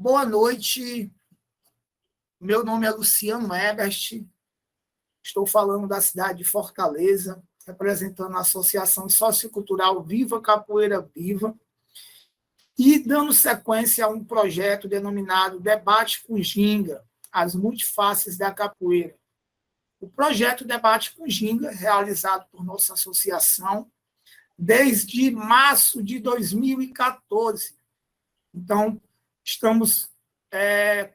Boa noite, meu nome é Luciano Ebert, estou falando da cidade de Fortaleza, representando a Associação Sociocultural Viva Capoeira Viva, e dando sequência a um projeto denominado Debate com Ginga, as multifaces da capoeira. O projeto Debate com Ginga, realizado por nossa associação desde março de 2014. Então, estamos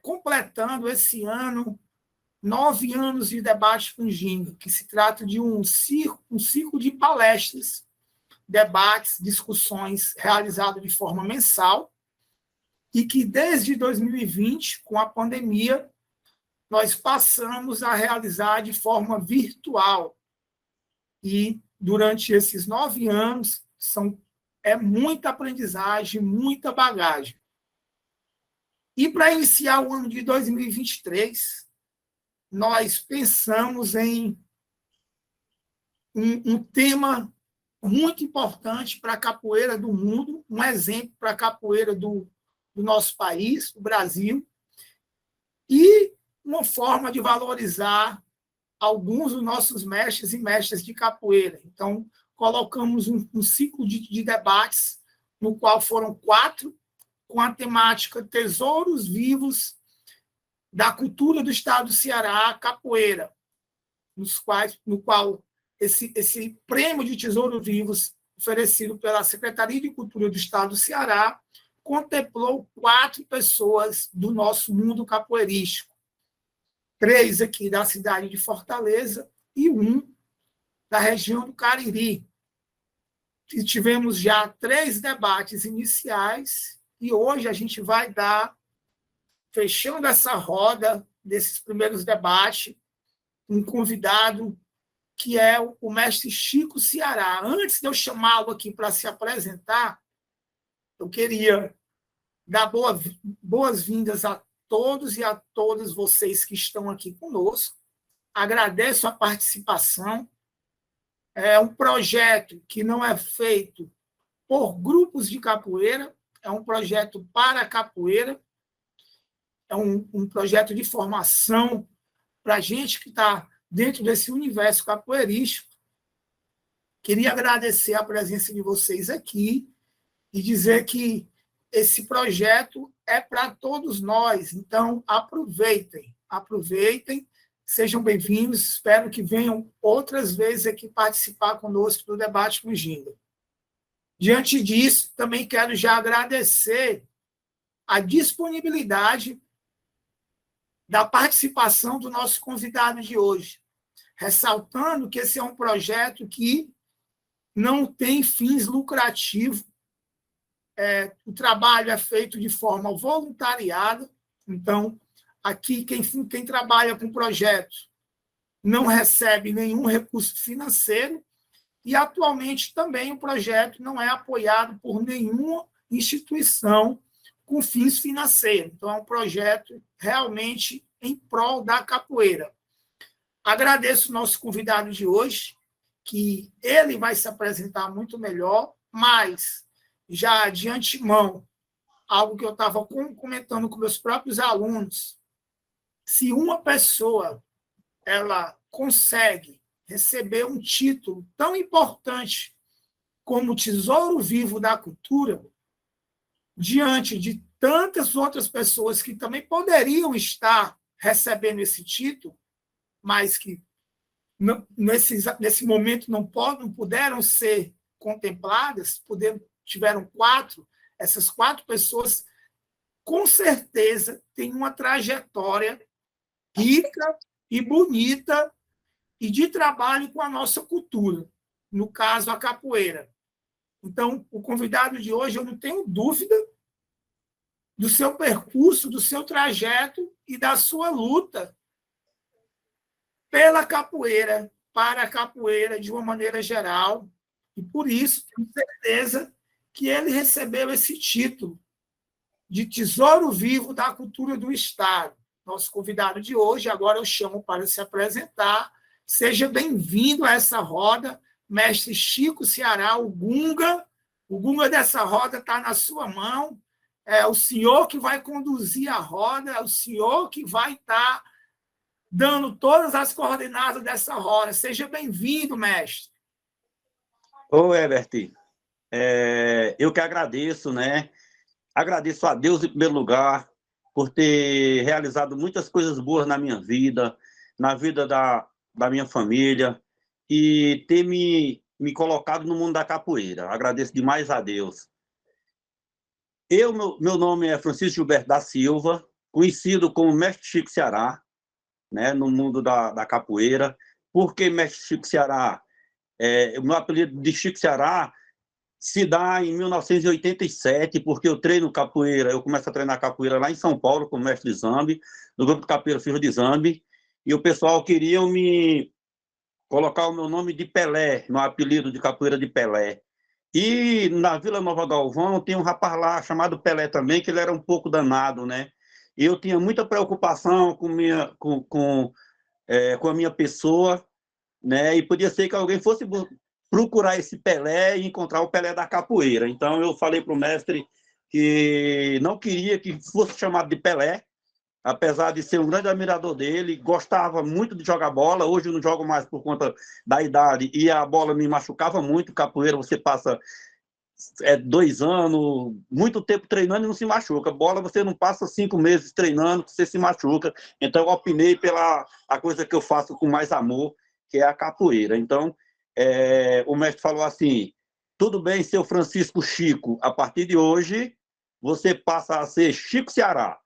completando esse ano 9 anos de Debate com Ginga, que se trata de um ciclo de palestras, debates, discussões realizado de forma mensal, e que desde 2020, com a pandemia, nós passamos a realizar de forma virtual. E durante esses 9 anos é muita aprendizagem, muita bagagem. E para iniciar o ano de 2023, nós pensamos em um tema muito importante para a capoeira do mundo, um exemplo para a capoeira do nosso país, o Brasil, e uma forma de valorizar alguns dos nossos mestres e mestras de capoeira. Então, colocamos um ciclo de debates, no qual foram 4, com a temática Tesouros Vivos da Cultura do Estado do Ceará, Capoeira, no qual esse prêmio de Tesouro Vivos, oferecido pela Secretaria de Cultura do Estado do Ceará, contemplou 4 pessoas do nosso mundo capoeirístico. 3 aqui da cidade de Fortaleza e 1 da região do Cariri. E tivemos já 3 debates iniciais e hoje a gente vai fechando essa roda desses primeiros debates, um convidado que é o mestre Chico Ceará. Antes de eu chamá-lo aqui para se apresentar, eu queria dar boas-vindas a todos e a todas vocês que estão aqui conosco. Agradeço a participação. É um projeto que não é feito por grupos de capoeira, é um projeto para a capoeira, é um projeto de formação para a gente que está dentro desse universo capoeirístico. Queria agradecer a presença de vocês aqui e dizer que esse projeto é para todos nós. Então, aproveitem, sejam bem-vindos. Espero que venham outras vezes aqui participar conosco do Debate com Ginga. Diante disso, também quero já agradecer a disponibilidade da participação do nosso convidado de hoje, ressaltando que esse é um projeto que não tem fins lucrativos. O trabalho é feito de forma voluntariada, então, aqui, quem trabalha com projetos não recebe nenhum recurso financeiro e, atualmente, também o projeto não é apoiado por nenhuma instituição com fins financeiros. Então, é um projeto realmente em prol da capoeira. Agradeço o nosso convidado de hoje, que ele vai se apresentar muito melhor, mas, já de antemão, algo que eu estava comentando com meus próprios alunos, se uma pessoa ela consegue receber um título tão importante como o Tesouro Vivo da Cultura, diante de tantas outras pessoas que também poderiam estar recebendo esse título, mas que nesse momento não puderam ser contempladas, tiveram 4, essas 4 pessoas, com certeza, têm uma trajetória rica e bonita e de trabalho com a nossa cultura, no caso, a capoeira. Então, o convidado de hoje, eu não tenho dúvida do seu percurso, do seu trajeto e da sua luta pela capoeira, para a capoeira de uma maneira geral, e por isso, tenho certeza que ele recebeu esse título de Tesouro Vivo da Cultura do Estado. Nosso convidado de hoje, agora eu chamo para se apresentar. Seja bem-vindo a essa roda, mestre Chico Ceará, o Gunga. O Gunga dessa roda está na sua mão. É o senhor que vai conduzir a roda, é o senhor que vai estar dando todas as coordenadas dessa roda. Seja bem-vindo, mestre. Ô, Herbert, eu que agradeço, né? Agradeço a Deus, em primeiro lugar, por ter realizado muitas coisas boas na minha vida, na vida da minha família, e ter me colocado no mundo da capoeira. Agradeço demais a Deus. Meu nome é Francisco Gilberto da Silva, conhecido como Mestre Chico Ceará, né, no mundo da capoeira. Por que Mestre Chico Ceará? O meu apelido de Chico Ceará se dá em 1987, porque eu treino capoeira, eu começo a treinar capoeira lá em São Paulo, com o mestre Zambi, no grupo de capoeira Filho de Zambi, e o pessoal queria me colocar o meu nome de Pelé, meu apelido de capoeira de Pelé. E na Vila Nova Galvão tem um rapaz lá chamado Pelé também, que ele era um pouco danado, né? E eu tinha muita preocupação com a minha pessoa, né? E podia ser que alguém fosse procurar esse Pelé e encontrar o Pelé da capoeira. Então eu falei para o mestre que não queria que fosse chamado de Pelé, apesar de ser um grande admirador dele, gostava muito de jogar bola. Hoje eu não jogo mais por conta da idade e a bola me machucava muito. Capoeira você passa 2 anos, muito tempo treinando e não se machuca. Bola você não passa 5 meses treinando, você se machuca. Então eu opinei pela a coisa que eu faço com mais amor, que é a capoeira. Então o mestre falou assim: tudo bem, seu Francisco Chico, a partir de hoje você passa a ser Chico Ceará.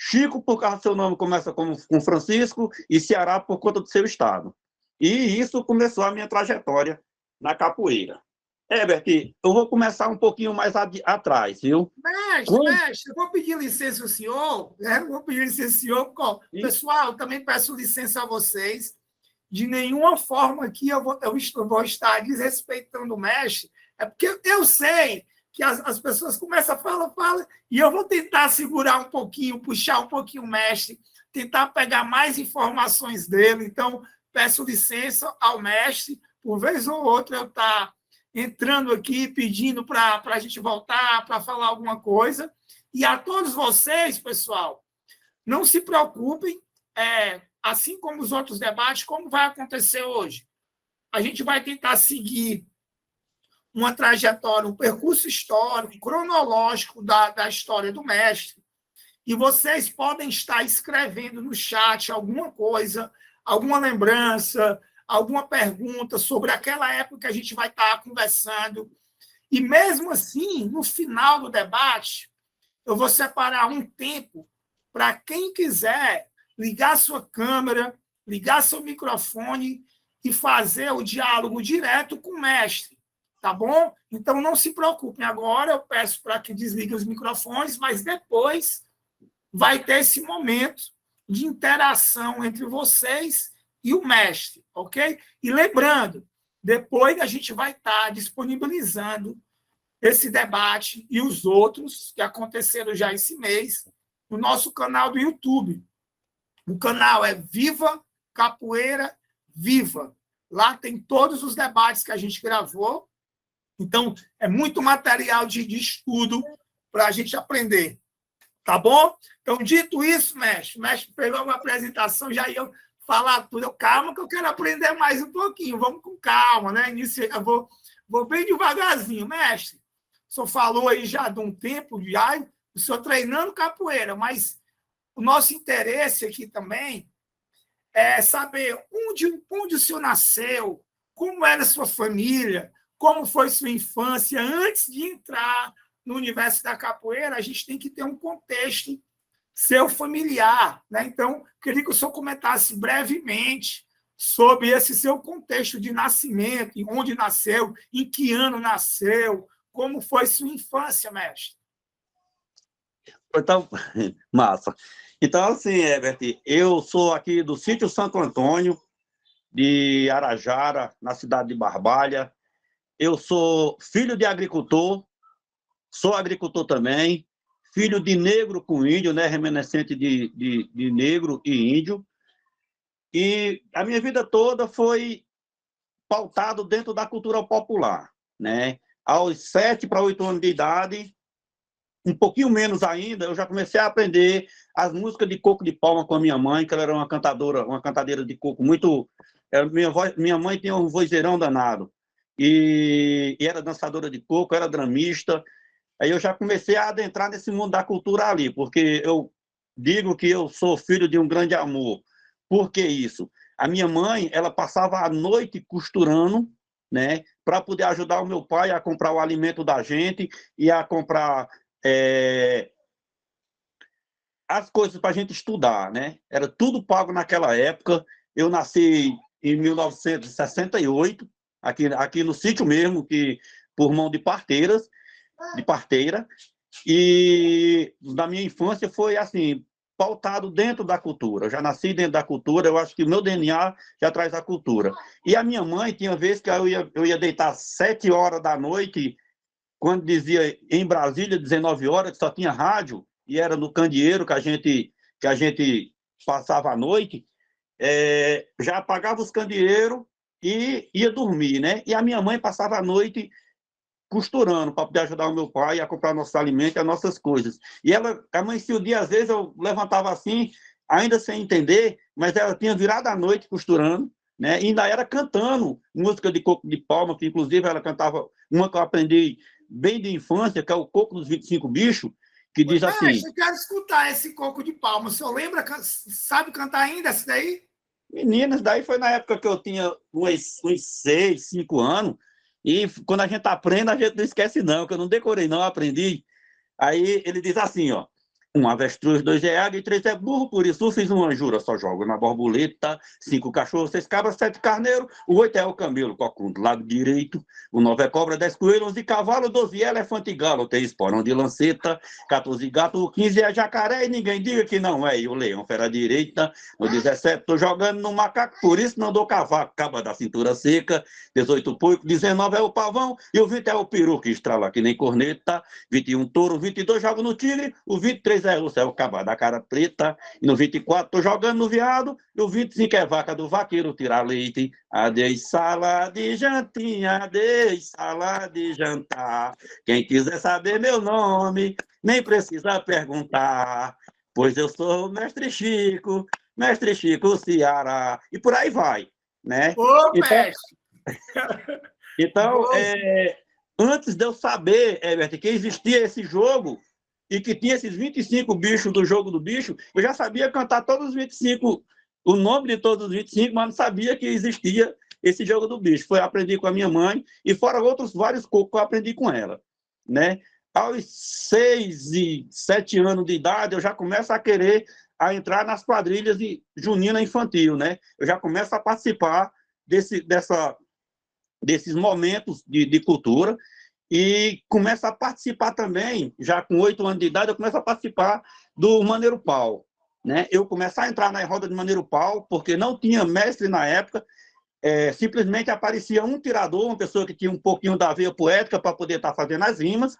Chico, por causa do seu nome, começa com Francisco, e Ceará por conta do seu estado. E isso começou a minha trajetória na capoeira. Herbert, eu vou começar um pouquinho mais atrás, viu? Mestre, eu vou pedir licença ao senhor, né? Vou pedir licença ao senhor. Pessoal, também peço licença a vocês. De nenhuma forma aqui eu vou estar desrespeitando o mestre, é porque eu sei que as pessoas começam a falar, e eu vou tentar segurar um pouquinho, puxar um pouquinho o mestre, tentar pegar mais informações dele. Então, peço licença ao mestre, por vez ou outra eu estar entrando aqui, pedindo para a gente voltar, para falar alguma coisa. E a todos vocês, pessoal, não se preocupem, assim como os outros debates, como vai acontecer hoje. A gente vai tentar seguir uma trajetória, um percurso histórico, cronológico da história do mestre, e vocês podem estar escrevendo no chat alguma coisa, alguma lembrança, alguma pergunta sobre aquela época que a gente vai estar conversando. E mesmo assim, no final do debate, eu vou separar um tempo para quem quiser ligar sua câmera, ligar seu microfone e fazer o diálogo direto com o mestre, tá bom? Então, não se preocupem. Agora eu peço para que desliguem os microfones, mas depois vai ter esse momento de interação entre vocês e o mestre, ok? E lembrando, depois a gente vai estar disponibilizando esse debate e os outros que aconteceram já esse mês no nosso canal do YouTube. O canal é Viva Capoeira Viva. Lá tem todos os debates que a gente gravou. Então, é muito material de estudo para a gente aprender. Tá bom? Então, dito isso, mestre, o mestre pegou uma apresentação, já ia falar tudo. Calma que eu quero aprender mais um pouquinho. Vamos com calma, né? Início, eu vou bem devagarzinho. Mestre, o senhor falou aí já de um tempo, já, o senhor treinando capoeira, mas o nosso interesse aqui também é saber onde o senhor nasceu, como era a sua família, como foi sua infância. Antes de entrar no universo da capoeira, a gente tem que ter um contexto seu familiar, né? Então, queria que o senhor comentasse brevemente sobre esse seu contexto de nascimento, em onde nasceu, em que ano nasceu, como foi sua infância, mestre. Então, massa. Então, assim, Herbert, eu sou aqui do sítio Santo Antônio, de Arajara, na cidade de Barbalha. Eu sou filho de agricultor, sou agricultor também, filho de negro com índio, né, remanescente de negro e índio. E a minha vida toda foi pautado dentro da cultura popular, né? Aos 7 para 8 anos de idade, um pouquinho menos ainda, eu já comecei a aprender as músicas de coco de palma com a minha mãe, que ela era uma cantadora, uma cantadeira de coco muito... Minha mãe tinha um vozeirão danado. E era dançadora de coco, era dramista. Aí eu já comecei a adentrar nesse mundo da cultura ali, porque eu digo que eu sou filho de um grande amor. Por que isso? A minha mãe, ela passava a noite costurando, né, para poder ajudar o meu pai a comprar o alimento da gente e a comprar as coisas para a gente estudar, né? Era tudo pago naquela época. Eu nasci em 1968, aqui no sítio mesmo, que por mão de parteiras, de parteira, e na minha infância foi assim, pautado dentro da cultura. Eu já nasci dentro da cultura, eu acho que o meu DNA já traz a cultura. E a minha mãe, tinha vezes que eu ia deitar às 7 horas da noite, quando dizia em Brasília, 19 horas, que só tinha rádio, e era no candeeiro que a gente passava a noite, já apagava os candeeiros e ia dormir, né? E a minha mãe passava a noite costurando para poder ajudar o meu pai a comprar nossos alimentos e as nossas coisas. E ela amanhecia o dia, às vezes eu levantava assim, ainda sem entender, mas ela tinha virado a noite costurando, né? E ainda era cantando música de coco de palma, que inclusive ela cantava uma que eu aprendi bem de infância, que é o Coco dos 25 Bichos, que diz assim... Eu quero escutar esse coco de palma. O senhor lembra, sabe cantar ainda esse daí? Meninas, daí foi na época que eu tinha uns 6, 5 anos, e quando a gente aprende, a gente não esquece não, que eu não decorei não, aprendi. Aí ele diz assim, ó: um avestruz, dois é águia e três é burro, por isso fiz uma jura, só jogo na borboleta, 5 cachorros, 6 cabras, 7 carneiros, o 8 é o camelo, cocundo, lado direito, o 9 é cobra, 10 coelhos, 11 cavalo, 12 é elefante e galo, tem esporão de lanceta, 14 gato, o 15 é jacaré, e ninguém diga que não é, e o leão, fera direita, no 17 tô jogando no macaco, por isso não dou cavaco, caba da cintura seca, 18 porco, 19 é o pavão, e o 20 é o peru, que estrala que nem corneta, 21 touro, 22 jogo no tigre, o 23 é o céu cavalo da cara preta, e no 24 tô jogando no viado, e o 25 é vaca do vaqueiro tirar leite. Adeus sala de jantinha, adeus sala de jantar. Quem quiser saber meu nome, nem precisa perguntar, pois eu sou o Mestre Chico Ceará. E por aí vai, né? Ô, Então, mestre! então, antes de eu saber, Herbert, que existia esse jogo e que tinha esses 25 bichos do jogo do bicho, eu já sabia cantar todos os 25, o nome de todos os 25, mas não sabia que existia esse jogo do bicho. Foi aprendi com a minha mãe e fora outros vários cocos que eu aprendi com ela, né? Aos 6 e 7 anos de idade, eu já começo a querer a entrar nas quadrilhas de junina infantil, né? Eu já começo a participar desses momentos de cultura e começo a participar também, já com 8 anos de idade, eu começo a participar do Maneiro Pau, né? Eu começo a entrar na roda de Maneiro Pau, porque não tinha mestre na época, simplesmente aparecia um tirador, uma pessoa que tinha um pouquinho da veia poética para poder estar fazendo as rimas,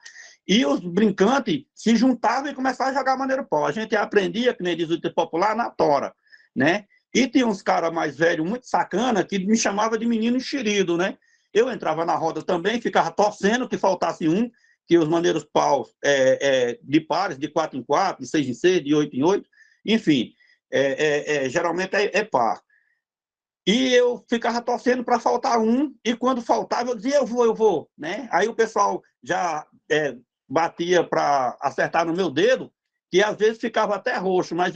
e os brincantes se juntavam e começavam a jogar Maneiro Pau. A gente aprendia, que nem diz o popular, na tora, né? E tinha uns caras mais velhos, muito sacana, que me chamavam de menino enxerido, né? Eu entrava na roda também, ficava torcendo que faltasse um, que os maneiros paus de pares, de 4 em 4, de 6 em 6, de 8 em 8, enfim, geralmente é par. E eu ficava torcendo para faltar um, e quando faltava, eu dizia, eu vou, né? Aí o pessoal já batia para acertar no meu dedo, que às vezes ficava até roxo, mas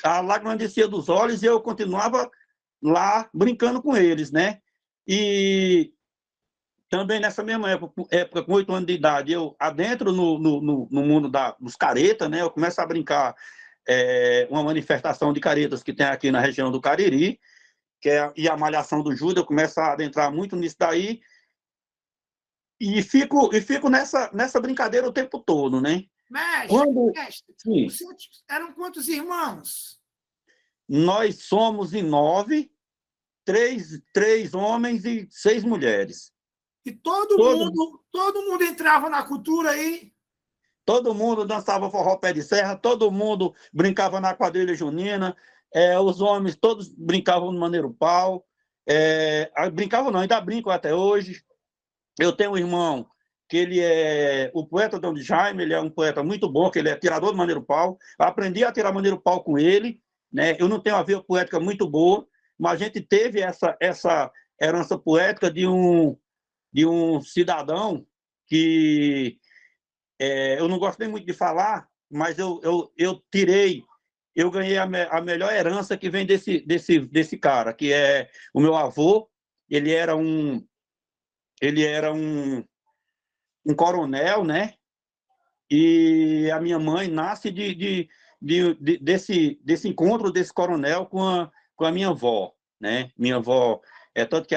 a lágrima descia dos olhos e eu continuava lá brincando com eles, né? E também nessa mesma época, com 8 anos de idade, eu adentro no mundo dos caretas, né? Eu começo a brincar uma manifestação de caretas que tem aqui na região do Cariri, e a Malhação do Judas, eu começo a adentrar muito nisso daí, e fico nessa brincadeira o tempo todo, né? Mestre, Sim, eram quantos irmãos? nós somos em 9, três homens e 6 mulheres. E todo mundo entrava na cultura aí? Todo mundo dançava forró pé de serra, todo mundo brincava na quadrilha junina, os homens todos brincavam no Maneiro Pau, brincavam não, ainda brincam até hoje. Eu tenho um irmão que ele é o poeta Dom Jaime, ele é um poeta muito bom, que ele é tirador de maneiro-pau. Aprendi a tirar maneiro-pau com ele, né? Eu não tenho uma veia poética muito boa, mas a gente teve essa herança poética de um cidadão que eu não gosto nem muito de falar, mas eu ganhei a melhor herança que vem desse cara, que é o meu avô. Ele era um coronel, né? E a minha mãe nasce desse encontro desse coronel com a minha avó, né? Minha avó, tanto que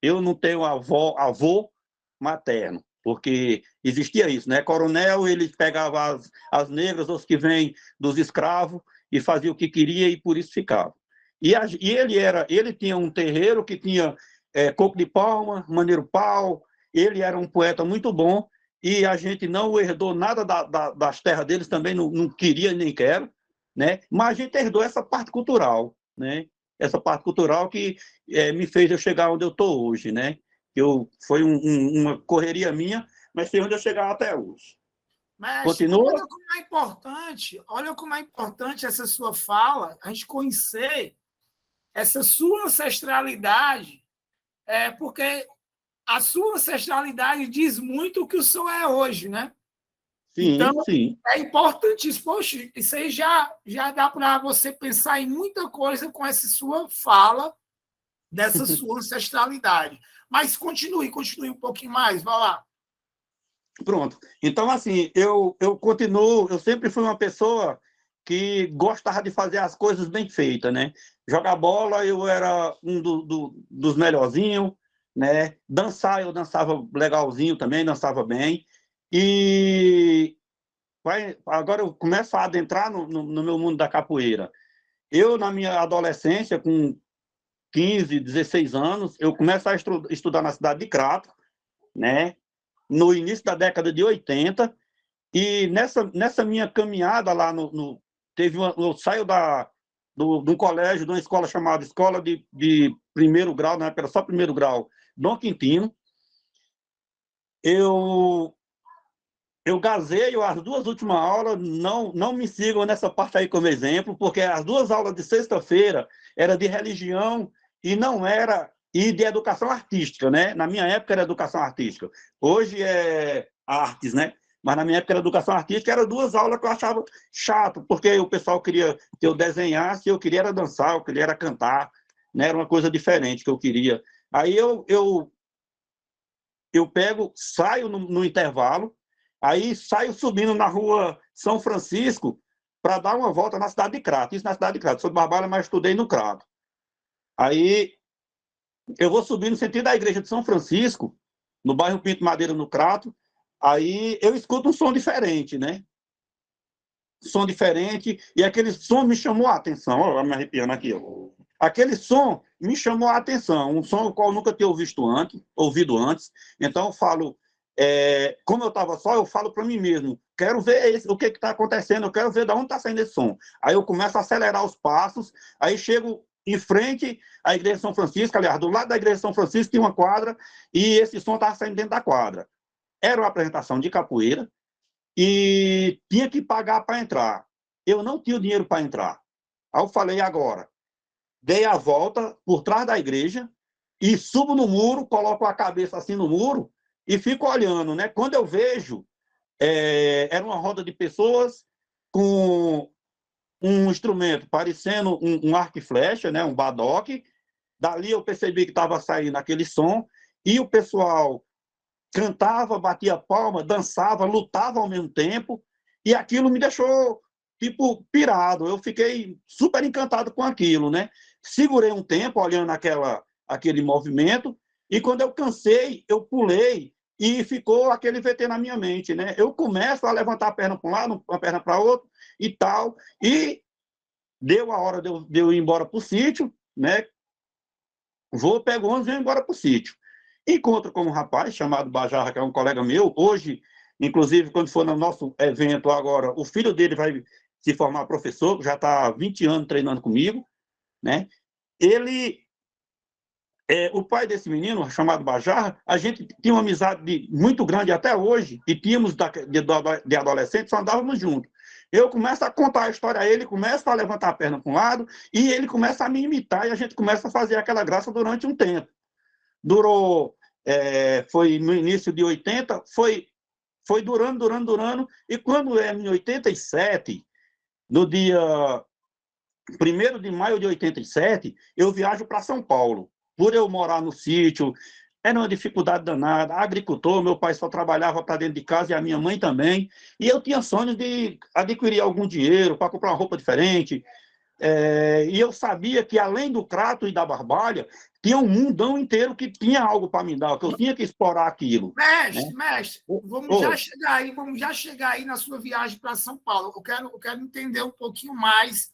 eu não tenho avô materno, porque existia isso, né? Coronel, ele pegava as negras, os que vêm dos escravos, e fazia o que queria, e por isso ficava. E ele tinha um terreiro que tinha coco de palma, maneiro-pau, ele era um poeta muito bom, e a gente não herdou nada das terras deles, também não queria nem quero, né? Mas a gente herdou essa parte cultural, né? Essa parte cultural que me fez eu chegar onde eu estou hoje, né? Foi uma correria minha, mas foi onde eu chegar até hoje. Mestre, Continua? olha como é importante essa sua fala, a gente conhecer essa sua ancestralidade, porque a sua ancestralidade diz muito o que o senhor é hoje, né? Sim, Então, sim. é importantíssimo. Poxa, isso aí já dá para você pensar em muita coisa com essa sua fala, dessa sua ancestralidade. Mas continue um pouquinho mais, vai lá. Pronto. Então, assim, eu continuo, eu sempre fui uma pessoa que gostava de fazer as coisas bem feitas, né? Jogar bola, eu era um dos melhorzinhos, né? Dançar, eu dançava legalzinho também, dançava bem. E agora eu começo a adentrar no meu mundo da capoeira. Eu, na minha adolescência, com 15, 16 anos, eu começo a estudar na cidade de Crato, né? No início da década de 80, e nessa minha caminhada lá eu saio de um colégio, de uma escola chamada Escola de Primeiro Grau, na época era só primeiro grau, Dom Quintino. Eu gazeio as duas últimas aulas, não me sigam nessa parte aí como exemplo, porque as duas aulas de sexta-feira era de religião e não era, e de educação artística, né? Na minha época era educação artística. Hoje é artes, né? Mas na minha época era educação artística, eram duas aulas que eu achava chato, porque o pessoal queria que eu desenhasse, eu queria era dançar, eu queria era cantar, né? Era uma coisa diferente que eu queria. Aí eu saio no intervalo, aí saio subindo na rua São Francisco para dar uma volta na cidade de Crato. Isso na cidade de Crato. Sou de Barbalha, mas estudei no Crato. Aí eu vou subir no sentido da igreja de São Francisco, no bairro Pinto Madeira, no Crato. Aí eu escuto um som diferente, né? Som diferente, e aquele som me chamou a atenção. Olha, me arrepiando aqui. Ó. Aquele som me chamou a atenção, um som qual eu nunca tinha ouvido antes. Então, eu falo, como eu estava só, eu falo para mim mesmo, quero ver o que está acontecendo, eu quero ver de onde está saindo esse som. Aí eu começo a acelerar os passos, aí chego em frente à Igreja de São Francisco, aliás, do lado da Igreja de São Francisco tinha uma quadra, e esse som estava saindo dentro da quadra. Era uma apresentação de capoeira, e tinha que pagar para entrar. Eu não tinha dinheiro para entrar. Aí eu falei, agora, dei a volta por trás da igreja e subo no muro, coloco a cabeça assim no muro e fico olhando, né? Quando eu vejo, era uma roda de pessoas com um instrumento parecendo um arco e flecha, né? Um badoque. Dali eu percebi que estava saindo aquele som e o pessoal cantava, batia palma, dançava, lutava ao mesmo tempo, e aquilo me deixou, tipo, pirado. Eu fiquei super encantado com aquilo, né? Segurei um tempo olhando aquele movimento, e quando eu cansei, eu pulei, e ficou aquele VT na minha mente, né? Eu começo a levantar a perna para um lado, a perna para outro, e tal, e deu a hora de eu ir embora para o sítio, né? Pego o ônibus e vou embora para o sítio. Encontro com um rapaz chamado Bajarra, que é um colega meu. Hoje, inclusive, quando for no nosso evento agora, o filho dele vai se formar professor, já está há 20 anos treinando comigo, né? Ele o pai desse menino, chamado Bajarra, a gente tinha uma amizade muito grande até hoje, e tínhamos de adolescente, só andávamos juntos. Eu começo a contar a história a ele, começo a levantar a perna para um lado, e ele começa a me imitar, e a gente começa a fazer aquela graça durante um tempo. Durou, foi no início de 80, foi durando, e quando é em 87, no dia 1º de maio de 87, eu viajo para São Paulo. Por eu morar no sítio, era uma dificuldade danada. Agricultor, meu pai só trabalhava para dentro de casa e a minha mãe também. E eu tinha sonhos de adquirir algum dinheiro para comprar uma roupa diferente. E eu sabia que, além do crato e da barbalha, tinha um mundão inteiro que tinha algo para me dar, que eu tinha que explorar aquilo. Mestre, vamos já chegar aí na sua viagem para São Paulo. Eu quero entender um pouquinho mais.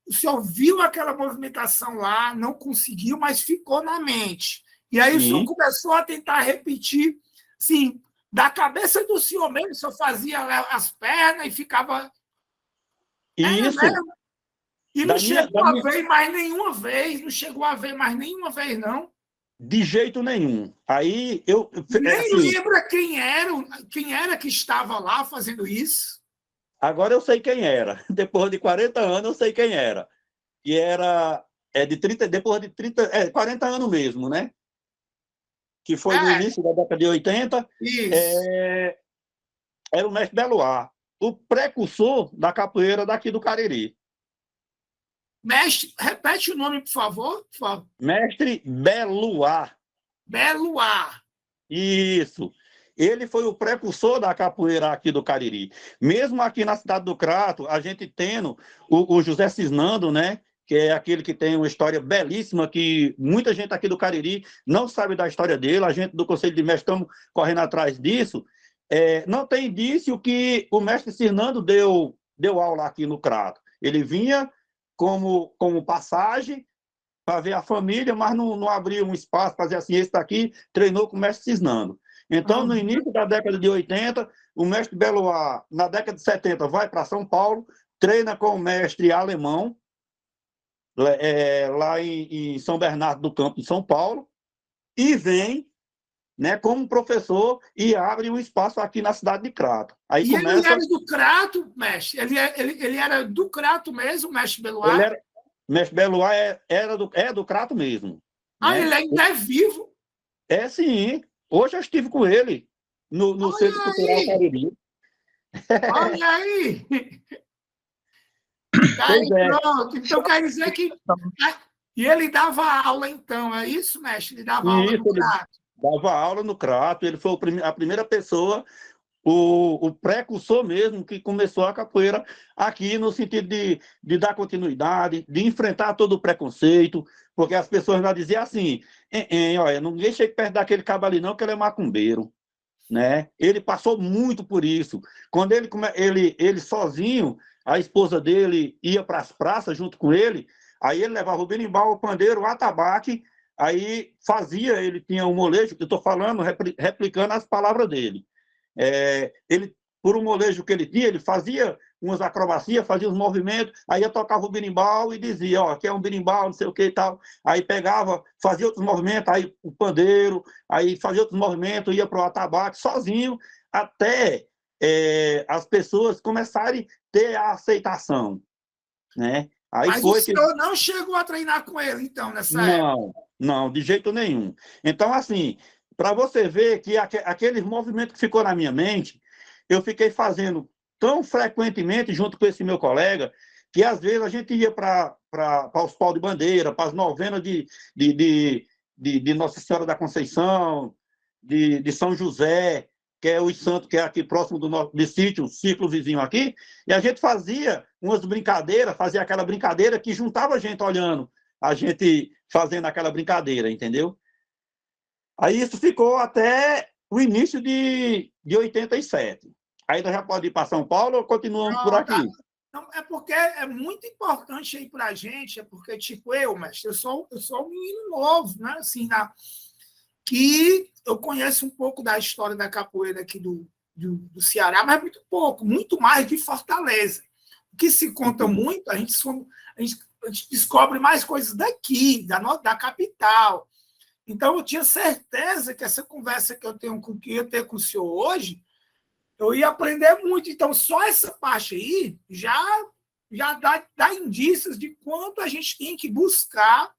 O senhor viu aquela movimentação lá, não conseguiu, mas ficou na mente. E aí o senhor começou a tentar repetir, sim, da cabeça do senhor mesmo, o senhor fazia as pernas e ficava... Isso. E não chegou a ver mais nenhuma vez, não chegou a ver mais nenhuma vez, não? De jeito nenhum. Aí eu... Nem lembra quem era que estava lá fazendo isso? Agora eu sei quem era. Depois de 40 anos, eu sei quem era. E era depois de 40 anos mesmo, né? Que foi no início da década de 80. Isso. Era o mestre Beloá, o precursor da capoeira daqui do Cariri. Mestre, repete o nome, por favor. Mestre Beloá. Beloá. Isso. Ele foi o precursor da capoeira aqui do Cariri. Mesmo aqui na cidade do Crato, a gente tendo o José Cisnando, né? Que é aquele que tem uma história belíssima, que muita gente aqui do Cariri não sabe da história dele, a gente do Conselho de Mestres estamos correndo atrás disso. Não tem indício que o mestre Cisnando deu aula aqui no Crato. Ele vinha como passagem para ver a família, mas não abria um espaço para dizer assim, esse daqui treinou com o mestre Cisnando. Então, no início da década de 80, o mestre Beloá, na década de 70, vai para São Paulo, treina com o mestre alemão, lá em São Bernardo do Campo, em São Paulo, e vem, né, como professor e abre um espaço aqui na cidade de Crato. Aí começa... Ele era do Crato, mestre? Ele era do Crato mesmo, mestre Beloá? Mestre Beloá é do Crato mesmo. Né? Ele ainda é vivo? Sim. Hoje eu estive com ele no Centro Cultural Cariri. Olha aí! Aí, pronto. Então quer dizer que... E ele dava aula, então, é isso, mestre? Ele dava aula no Crato? Dava aula no Crato, ele foi a primeira pessoa, o precursor mesmo, que começou a capoeira aqui, no sentido de dar continuidade, de enfrentar todo o preconceito, porque as pessoas já diziam assim, olha, ninguém chega perto daquele cabo ali não, que ele é macumbeiro. Né? Ele passou muito por isso. Quando ele sozinho, a esposa dele ia para as praças junto com ele, aí ele levava o berimbau, o pandeiro, o atabaque, aí ele tinha um molejo, que eu estou falando, replicando as palavras dele. Por um molejo que ele tinha, ele fazia umas acrobacias, fazia uns movimentos, aí tocava o berimbau e dizia, aqui é um berimbau, não sei o que e tal. Aí pegava, fazia outros movimentos, aí o pandeiro, aí fazia outros movimentos, ia para o atabaque, sozinho, até as pessoas começarem a ter a aceitação. Né? Aí mas o senhor não chegou a treinar com ele, então, nessa época? Não, de jeito nenhum. Então, assim, para você ver que aquele movimento que ficou na minha mente, eu fiquei fazendo tão frequentemente junto com esse meu colega, que às vezes a gente ia para os pau de bandeira, para as novenas de Nossa Senhora da Conceição, de São José, que é o santo que é aqui próximo do sítio, círculo vizinho aqui, e a gente fazia umas brincadeiras, fazia aquela brincadeira que juntava a gente olhando, a gente fazendo aquela brincadeira, entendeu? Aí isso ficou até o início de 87. Aí nós já pode ir para São Paulo ou continuamos por aqui? Não, é porque é muito importante aí para a gente, é porque, tipo, mestre, eu sou um menino novo, né? Assim, que eu conheço um pouco da história da capoeira aqui do Ceará, mas muito pouco, muito mais de Fortaleza. O que se conta muito, a gente descobre mais coisas daqui, da capital. Então, eu tinha certeza que essa conversa que eu ia ter com o senhor hoje, eu ia aprender muito. Então, só essa parte aí já dá indícios de quanto a gente tem que buscar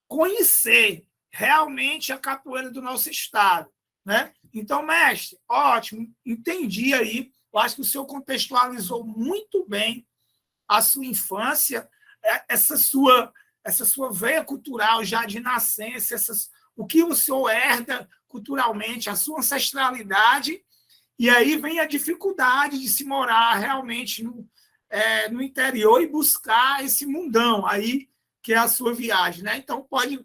conhecer realmente a capoeira do nosso estado, né? Então, mestre, ótimo, entendi aí. Eu acho que o senhor contextualizou muito bem a sua infância, essa sua veia cultural já de nascença, o que o senhor herda culturalmente, a sua ancestralidade, e aí vem a dificuldade de se morar realmente no interior e buscar esse mundão aí, que é a sua viagem, né? Então, pode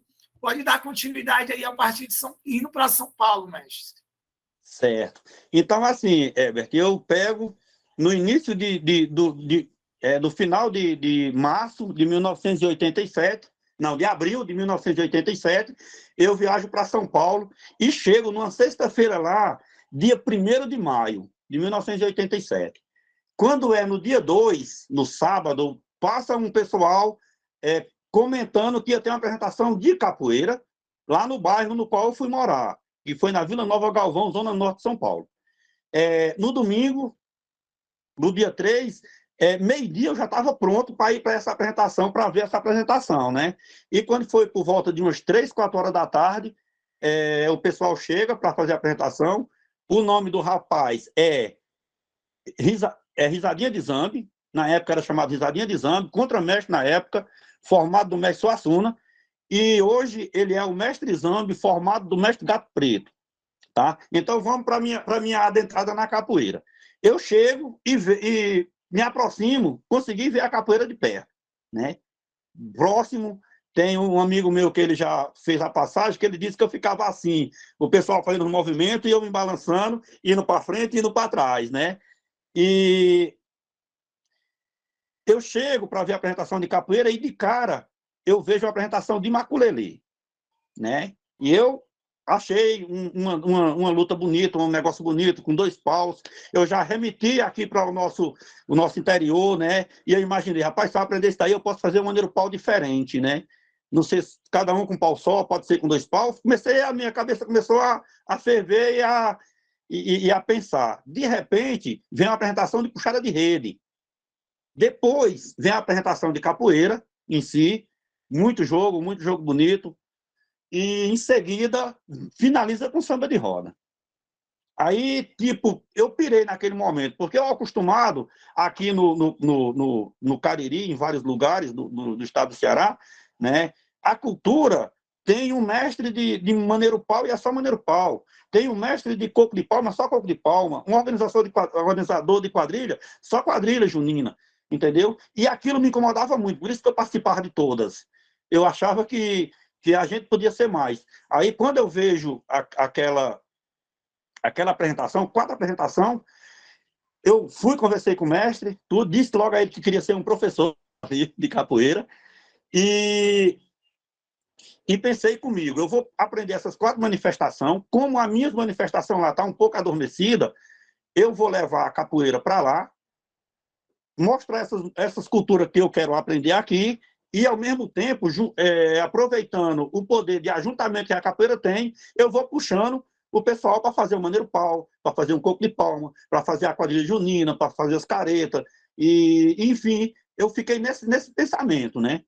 dar continuidade aí a partir de indo para São Paulo, mestre. Certo. Então, assim, Herbert, eu pego no início do final de março de 1987, não, de abril de 1987, eu viajo para São Paulo e chego numa sexta-feira lá, dia 1º de maio de 1987. Quando é no dia 2, no sábado, passa um pessoal comentando que ia ter uma apresentação de capoeira lá no bairro no qual eu fui morar, que foi na Vila Nova Galvão, zona norte de São Paulo. No domingo, no dia 3, meio-dia eu já estava pronto para ir para essa apresentação, para ver essa apresentação, né? E quando foi por volta de umas 3, 4 horas da tarde, o pessoal chega para fazer a apresentação. O nome do rapaz é Risadinha de Zambi, na época era chamado Risadinha de Zambi, contramestre na época, formado do mestre Suassuna, e hoje ele é o mestre Zambi, formado do mestre Gato Preto. Tá? Então, vamos para a minha adentrada na capoeira. Eu chego e me aproximo, consegui ver a capoeira de perto. Né? Próximo, tem um amigo meu que ele já fez a passagem, que ele disse que eu ficava assim, o pessoal fazendo um movimento e eu me balançando, indo para frente e indo para trás. Né? E eu chego para ver a apresentação de capoeira e, de cara, eu vejo a apresentação de Maculelê. Né? E eu achei uma luta bonita, um negócio bonito, com 2 paus. Eu já remeti aqui para o nosso interior, né? E eu imaginei, rapaz, se eu aprender isso daí, eu posso fazer um maneiro pau diferente, né? Não sei se cada um com pau só, pode ser com 2 paus. A minha cabeça começou a ferver e a pensar. De repente, vem a apresentação de puxada de rede. Depois, vem a apresentação de capoeira em si, muito jogo bonito. E, em seguida, finaliza com samba de roda. Aí, tipo, eu pirei naquele momento, porque eu acostumado aqui no Cariri, em vários lugares do estado do Ceará, né? A cultura tem um mestre de maneiro pau e é só maneiro pau. Tem um mestre de coco de palma, só coco de palma. Um organizador de quadrilha, só quadrilha junina, entendeu? E aquilo me incomodava muito, por isso que eu participava de todas. Eu achava que a gente podia ser mais. Aí, quando eu vejo aquela apresentação, 4 apresentações, eu conversei com o mestre, tudo, disse logo a ele que queria ser um professor de capoeira, e pensei comigo, eu vou aprender essas 4 manifestações, como a minha manifestação lá está um pouco adormecida, eu vou levar a capoeira para lá, mostrar essas culturas que eu quero aprender aqui, e, ao mesmo tempo, aproveitando o poder de ajuntamento que a capoeira tem, eu vou puxando o pessoal para fazer o maneiro pau, para fazer um coco de palma, para fazer a quadrilha junina, para fazer as caretas. E, enfim, eu fiquei nesse pensamento. Né?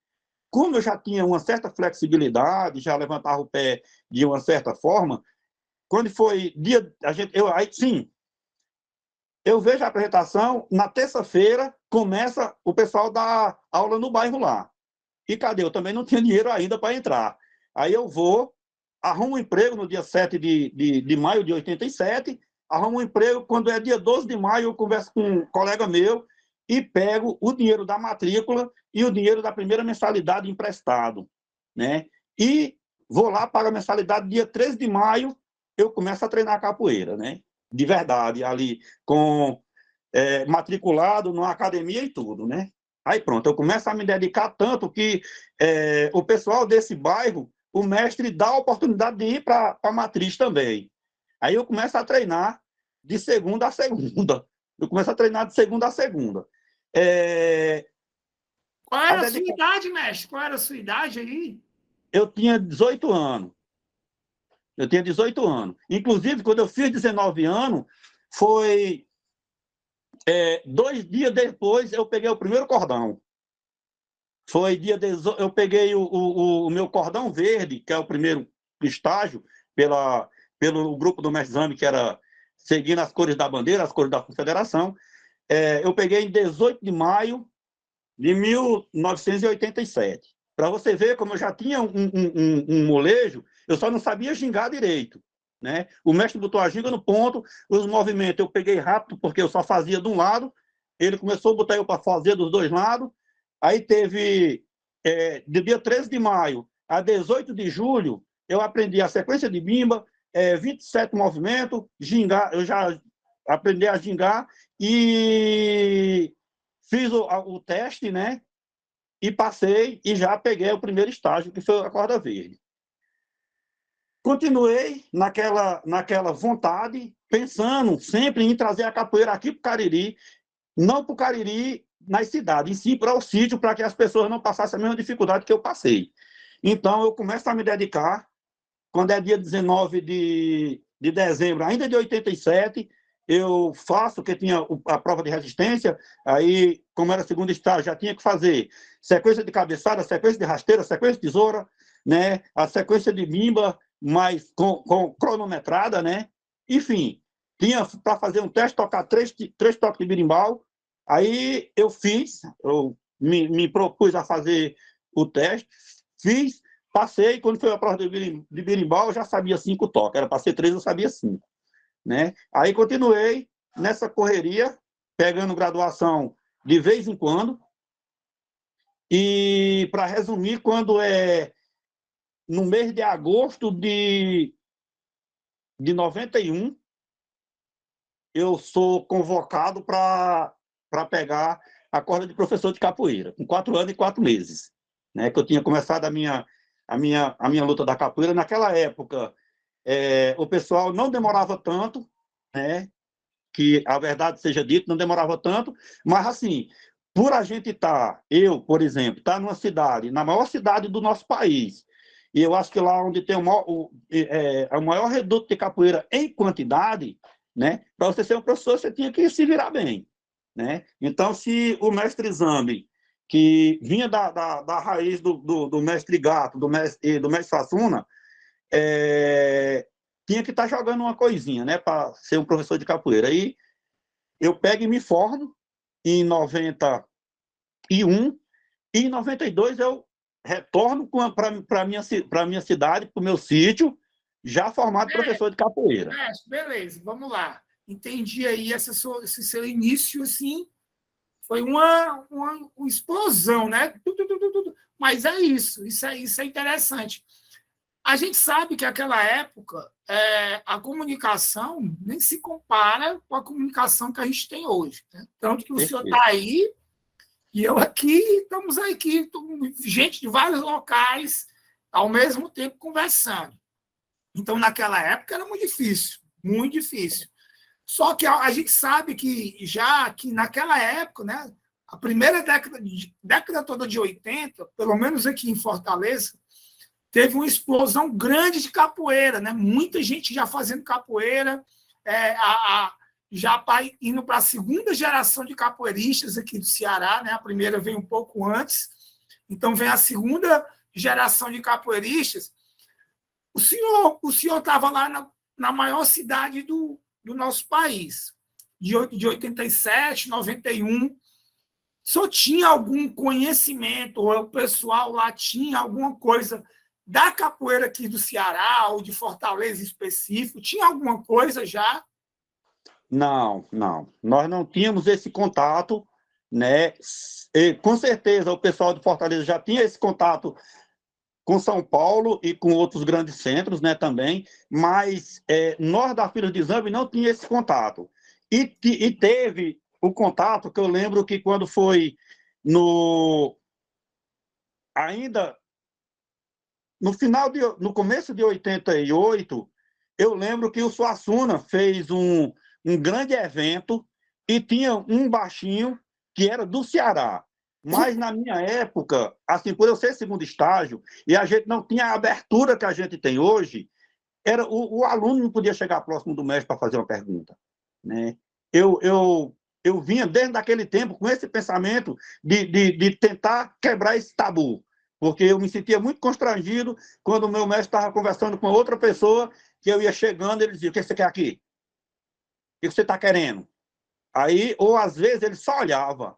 Como eu já tinha uma certa flexibilidade, já levantava o pé de uma certa forma, quando foi dia... Eu vejo a apresentação, na terça-feira começa o pessoal dar aula no bairro lá. E cadê? Eu também não tinha dinheiro ainda para entrar. Aí eu arrumo um emprego no dia 7 de maio de 87, arrumo um emprego, quando é dia 12 de maio, eu converso com um colega meu e pego o dinheiro da matrícula e o dinheiro da primeira mensalidade emprestado. Né? E vou lá, pago a mensalidade, dia 13 de maio, eu começo a treinar capoeira, né? De verdade, ali, matriculado numa academia e tudo, né? Aí pronto, eu começo a me dedicar tanto que o pessoal desse bairro, o mestre dá a oportunidade de ir para a matriz também. Aí eu começo a treinar de segunda a segunda. Eu começo a treinar de segunda a segunda. Qual era a sua idade, mestre? Qual era a sua idade aí? Eu tinha 18 anos. Eu tinha 18 anos. Inclusive, quando eu fiz 19 anos, foi 2 dias depois eu peguei o primeiro cordão. Foi eu peguei o meu cordão verde, que é o primeiro estágio, pelo grupo do mestre Zambi, que era seguindo as cores da bandeira, as cores da confederação. Eu peguei em 18 de maio de 1987. Para você ver como eu já tinha um molejo, eu só não sabia gingar direito. Né? O mestre botou a ginga no ponto, os movimentos eu peguei rápido, porque eu só fazia de um lado, ele começou a botar eu para fazer dos dois lados, aí teve, de dia 13 de maio a 18 de julho, eu aprendi a sequência de bimba, 27 movimentos, gingar, eu já aprendi a gingar e fiz o teste, né? E passei e já peguei o primeiro estágio, que foi a corda verde. Continuei naquela vontade, pensando sempre em trazer a capoeira aqui para o Cariri, não para o Cariri nas cidades, e sim para o sítio, para que as pessoas não passassem a mesma dificuldade que eu passei. Então, eu começo a me dedicar, quando é dia 19 de dezembro, ainda de 87, eu faço, que tinha a prova de resistência, aí, como era segundo estágio, já tinha que fazer sequência de cabeçada, sequência de rasteira, sequência de tesoura, né? A sequência de bimba, mas com cronometrada, né? Enfim, tinha para fazer um teste, tocar três toques de berimbau, aí eu fiz, eu me propus a fazer o teste, fiz, passei, quando foi a prova de berimbau, eu já sabia 5 toques, era para ser 3, eu sabia 5. Né? Aí continuei nessa correria, pegando graduação de vez em quando, e, para resumir, quando no mês de agosto de 91, eu sou convocado para pegar a corda de professor de capoeira, com 4 anos e 4 meses. Né? Que eu tinha começado a minha luta da capoeira. Naquela época, o pessoal não demorava tanto, né? Que a verdade seja dita, não demorava tanto, mas assim, por a gente eu, por exemplo, numa cidade, na maior cidade do nosso país, e eu acho que lá onde tem o maior reduto de capoeira em quantidade, né? Para você ser um professor, você tinha que se virar bem. Né? Então, se o mestre Zambi, que vinha da raiz do mestre Gato, do mestre Fassuna, tinha que estar jogando uma coisinha, né, para ser um professor de capoeira. Aí eu pego e me formo em 91, e em 92 eu retorno para a minha cidade, para o meu sítio, já formado professor de capoeira. Beleza, vamos lá. Entendi aí esse seu início, assim, foi uma explosão, né? Mas é isso é interessante. A gente sabe que naquela época a comunicação nem se compara com a comunicação que a gente tem hoje. Né? Tanto que o senhor está aí e eu aqui, estamos aqui, gente de vários locais, ao mesmo tempo conversando. Então, naquela época era muito difícil, muito difícil. Só que a gente sabe que naquela época, né, a primeira década toda de 80, pelo menos aqui em Fortaleza, teve uma explosão grande de capoeira, né? Muita gente já fazendo capoeira, já indo para a segunda geração de capoeiristas aqui do Ceará, né? A primeira veio um pouco antes, então vem a segunda geração de capoeiristas. O senhor estava lá na maior cidade do nosso país, de 87, 91. O senhor tinha algum conhecimento, ou o pessoal lá tinha alguma coisa da capoeira aqui do Ceará, ou de Fortaleza em específico? Tinha alguma coisa já? Não. Nós não tínhamos esse contato, né? E, com certeza, o pessoal de Fortaleza já tinha esse contato com São Paulo e com outros grandes centros, né, também, mas nós da Filhos de Zambi não tinha esse contato. E teve o contato, que eu lembro que quando foi ainda no começo de 88, eu lembro que o Suassuna fez um grande evento e tinha um baixinho que era do Ceará. Mas, na minha época, assim, por eu ser segundo estágio, e a gente não tinha a abertura que a gente tem hoje, o aluno não podia chegar próximo do mestre para fazer uma pergunta, né? Eu vinha desde aquele tempo com esse pensamento de tentar quebrar esse tabu, porque eu me sentia muito constrangido quando o meu mestre estava conversando com outra pessoa, que eu ia chegando, ele dizia: o que você quer aqui? O que você está querendo? Aí, ou às vezes ele só olhava.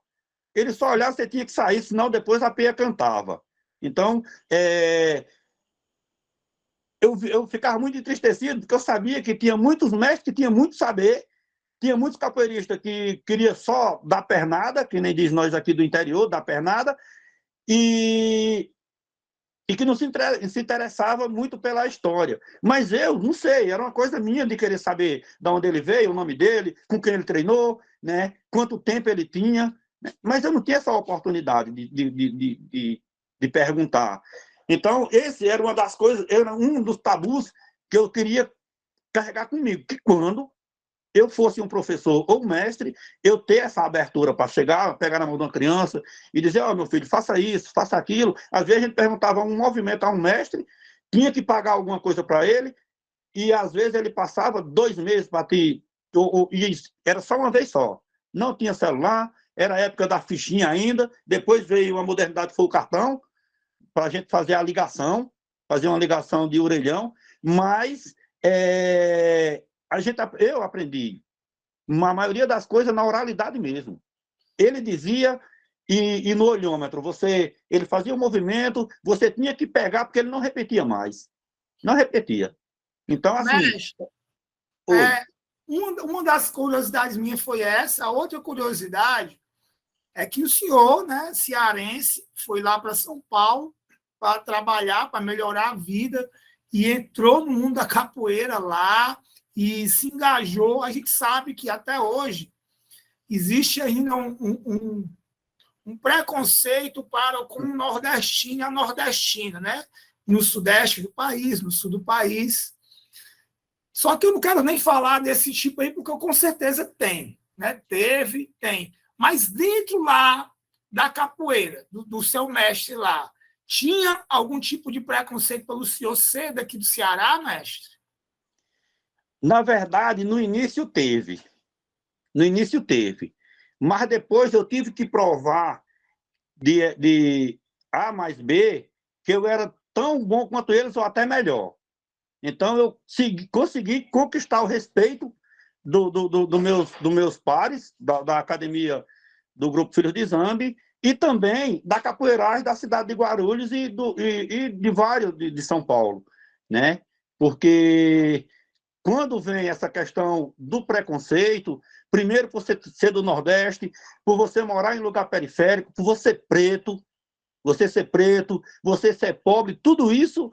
Ele só olhava, você tinha que sair, senão depois a peia cantava. Então, eu ficava muito entristecido, porque eu sabia que tinha muitos mestres que tinham muito saber, tinha muitos capoeiristas que queriam só dar pernada, que nem diz nós aqui do interior, dar pernada, e que não se interessava muito pela história. Mas eu não sei, era uma coisa minha de querer saber de onde ele veio, o nome dele, com quem ele treinou, né, quanto tempo ele tinha, né? Mas eu não tinha essa oportunidade de perguntar. Então, esse era uma das coisas, era um dos tabus que eu queria carregar comigo, que quando eu fosse um professor ou mestre, eu ter essa abertura para chegar, pegar na mão de uma criança e dizer: ó, meu filho, faça isso, faça aquilo. Às vezes a gente perguntava um movimento a um mestre, tinha que pagar alguma coisa para ele, e às vezes ele passava 2 meses para te... E era só uma vez só. Não tinha celular, era a época da fichinha ainda, depois veio a modernidade, foi o cartão, para a gente fazer a ligação, fazer uma ligação de orelhão, mas eu aprendi a maioria das coisas na oralidade mesmo. Ele dizia, e no olhômetro, ele fazia o movimento, você tinha que pegar, porque ele não repetia mais. Não repetia. Então, assim... Mestre, uma das curiosidades minhas foi essa. A outra curiosidade é que o senhor, né, cearense, foi lá para São Paulo para trabalhar, para melhorar a vida, e entrou no mundo da capoeira lá e se engajou. A gente sabe que até hoje existe ainda um preconceito com o nordestino e a nordestina, né? No sudeste do país, no sul do país. Só que eu não quero nem falar desse tipo aí, porque eu com certeza tem, né? Teve, tem. Mas dentro lá da capoeira, do seu mestre lá, tinha algum tipo de preconceito pelo senhor ser daqui do Ceará, mestre? Na verdade, no início teve. No início teve. Mas depois eu tive que provar de A mais B que eu era tão bom quanto eles ou até melhor. Então, eu consegui conquistar o respeito dos meus pares, da academia do Grupo Filhos de Zambi, e também da capoeiragem da cidade de Guarulhos e de vários de São Paulo, né? Porque quando vem essa questão do preconceito, primeiro por você ser do Nordeste, por você morar em lugar periférico, por você ser preto, você ser pobre, tudo isso,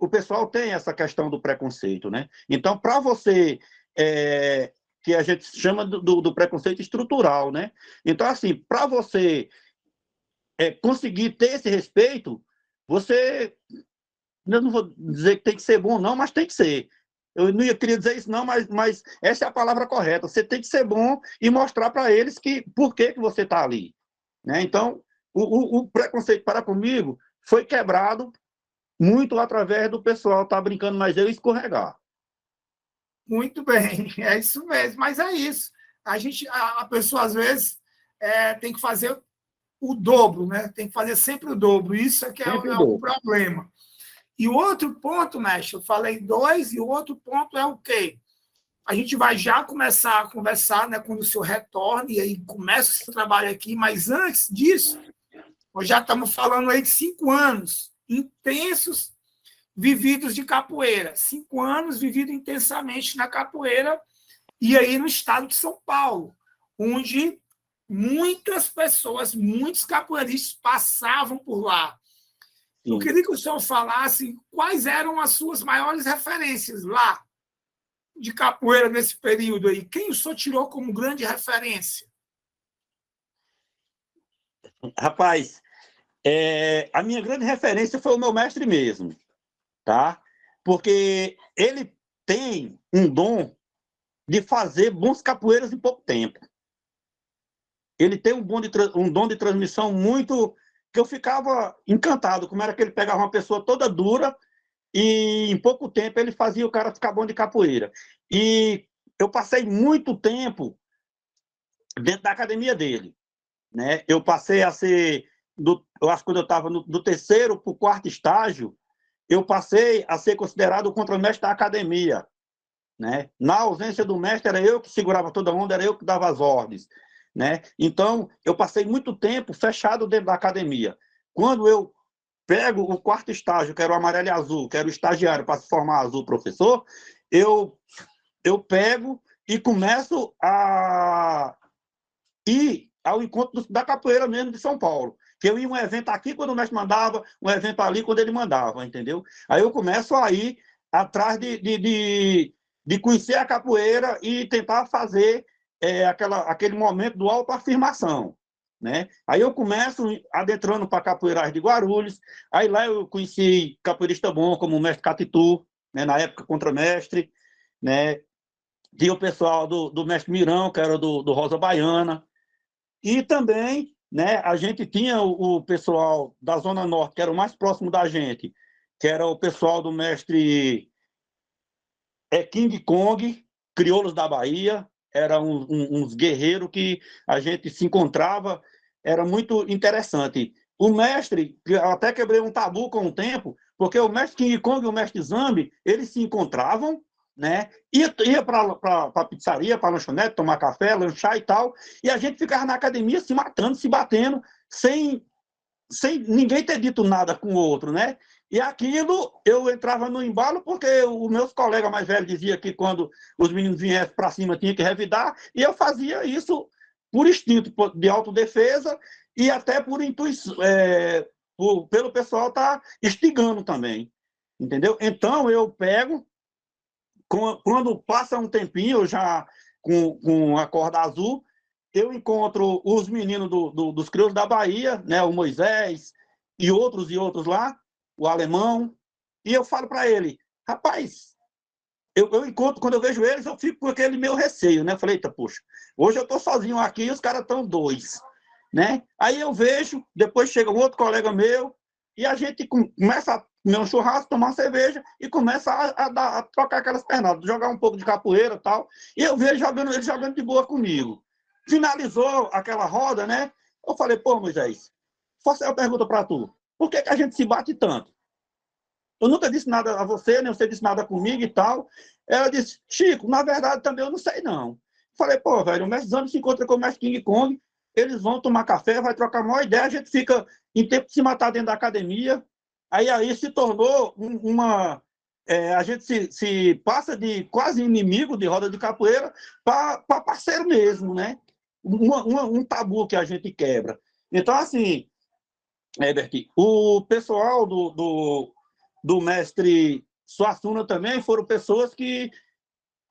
o pessoal tem essa questão do preconceito, né? Então, para você, que a gente chama do preconceito estrutural, né? Então, assim, para você conseguir ter esse respeito, você, eu não vou dizer que tem que ser bom, não, mas tem que ser. Eu não queria dizer isso, não, mas essa é a palavra correta. Você tem que ser bom e mostrar para eles por que você está ali, né? Então, o preconceito para comigo foi quebrado muito através do pessoal estar brincando, mas eu escorregar. Muito bem, é isso mesmo. Mas é isso. A pessoa, às vezes, tem que fazer o dobro, né? Tem que fazer sempre o dobro. Isso é que é o problema. E o outro ponto, mestre, eu falei 2, e o outro ponto é o quê? A gente vai já começar a conversar, né, quando o senhor retorne, e aí começa o seu trabalho aqui, mas antes disso, nós já estamos falando aí de 5 anos intensos vividos de capoeira. 5 anos vividos intensamente na capoeira, e aí no estado de São Paulo, onde muitas pessoas, muitos capoeiristas passavam por lá. Sim. Eu queria que o senhor falasse quais eram as suas maiores referências lá de capoeira nesse período aí. Quem o senhor tirou como grande referência? Rapaz, a minha grande referência foi o meu mestre mesmo, tá? Porque ele tem um dom de fazer bons capoeiras em pouco tempo. Ele tem um dom de transmissão muito... que eu ficava encantado, como era que ele pegava uma pessoa toda dura e em pouco tempo ele fazia o cara ficar bom de capoeira. E eu passei muito tempo dentro da academia dele, né? Eu passei a ser, eu acho que quando eu estava do terceiro para o quarto estágio, eu passei a ser considerado o contramestre da academia, né? Na ausência do mestre, era eu que segurava toda a onda, era eu que dava as ordens, né? Então, eu passei muito tempo fechado dentro da academia. Quando eu pego o quarto estágio, que era o amarelo e azul, que era o estagiário para se formar azul professor, eu, eu pego e começo a ir ao encontro da capoeira mesmo de São Paulo. Que eu ia um evento aqui quando o mestre mandava, um evento ali quando ele mandava, entendeu? Aí eu começo a ir atrás de conhecer a capoeira e tentar fazer aquele momento do autoafirmação, né? Aí eu começo adentrando para capoeirais de Guarulhos, aí lá eu conheci capoeirista bom como o mestre Catitu, né? Na época contramestre, né? Tinha o pessoal do mestre Mirão, que era do Rosa Baiana, e também, né, a gente tinha o pessoal da Zona Norte, que era o mais próximo da gente, que era o pessoal do mestre King Kong, crioulos da Bahia, eram uns guerreiros que a gente se encontrava, era muito interessante. O mestre, eu até quebrei um tabu com o tempo, porque o mestre King Kong e o mestre Zambi, eles se encontravam, né? Ia para a pizzaria, para a lanchonete, tomar café, lanchar e tal, e a gente ficava na academia se matando, se batendo, sem ninguém ter dito nada com o outro, né? E aquilo, eu entrava no embalo porque os meus colegas mais velhos diziam que quando os meninos viessem para cima tinha que revidar, e eu fazia isso por instinto de autodefesa e até por intuição, pelo pessoal estar instigando também, entendeu? Então, eu pego, quando passa um tempinho, eu já com a corda azul, eu encontro os meninos dos crioulos da Bahia, né, o Moisés e outros lá, o alemão, e eu falo para ele, rapaz, eu encontro, quando eu vejo eles, eu fico com aquele meu receio, né? Falei, eita, poxa, hoje eu estou sozinho aqui e os caras estão dois, né? Aí eu vejo, depois chega um outro colega meu, e a gente começa a comer um churrasco, tomar uma cerveja, e começa a trocar aquelas pernadas, jogar um pouco de capoeira e tal, e eu vejo ele jogando de boa comigo. Finalizou aquela roda, né? Eu falei, pô, Moisés, faço uma pergunta para tu, por que a gente se bate tanto? Eu nunca disse nada a você, nem você disse nada comigo e tal. Ela disse, Chico, na verdade também eu não sei não. Falei, pô, velho, o mestre Zambi se encontra com o mestre King Kong, eles vão tomar café, vai trocar uma ideia, a gente fica em tempo de se matar dentro da academia. Aí se tornou uma... a gente se passa de quase inimigo de roda de capoeira para parceiro mesmo, né? Um tabu que a gente quebra. Então, assim, Herbert, o pessoal do mestre Suassuna também foram pessoas que,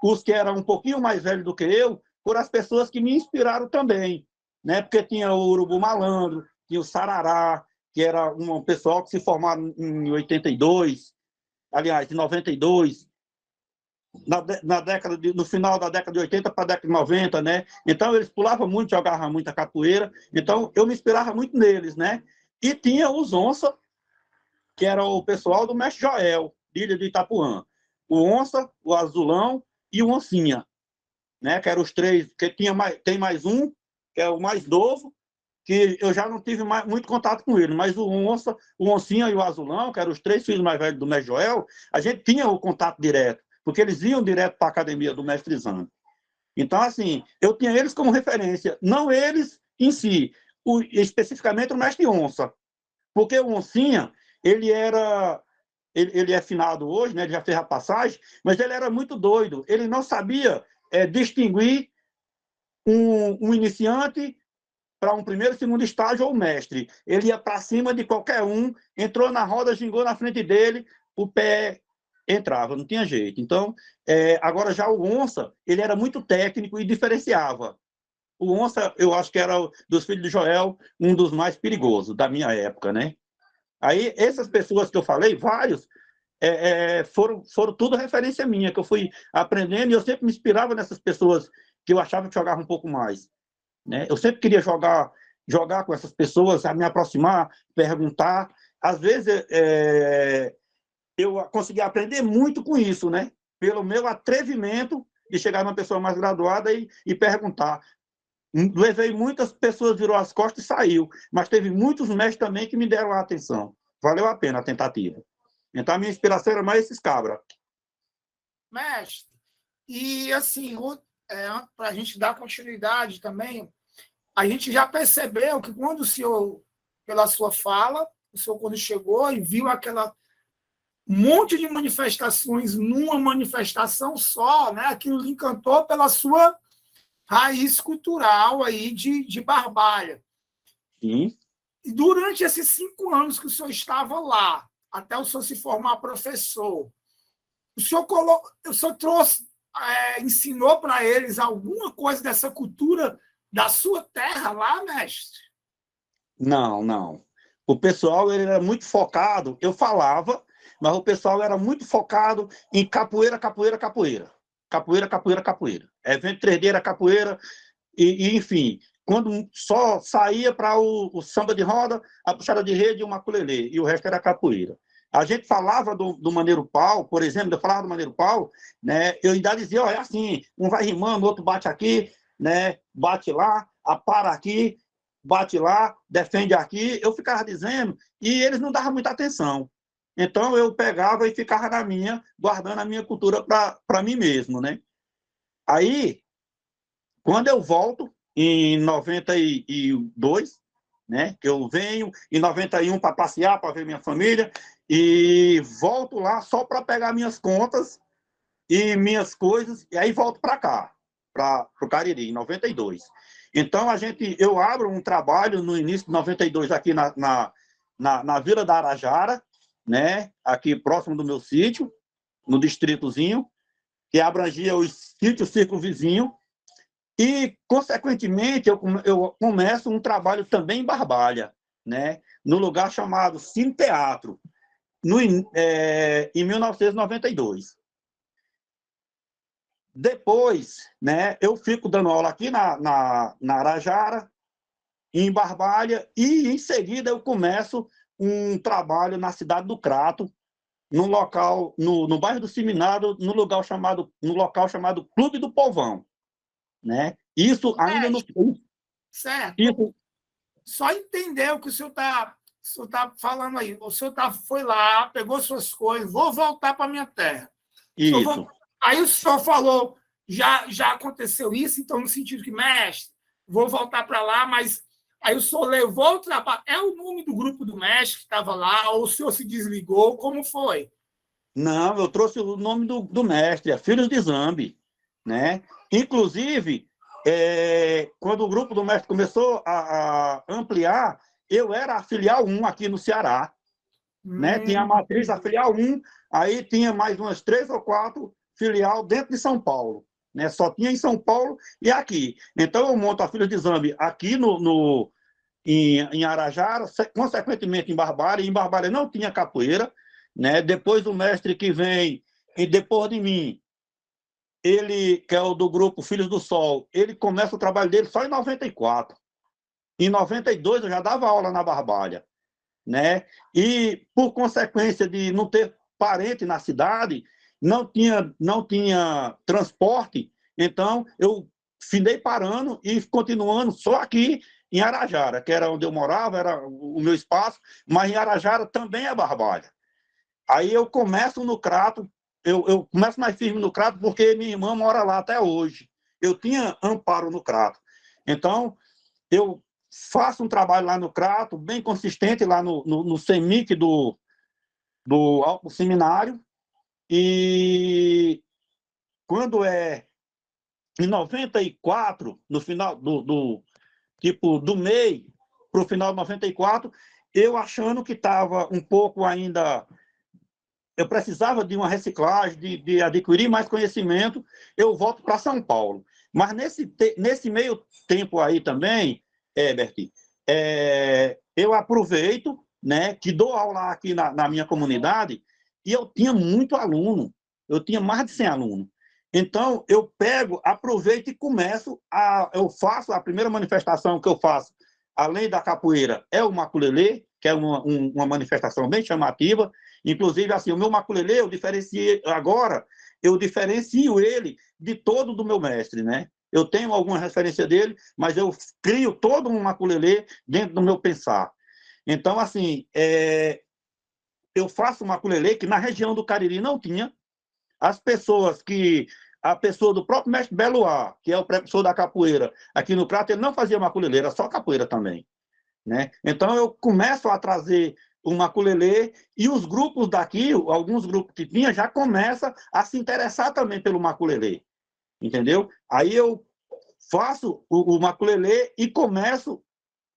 os que eram um pouquinho mais velhos do que eu, foram as pessoas que me inspiraram também, né? Porque tinha o Urubu Malandro, tinha o Sarará, que era um pessoal que se formaram em 82, aliás, em 92, na década no final da década de 80 para a década de 90, né? Então eles pulavam muito, jogavam muita capoeira, então eu me inspirava muito neles, né? E tinha os Onça, que era o pessoal do mestre Joel, de Ilha de Itapuã. O Onça, o Azulão e o Oncinha, né? Que eram os três, que tem mais um, que é o mais novo, que eu já não tive muito contato com ele, mas o Onça, o Oncinha e o Azulão, que eram os três filhos mais velhos do mestre Joel, a gente tinha o contato direto, porque eles iam direto para a academia do mestre Zambi. Então, assim, eu tinha eles como referência, não eles em si, especificamente o mestre Onça, porque o Oncinha, ele era... Ele é finado hoje, né? Ele já fez a passagem, mas ele era muito doido. Ele não sabia distinguir um iniciante para um primeiro, segundo estágio ou mestre. Ele ia para cima de qualquer um, entrou na roda, gingou na frente dele, o pé entrava, não tinha jeito. Então, agora já o Onça, ele era muito técnico e diferenciava. O Onça, eu acho que era, dos filhos de Joel, um dos mais perigosos da minha época, né? Aí, essas pessoas que eu falei, vários, foram tudo referência minha, que eu fui aprendendo, e eu sempre me inspirava nessas pessoas que eu achava que jogavam um pouco mais, né? Eu sempre queria jogar com essas pessoas, me aproximar, perguntar. Às vezes, eu consegui aprender muito com isso, né? Pelo meu atrevimento de chegar numa pessoa mais graduada e perguntar. Levei muitas pessoas, virou as costas e saiu, mas teve muitos mestres também que me deram a atenção. Valeu a pena a tentativa. Então, a minha inspiração era mais esses cabras. Mestre, e assim, para a gente dar continuidade também, a gente já percebeu que quando o senhor, pela sua fala, o senhor quando chegou e viu aquela monte de manifestações numa manifestação só, né? Aquilo lhe encantou pela sua raiz cultural aí de Barbalha. Sim. E durante esses 5 anos que o senhor estava lá, até o senhor se formar professor, o senhor trouxe, ensinou para eles alguma coisa dessa cultura da sua terra lá, mestre? Não, não. O pessoal ele era muito focado, eu falava, mas o pessoal era muito focado em capoeira, capoeira, capoeira. Capoeira, capoeira, capoeira. Evento 3D era capoeira, enfim, quando só saía para o samba de roda, a puxada de rede e o maculelê, e o resto era capoeira. A gente falava do Maneiro Pau, por exemplo, eu falava do Maneiro Pau, né, eu ainda dizia, ó, é assim, um vai rimando, outro bate aqui, né, bate lá, apara aqui, bate lá, defende aqui, eu ficava dizendo, e eles não davam muita atenção. Então, eu pegava e ficava na minha, guardando a minha cultura para mim mesmo, né? Aí, quando eu volto, em 92, né, que eu venho, em 91 para passear, para ver minha família, e volto lá só para pegar minhas contas e minhas coisas, e aí volto para cá, para o Cariri, em 92. Então, eu abro um trabalho no início de 92 aqui na Vila da Arajara, né, aqui próximo do meu sítio, no distritozinho, que abrangia os sítios círculo vizinho, e, consequentemente, eu começo um trabalho também em Barbalha, né, no lugar chamado Cine Teatro, em 1992. Depois, né, eu fico dando aula aqui na Arajara, em Barbalha, e, em seguida, eu começo um trabalho na cidade do Crato, no local, no bairro do Seminário, no local chamado Clube do Povão, né? Isso ainda no... Certo. Isso, Só entender o que o senhor tá falando aí. O senhor foi lá, pegou suas coisas, vou voltar para minha terra. isso. Aí o senhor falou, já aconteceu isso, então, no sentido que, mestre, vou voltar para lá, mas aí o senhor levou o trabalho. É o nome do grupo do mestre que estava lá, ou o senhor se desligou? Como foi? Não, eu trouxe o nome do mestre, é Filhos de Zambi, né? Inclusive, quando o grupo do mestre começou a ampliar, eu era a filial 1 aqui no Ceará, né? Tinha a matriz, a filial 1, aí tinha mais umas 3 ou 4 filial dentro de São Paulo, né? Só tinha em São Paulo e aqui. Então, eu monto a Filhos de Zambi aqui em Arajara, consequentemente em Barbalha. Em Barbalha não tinha capoeira, né? Depois o mestre que vem e depois de mim, ele, que é o do grupo Filhos do Sol, ele começa o trabalho dele só em 94. Em 92 eu já dava aula na Barbalha, né? E por consequência de não ter parente na cidade, não tinha transporte, então eu findei parando e continuando só aqui em Arajara, que era onde eu morava, era o meu espaço, mas em Arajara também é Barbalha. Aí eu começo no Crato, eu começo mais firme no Crato porque minha irmã mora lá até hoje. Eu tinha amparo no Crato. Então, eu faço um trabalho lá no Crato, bem consistente, lá no CEMIC do Alto Seminário, e quando em 94, no final do MEI para o final de 94, eu achando que estava um pouco ainda... Eu precisava de uma reciclagem, de adquirir mais conhecimento, eu volto para São Paulo. Mas nesse meio tempo aí também, Herbert, eu aproveito, né, que dou aula aqui na minha comunidade, e eu tinha muito aluno, eu tinha mais de 100 alunos. Então, eu aproveito e eu faço a primeira manifestação que eu faço, além da capoeira, é o maculelê, que é uma manifestação bem chamativa, Inclusive, assim, o meu maculelê, eu diferencio ele de todo do meu mestre, né? Eu tenho alguma referência dele, mas eu crio todo um maculelê dentro do meu pensar. Então, assim, eu faço um maculelê que na região do Cariri não tinha. A pessoa do próprio mestre Beloá, que é o precursor da capoeira, aqui no Crato, ele não fazia maculelê, era só capoeira também, né? Então, eu começo a trazer o maculelê e os grupos daqui, alguns grupos que tinha, já começam a se interessar também pelo maculelê, entendeu? Aí eu faço o maculelê e começo,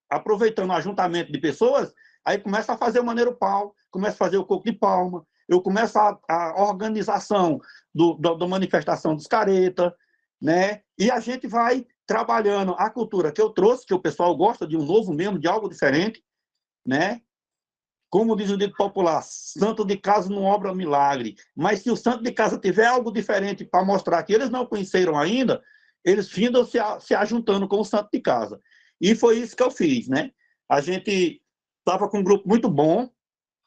aproveitando o ajuntamento de pessoas, aí começo a fazer o maneiro pau, começo a fazer o coco de palma, eu começo a organização da manifestação dos careta, né? E a gente vai trabalhando a cultura que eu trouxe, que o pessoal gosta de um novo mesmo, de algo diferente, né? Como diz o dito popular, santo de casa não obra milagre, mas se o santo de casa tiver algo diferente para mostrar que eles não conheceram ainda, eles findam se ajuntando com o santo de casa. E foi isso que eu fiz, né? A gente estava com um grupo muito bom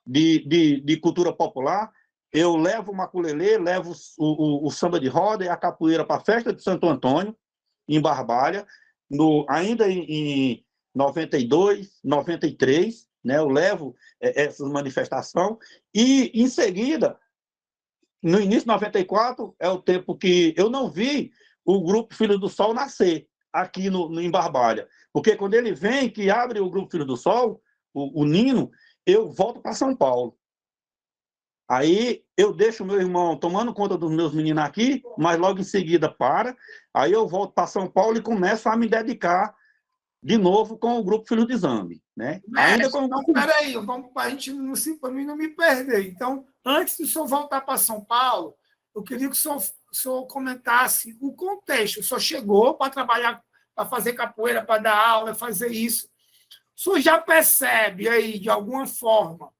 de cultura popular. Eu levo o maculelê, levo o samba de roda e a capoeira para a festa de Santo Antônio, em Barbalha, ainda em 92, 93, né? Eu levo essa manifestação e, em seguida, no início de 94, é o tempo que eu não vi o grupo Filho do Sol nascer aqui em Barbalha. Porque quando ele vem, que abre o grupo Filho do Sol, o Nino, eu volto para São Paulo. Aí eu deixo o meu irmão tomando conta dos meus meninos aqui, mas logo em seguida aí eu volto para São Paulo e começo a me dedicar de novo com o grupo Filho de Zambi, né? Ainda com então, peraí, vamos para a gente para mim não me perder. Então, antes do senhor voltar para São Paulo, eu queria que o senhor comentasse o contexto. O senhor chegou para trabalhar, para fazer capoeira, para dar aula, fazer isso. O senhor já percebe aí, de alguma forma,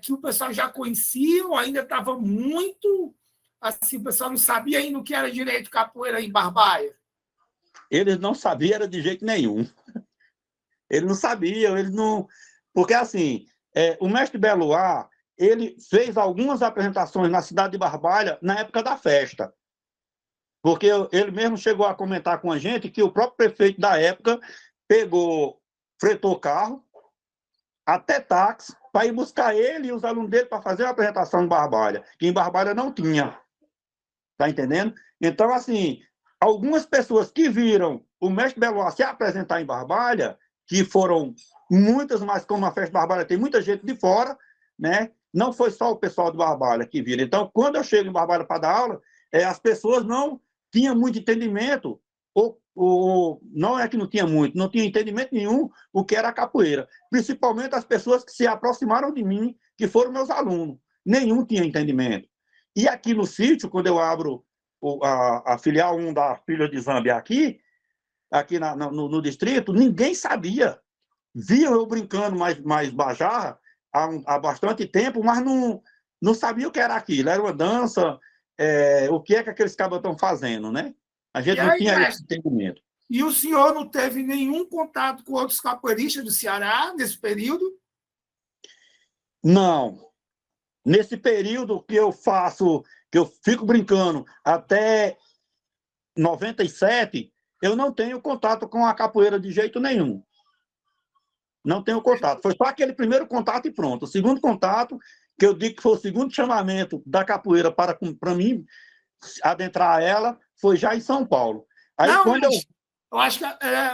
que o pessoal já conhecia ou ainda estava muito assim, o pessoal não sabia ainda o que era direito capoeira em Barbalha? Eles não sabiam era de jeito nenhum. Eles não sabiam, eles não... Porque, assim, o mestre Beloá, ele fez algumas apresentações na cidade de Barbalha na época da festa. Porque ele mesmo chegou a comentar com a gente que o próprio prefeito da época fretou carro, até táxi, para ir buscar ele e os alunos dele para fazer uma apresentação em Barbalha, que em Barbalha não tinha. Tá entendendo? Então, assim, algumas pessoas que viram o mestre Beloá se apresentar em Barbalha, que foram muitas, mas como a festa de Barbalha tem muita gente de fora, né? Não foi só o pessoal de Barbalha que viram. Então, quando eu chego em Barbalha para dar aula, as pessoas não tinham muito entendimento, ou não é que não tinha muito, não tinha entendimento nenhum o que era a capoeira. Principalmente as pessoas que se aproximaram de mim, que foram meus alunos. Nenhum tinha entendimento. E aqui no sítio, quando eu abro a filial 1 da Filha de Zambi aqui no distrito, ninguém sabia. Viam eu brincando mais bajarra há bastante tempo, mas não sabia o que era aquilo. Era uma dança, o que é que aqueles cabas estão fazendo, né? A gente não tinha esse entendimento. E o senhor não teve nenhum contato com outros capoeiristas do Ceará nesse período? Não. Nesse período que eu fico brincando até 97, eu não tenho contato com a capoeira de jeito nenhum. Não tenho contato. Foi só aquele primeiro contato e pronto. O segundo contato, que eu digo que foi o segundo chamamento da capoeira para mim adentrar ela, foi já em São Paulo. Aí, não, eu acho que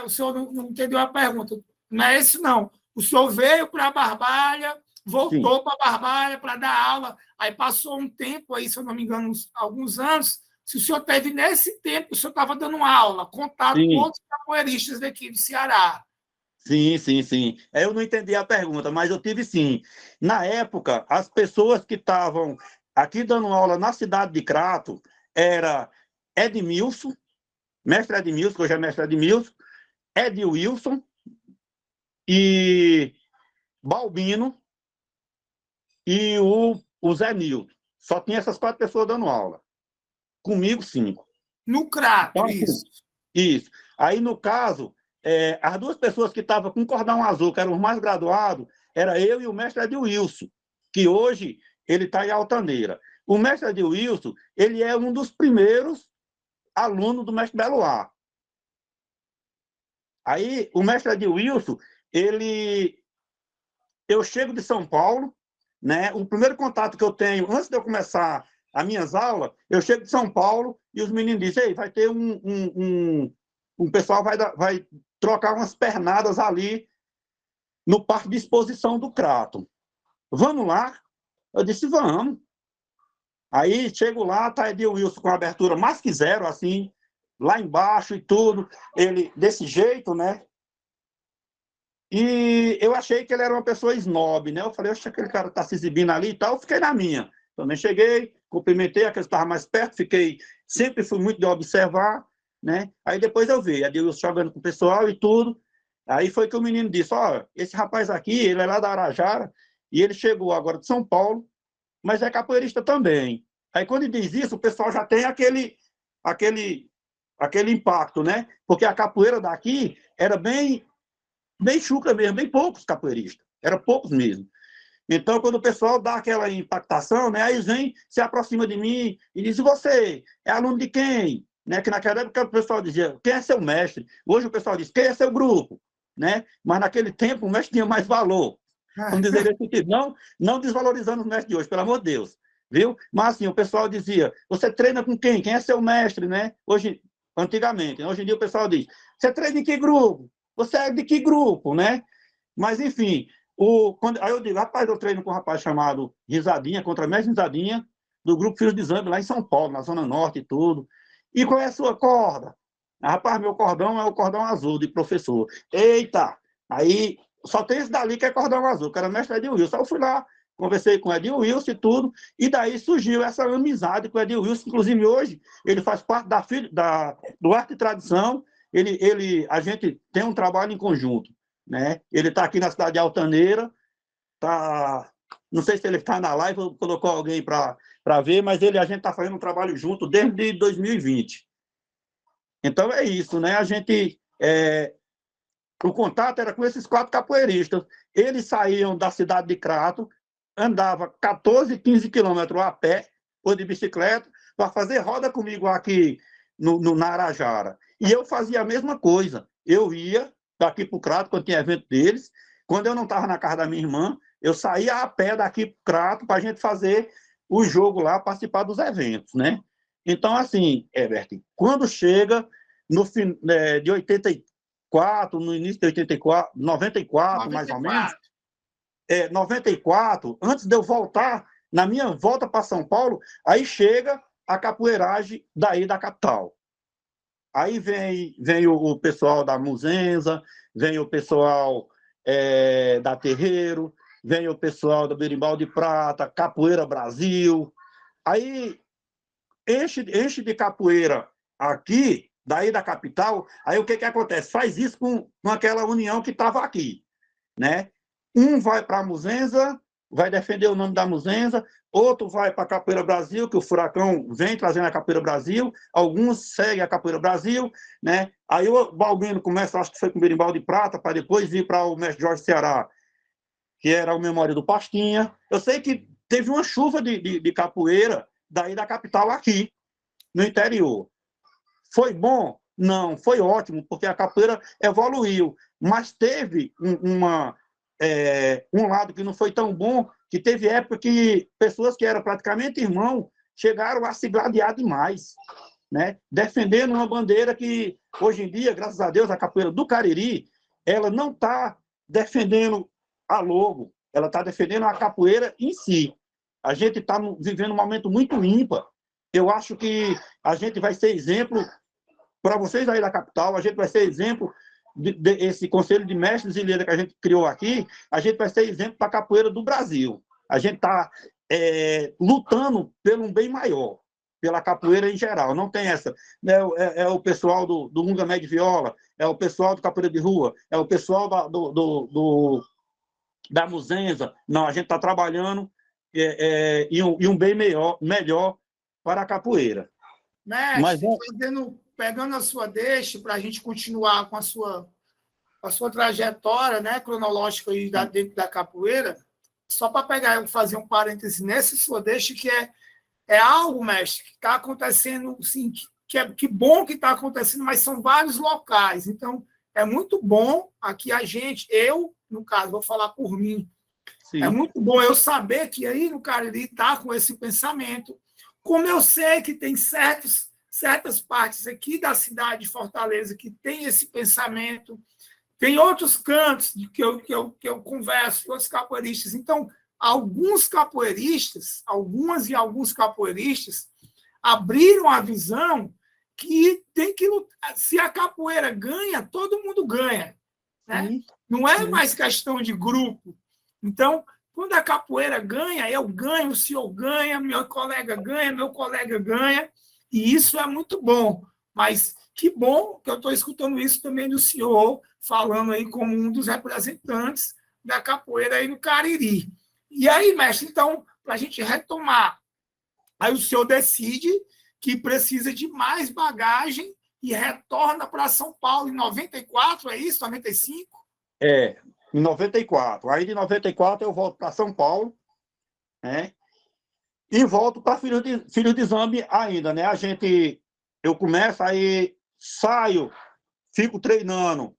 o senhor não entendeu a pergunta. Não é isso, não. O senhor veio para a Barbalha, voltou para a Barbalha para dar aula, aí passou um tempo, aí, se eu não me engano, alguns anos. Se o senhor teve nesse tempo, o senhor estava dando aula, contato com outros capoeiristas daqui do Ceará. Sim, sim, sim. Eu não entendi a pergunta, mas eu tive sim. Na época, as pessoas que estavam aqui dando aula na cidade de Crato era Edmilson, mestre Edmilson, que hoje é mestre Edmilson, Wilson e Balbino e o Zé Nilton. Só tinha essas 4 pessoas dando aula. Comigo, 5. No Crato, então, isso. Isso. Aí, no caso, as 2 pessoas que estavam com cordão azul, que eram os mais graduados, era eu e o mestre Edmilson, que hoje ele está em Altaneira. O mestre Adilson, ele é um dos primeiros alunos do mestre Beloá. Aí, o mestre Adilson, eu chego de São Paulo, né? O primeiro contato que eu tenho, antes de eu começar as minhas aulas, eu chego de São Paulo e os meninos dizem, ei, vai ter um pessoal vai trocar umas pernadas ali no parque de exposição do Crato. Vamos lá? Eu disse, vamos. Aí chego lá, tá Edilson com a abertura mais que zero, assim, lá embaixo e tudo, ele desse jeito, né? E eu achei que ele era uma pessoa snob, né? Eu falei, oxe, aquele cara tá se exibindo ali e tal, eu fiquei na minha. Também cheguei, cumprimentei, aquele estava mais perto, sempre fui muito de observar, né? Aí depois eu vi, Edilson jogando com o pessoal e tudo. Aí foi que o menino disse, ó, esse rapaz aqui, ele é lá da Arajara, e ele chegou agora de São Paulo, mas é capoeirista também. Aí quando ele diz isso, o pessoal já tem aquele impacto, né? Porque a capoeira daqui era bem chucra mesmo, bem poucos capoeiristas, era poucos mesmo. Então, quando o pessoal dá aquela impactação, né, aí eles vêm, se aproxima de mim e diz, você é aluno de quem? Né, que naquela época o pessoal dizia, quem é seu mestre? Hoje o pessoal diz, quem é seu grupo? Né? Mas naquele tempo o mestre tinha mais valor. Vamos dizer nesse sentido. Não desvalorizando os mestres de hoje, pelo amor de Deus. Viu? Mas assim, o pessoal dizia, você treina com quem? Quem é seu mestre? Né? Antigamente. Hoje em dia o pessoal diz, você treina em que grupo? Você é de que grupo? Né? Mas, enfim, aí eu digo, rapaz, eu treino com um rapaz chamado Risadinha, contra mestre Risadinha, do grupo Filhos de Zambi, lá em São Paulo, na Zona Norte e tudo. E qual é a sua corda? Rapaz, meu cordão é o cordão azul de professor. Eita! Aí só tem esse dali que é cordão azul, que era mestre Edilson. Eu fui lá, conversei com o Edilson e tudo, e daí surgiu essa amizade com o Edilson. Inclusive, hoje, ele faz parte do Arte e Tradição. A gente tem um trabalho em conjunto. Né? Ele está aqui na cidade de Altaneira, não sei se ele está na live ou colocou alguém para ver, mas a gente está fazendo um trabalho junto desde 2020. Então é isso, né? O contato era com esses 4 capoeiristas. Eles saíam da cidade de Crato, andavam 14, 15 quilômetros a pé ou de bicicleta para fazer roda comigo aqui na Arajara. E eu fazia a mesma coisa. Eu ia daqui para o Crato, quando tinha evento deles. Quando eu não estava na casa da minha irmã, eu saía a pé daqui para o Crato para a gente fazer o jogo lá, participar dos eventos, né? Então, assim, Herbert, quando chega no fim de 84, no início de 84, 94, mais ou menos, 94, antes de eu voltar, na minha volta para São Paulo, aí chega a capoeiragem daí da capital. Aí vem o pessoal da Muzenza, vem o pessoal da Terreiro, vem o pessoal do Berimbau de Prata, Capoeira Brasil. Aí enche de capoeira aqui, daí da capital, aí o que acontece? Faz isso com aquela união que estava aqui. Né? Um vai para a Muzenza, vai defender o nome da Muzenza, outro vai para a Capoeira Brasil, que o Furacão vem trazendo a Capoeira Brasil, alguns seguem a Capoeira Brasil, né? Aí o Balbino começa, acho que foi com o Berimbau de Prata, para depois ir para o mestre Jorge Ceará, que era o Memória do Pastinha. Eu sei que teve uma chuva de capoeira daí da capital aqui, no interior. Foi bom? Não, foi ótimo, porque a capoeira evoluiu, mas teve um lado que não foi tão bom, que teve época que pessoas que eram praticamente irmãos chegaram a se gladiar demais, né? Defendendo uma bandeira que, hoje em dia, graças a Deus, a capoeira do Cariri, ela não está defendendo a logo, ela está defendendo a capoeira em si. A gente está vivendo um momento muito ímpar. Eu acho que a gente vai ser exemplo para vocês aí da capital, a gente vai ser exemplo desse Conselho de Mestres e Líderes que a gente criou aqui, a gente vai ser exemplo para a capoeira do Brasil. A gente está lutando pelo um bem maior, pela capoeira em geral. Não tem essa. É o pessoal do Lunga Médio Viola, é o pessoal do Capoeira de Rua, é o pessoal da Muzenza. Não, a gente está trabalhando em um bem melhor para a capoeira. Mestre, pegando a sua deixa, para a gente continuar com a sua trajetória, né, cronológica aí dentro da capoeira, só para pegar e fazer um parêntese nessa sua deixa, que é algo, mestre, que está acontecendo, sim, que bom que está acontecendo, mas são vários locais. Então, é muito bom aqui eu, no caso, vou falar por mim, Sim. É muito bom eu saber que aí no Cariri está com esse pensamento, como eu sei que tem certas partes aqui da cidade de Fortaleza que tem esse pensamento, tem outros cantos que eu converso com outros capoeiristas. Então, alguns capoeiristas abriram a visão que tem que lutar. Se a capoeira ganha, todo mundo ganha. Né? Não é mais questão de grupo. Então, quando a capoeira ganha, eu ganho, o senhor ganha, meu colega ganha, e isso é muito bom. Mas que bom que eu estou escutando isso também do senhor, falando aí como um dos representantes da capoeira aí no Cariri. E aí, mestre, então, para a gente retomar, aí o senhor decide que precisa de mais bagagem e retorna para São Paulo em 94, é isso? 95? Em 94. Aí, de 94, eu volto para São Paulo, né? E volto para Filho de Exame ainda, né? Eu começo, aí saio, fico treinando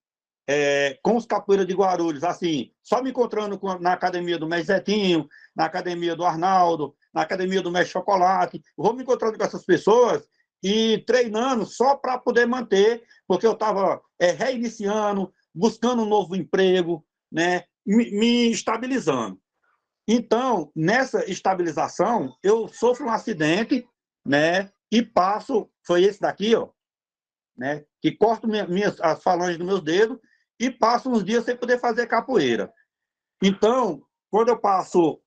com os capoeiras de Guarulhos, assim, só me encontrando na academia do Mestre Zetinho, na academia do Arnaldo, na academia do Mestre Chocolate. Vou me encontrando com essas pessoas e treinando só para poder manter, porque eu estava reiniciando, buscando um novo emprego, né? Me estabilizando. Então, nessa estabilização, eu sofro um acidente, né? E passo, foi esse daqui, ó, né? Que corto as falanges dos meus dedos e passo uns dias sem poder fazer capoeira. Então, quando eu passo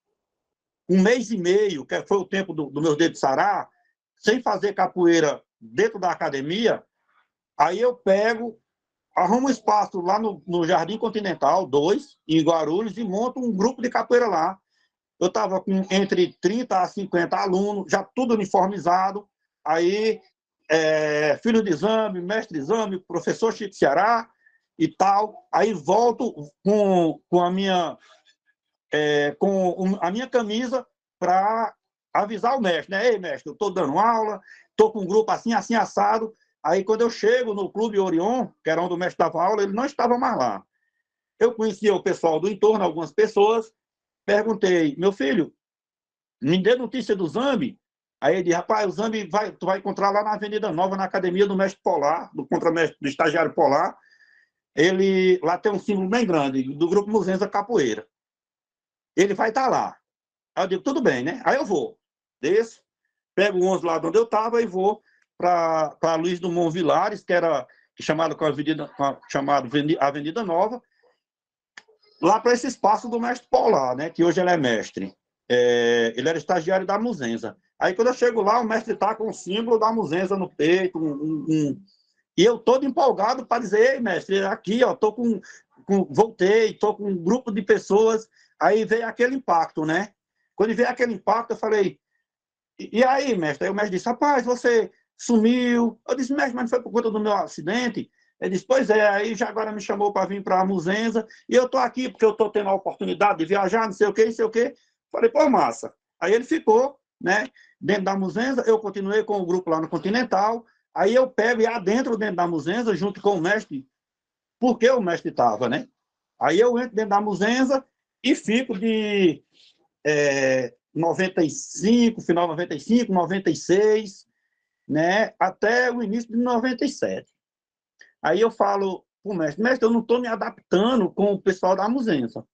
1 mês e meio, que foi o tempo do meu dedo sarar, sem fazer capoeira dentro da academia, aí eu arrumo um espaço lá no Jardim Continental 2, em Guarulhos, e monto um grupo de capoeira lá. Eu estava com entre 30 a 50 alunos, já tudo uniformizado. Aí, filho de exame, mestre de exame, professor Chico Ceará e tal. Aí volto com a minha camisa para avisar o mestre, né? Ei, mestre, eu estou dando aula, estou com um grupo assim, assim, assado. Aí, quando eu chego no Clube Orion, que era onde o mestre dava aula, ele não estava mais lá. Eu conhecia o pessoal do entorno, algumas pessoas, perguntei, meu filho, me dê notícia do Zambi? Aí ele disse, rapaz, o Zambi tu vai encontrar lá na Avenida Nova, na academia do mestre Polar, do contramestre, do estagiário Polar. Lá tem um símbolo bem grande, do Grupo Muzenza Capoeira. Ele vai estar lá. Aí eu digo, tudo bem, né? Aí eu vou, desço, pego o ônibus lá de onde eu estava e vou para Luiz Dumont Vilares, que era chamado Avenida Nova, lá para esse espaço do mestre Polar, né? Que hoje ele é mestre. Ele era estagiário da Muzenza. Aí, quando eu chego lá, o mestre está com o símbolo da Muzenza no peito, e eu todo empolgado para dizer, ei, mestre, aqui, ó, voltei, estou com um grupo de pessoas. Aí veio aquele impacto, né? Quando veio aquele impacto, eu falei, e aí, mestre? Aí o mestre disse, rapaz, você sumiu. Eu disse, mestre, mas não foi por conta do meu acidente? Ele disse, pois é, aí já agora me chamou para vir para a Muzenza, e eu estou aqui porque eu estou tendo a oportunidade de viajar, não sei o quê, não sei o quê. Falei, pô, massa. Aí ele ficou, né, dentro da Muzenza, eu continuei com o grupo lá no Continental, aí eu pego e adentro dentro da Muzenza, junto com o mestre, porque o mestre estava, né? Aí eu entro dentro da Muzenza e fico de 95, final de 95, 96, né, até o início de 97. Aí eu falo para o mestre, eu não estou me adaptando com o pessoal da Muzenza.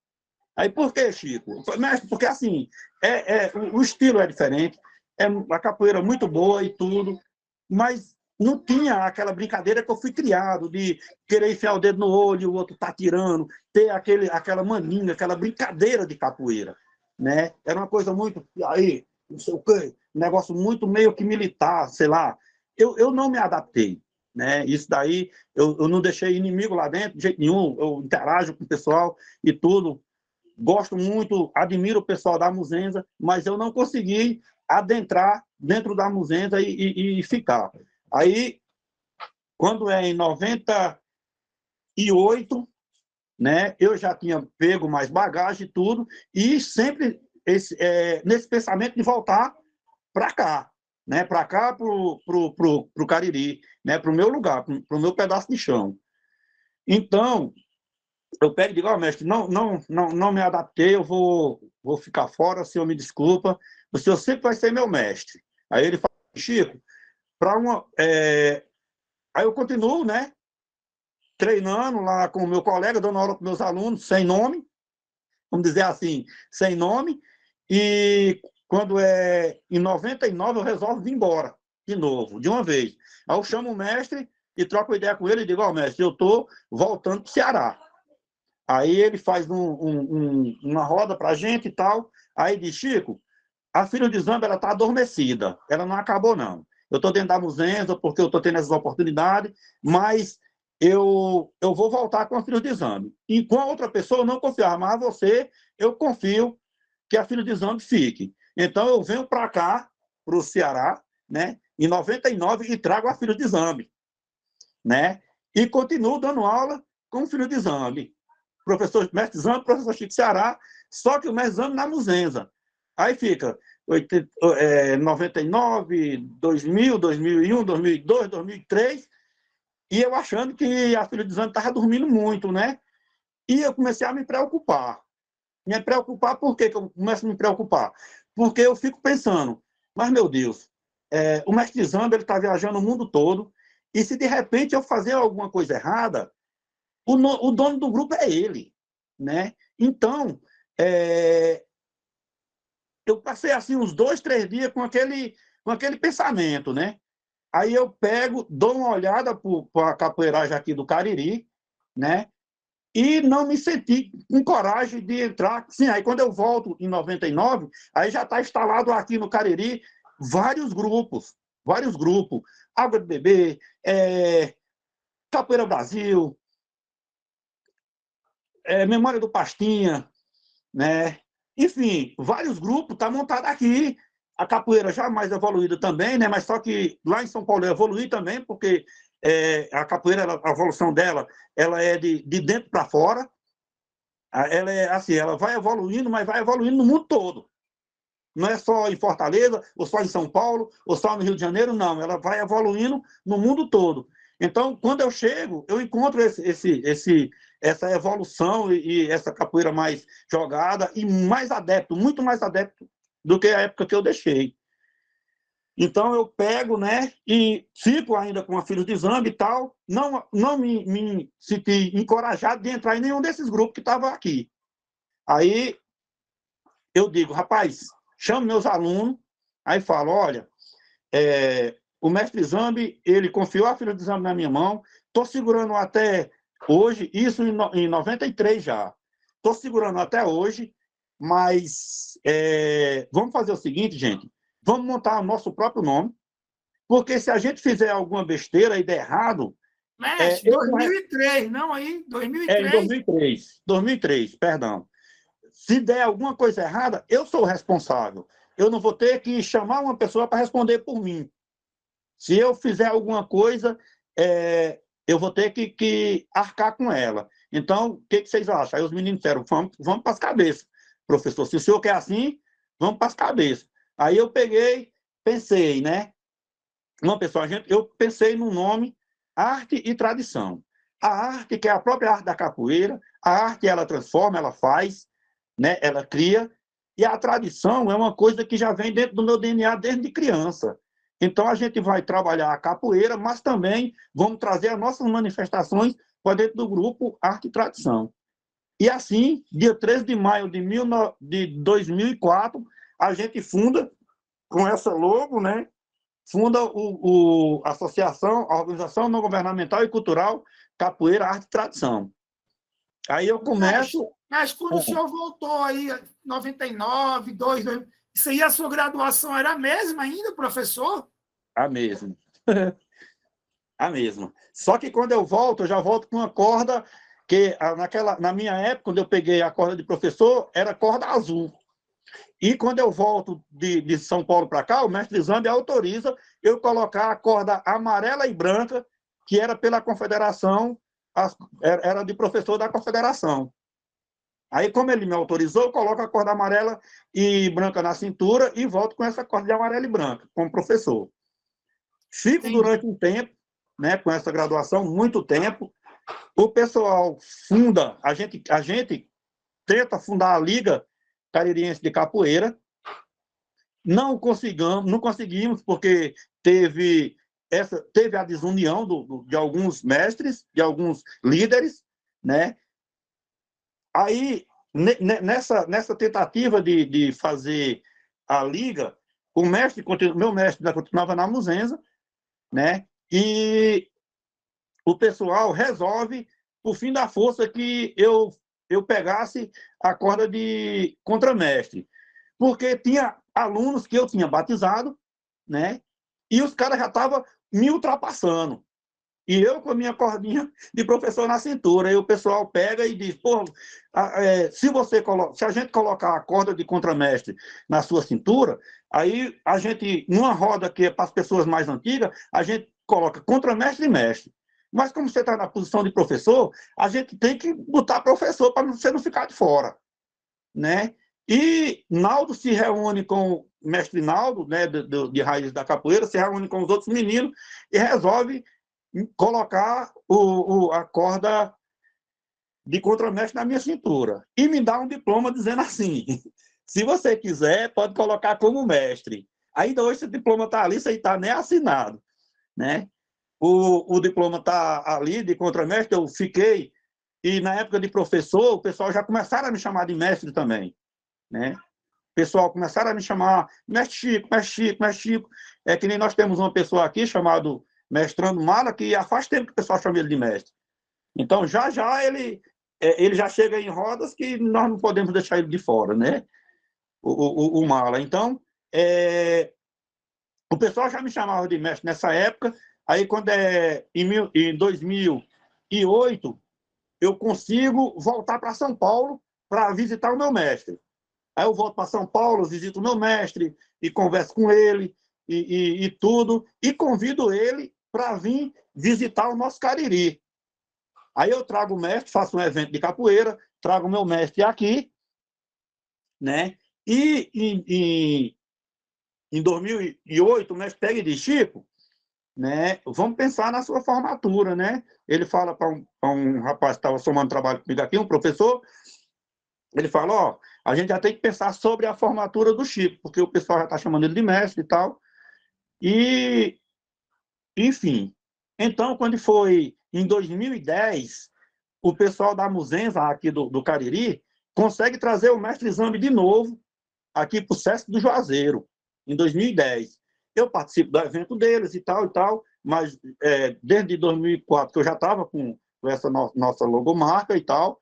Aí, por que, Chico? Mestre, porque assim, o estilo é diferente, é a capoeira muito boa e tudo, mas não tinha aquela brincadeira que eu fui criado, de querer enfiar o dedo no olho e o outro tá tirando, ter aquela maninha, aquela brincadeira de capoeira, né? Era uma coisa muito, aí, não sei o quê, um negócio muito meio que militar, sei lá. Eu não me adaptei, né? Isso daí, eu não deixei inimigo lá dentro, de jeito nenhum, eu interajo com o pessoal e tudo, gosto muito, admiro o pessoal da Muzenza, mas eu não consegui adentrar dentro da Muzenza e ficar. Aí, quando é em 98, né? Eu já tinha pego mais bagagem e tudo, e sempre nesse pensamento de voltar para cá, né? Para cá, pro Cariri, né? Para o meu lugar, para o meu pedaço de chão. Então, eu pego e digo, ó, mestre, não me adaptei, vou ficar fora, o senhor me desculpa, o senhor sempre vai ser meu mestre. Aí ele fala, Chico, para uma... Aí eu continuo, né? Treinando lá com o meu colega, dando aula para meus alunos, sem nome, vamos dizer assim, sem nome, e quando é em 99 eu resolvo vir embora, de novo, de uma vez. Aí eu chamo o mestre e troco ideia com ele e digo, ó, mestre, eu estou voltando para o Ceará. Aí ele faz uma roda para a gente e tal, aí diz, Chico, a filha de Zamba está adormecida, ela não acabou, não. Eu estou dentro da Muzenza porque eu estou tendo essas oportunidades, mas eu vou voltar com a filha de exame. E com a outra pessoa eu não confiava, mas a você eu confio que a filha de exame fique. Então eu venho para cá, para o Ceará, né, em 99 e trago a filha de exame, né, e continuo dando aula com o filho de exame. Professor mestre exame, professor Chico Ceará, só que o mestre exame na Muzenza. Aí fica 99, 2000, 2001, 2002, 2003, e eu achando que a filha de exame estava dormindo muito, né? E eu comecei a me preocupar. Me preocupar, por que eu começo a me preocupar? Porque eu fico pensando, mas, meu Deus, o mestre exame está viajando o mundo todo, e se de repente eu fazer alguma coisa errada, o dono do grupo é ele, né? Então, eu passei assim uns 2, 3 dias com aquele pensamento, né? Aí eu pego, dou uma olhada para a capoeiragem aqui do Cariri, né? E não me senti com coragem de entrar. Sim, aí quando eu volto em 99, aí já está instalado aqui no Cariri vários grupos. Água de Bebê, Capoeira Brasil, Memória do Pastinha, né? Enfim, vários grupos estão montados aqui. A capoeira já mais evoluída também, né? Mas só que lá em São Paulo eu evolui também, porque a capoeira, a evolução dela, ela é de dentro para fora. Ela é assim, ela vai evoluindo, mas vai evoluindo no mundo todo. Não é só em Fortaleza, ou só em São Paulo, ou só no Rio de Janeiro, não. Ela vai evoluindo no mundo todo. Então, quando eu chego, eu encontro essa evolução e essa capoeira mais jogada e mais adepto, muito mais adepto do que a época que eu deixei. Então, eu pego, né, e fico ainda com a filha de exame e tal, não me senti encorajado de entrar em nenhum desses grupos que estavam aqui. Aí, eu digo, rapaz, chamo meus alunos, aí falo, olha, o mestre Zambi, ele confiou a filha de Zambi na minha mão, estou segurando até hoje, isso em 93 já, estou segurando até hoje, mas vamos fazer o seguinte, gente, vamos montar o nosso próprio nome, porque se a gente fizer alguma besteira e der errado... Mestre, 2003, não aí? Em 2003, perdão. Se der alguma coisa errada, eu sou o responsável. Eu não vou ter que chamar uma pessoa para responder por mim. Se eu fizer alguma coisa, eu vou ter que arcar com ela. Então, o que vocês acham? Aí os meninos disseram, vamos para as cabeças. Professor, se o senhor quer assim, vamos para as cabeças. Aí eu peguei, pensei, né? Eu pensei no nome arte e tradição. A arte, que é a própria arte da capoeira, a arte ela transforma, ela faz, né? Ela cria, e a tradição é uma coisa que já vem dentro do meu DNA desde criança. Então, a gente vai trabalhar a capoeira, mas também vamos trazer as nossas manifestações para dentro do grupo Arte e Tradição. E assim, dia 13 de maio de 2004, a gente funda, com essa logo, né? Funda a associação, a organização não governamental e cultural Capoeira, Arte e Tradição. Aí eu começo... Mas quando o senhor voltou aí, 99, 2000, isso aí, a sua graduação era a mesma ainda, professor? A mesma. A mesma. Só que quando eu volto, eu já volto com uma corda que, na minha época, quando eu peguei a corda de professor, era corda azul. E quando eu volto de São Paulo para cá, o mestre Zambi autoriza eu colocar a corda amarela e branca, que era pela Confederação era de professor da confederação. Aí, como ele me autorizou, eu coloco a corda amarela e branca na cintura e volto com essa corda de amarela e branca, como professor. Fico durante um tempo, né, com essa graduação, muito tempo. O pessoal funda, a gente tenta fundar a Liga Caririense de Capoeira. Não conseguimos, porque teve a desunião de alguns mestres, de alguns líderes, né? Aí, nessa tentativa de fazer a liga, meu mestre ainda continuava na Muzenza, né? E o pessoal resolve, por fim da força, que eu pegasse a corda de contramestre. Porque tinha alunos que eu tinha batizado, né? E os caras já estavam me ultrapassando. E eu com a minha cordinha de professor na cintura. Aí o pessoal pega e diz, pô, se a gente colocar a corda de contramestre na sua cintura, aí a gente, numa roda que é para as pessoas mais antigas, a gente coloca contramestre e mestre. Mas como você está na posição de professor, a gente tem que botar professor para você não ficar de fora, né? E Naldo se reúne com o mestre Naldo, né, de Raízes da Capoeira, se reúne com os outros meninos e resolve colocar a corda de contramestre na minha cintura. E me dá um diploma dizendo assim, se você quiser, pode colocar como mestre. Ainda hoje esse diploma está ali, isso aí está nem assinado, né? O diploma está ali de contramestre, eu fiquei, e na época de professor, o pessoal já começaram a me chamar de mestre também, né? O pessoal começaram a me chamar mestre Chico, mestre Chico, mestre Chico. É que nem nós temos uma pessoa aqui chamado Mestrando Mala, que já faz tempo que o pessoal chama ele de mestre. Então, já ele já chega em rodas que nós não podemos deixar ele de fora, né? O Mala. Então, o pessoal já me chamava de mestre nessa época. Aí, quando em 2008, eu consigo voltar para São Paulo para visitar o meu mestre. Aí eu volto para São Paulo, visito o meu mestre e converso com ele e tudo, e convido ele para vir visitar o nosso Cariri. Aí eu trago o mestre, faço um evento de capoeira, trago o meu mestre aqui, né? E em 2008, o mestre pega e diz, Chico, né, vamos pensar na sua formatura, né? Ele fala para um rapaz que estava somando trabalho comigo aqui, um professor, ele fala, ó, a gente já tem que pensar sobre a formatura do Chico, porque o pessoal já está chamando ele de mestre e tal. E, enfim, então, quando foi em 2010, o pessoal da Muzenza, aqui do Cariri, consegue trazer o mestre Zambi de novo aqui para o Sesc do Juazeiro, em 2010. Eu participo do evento deles e tal, mas desde 2004 que eu já estava com essa nossa logomarca e tal,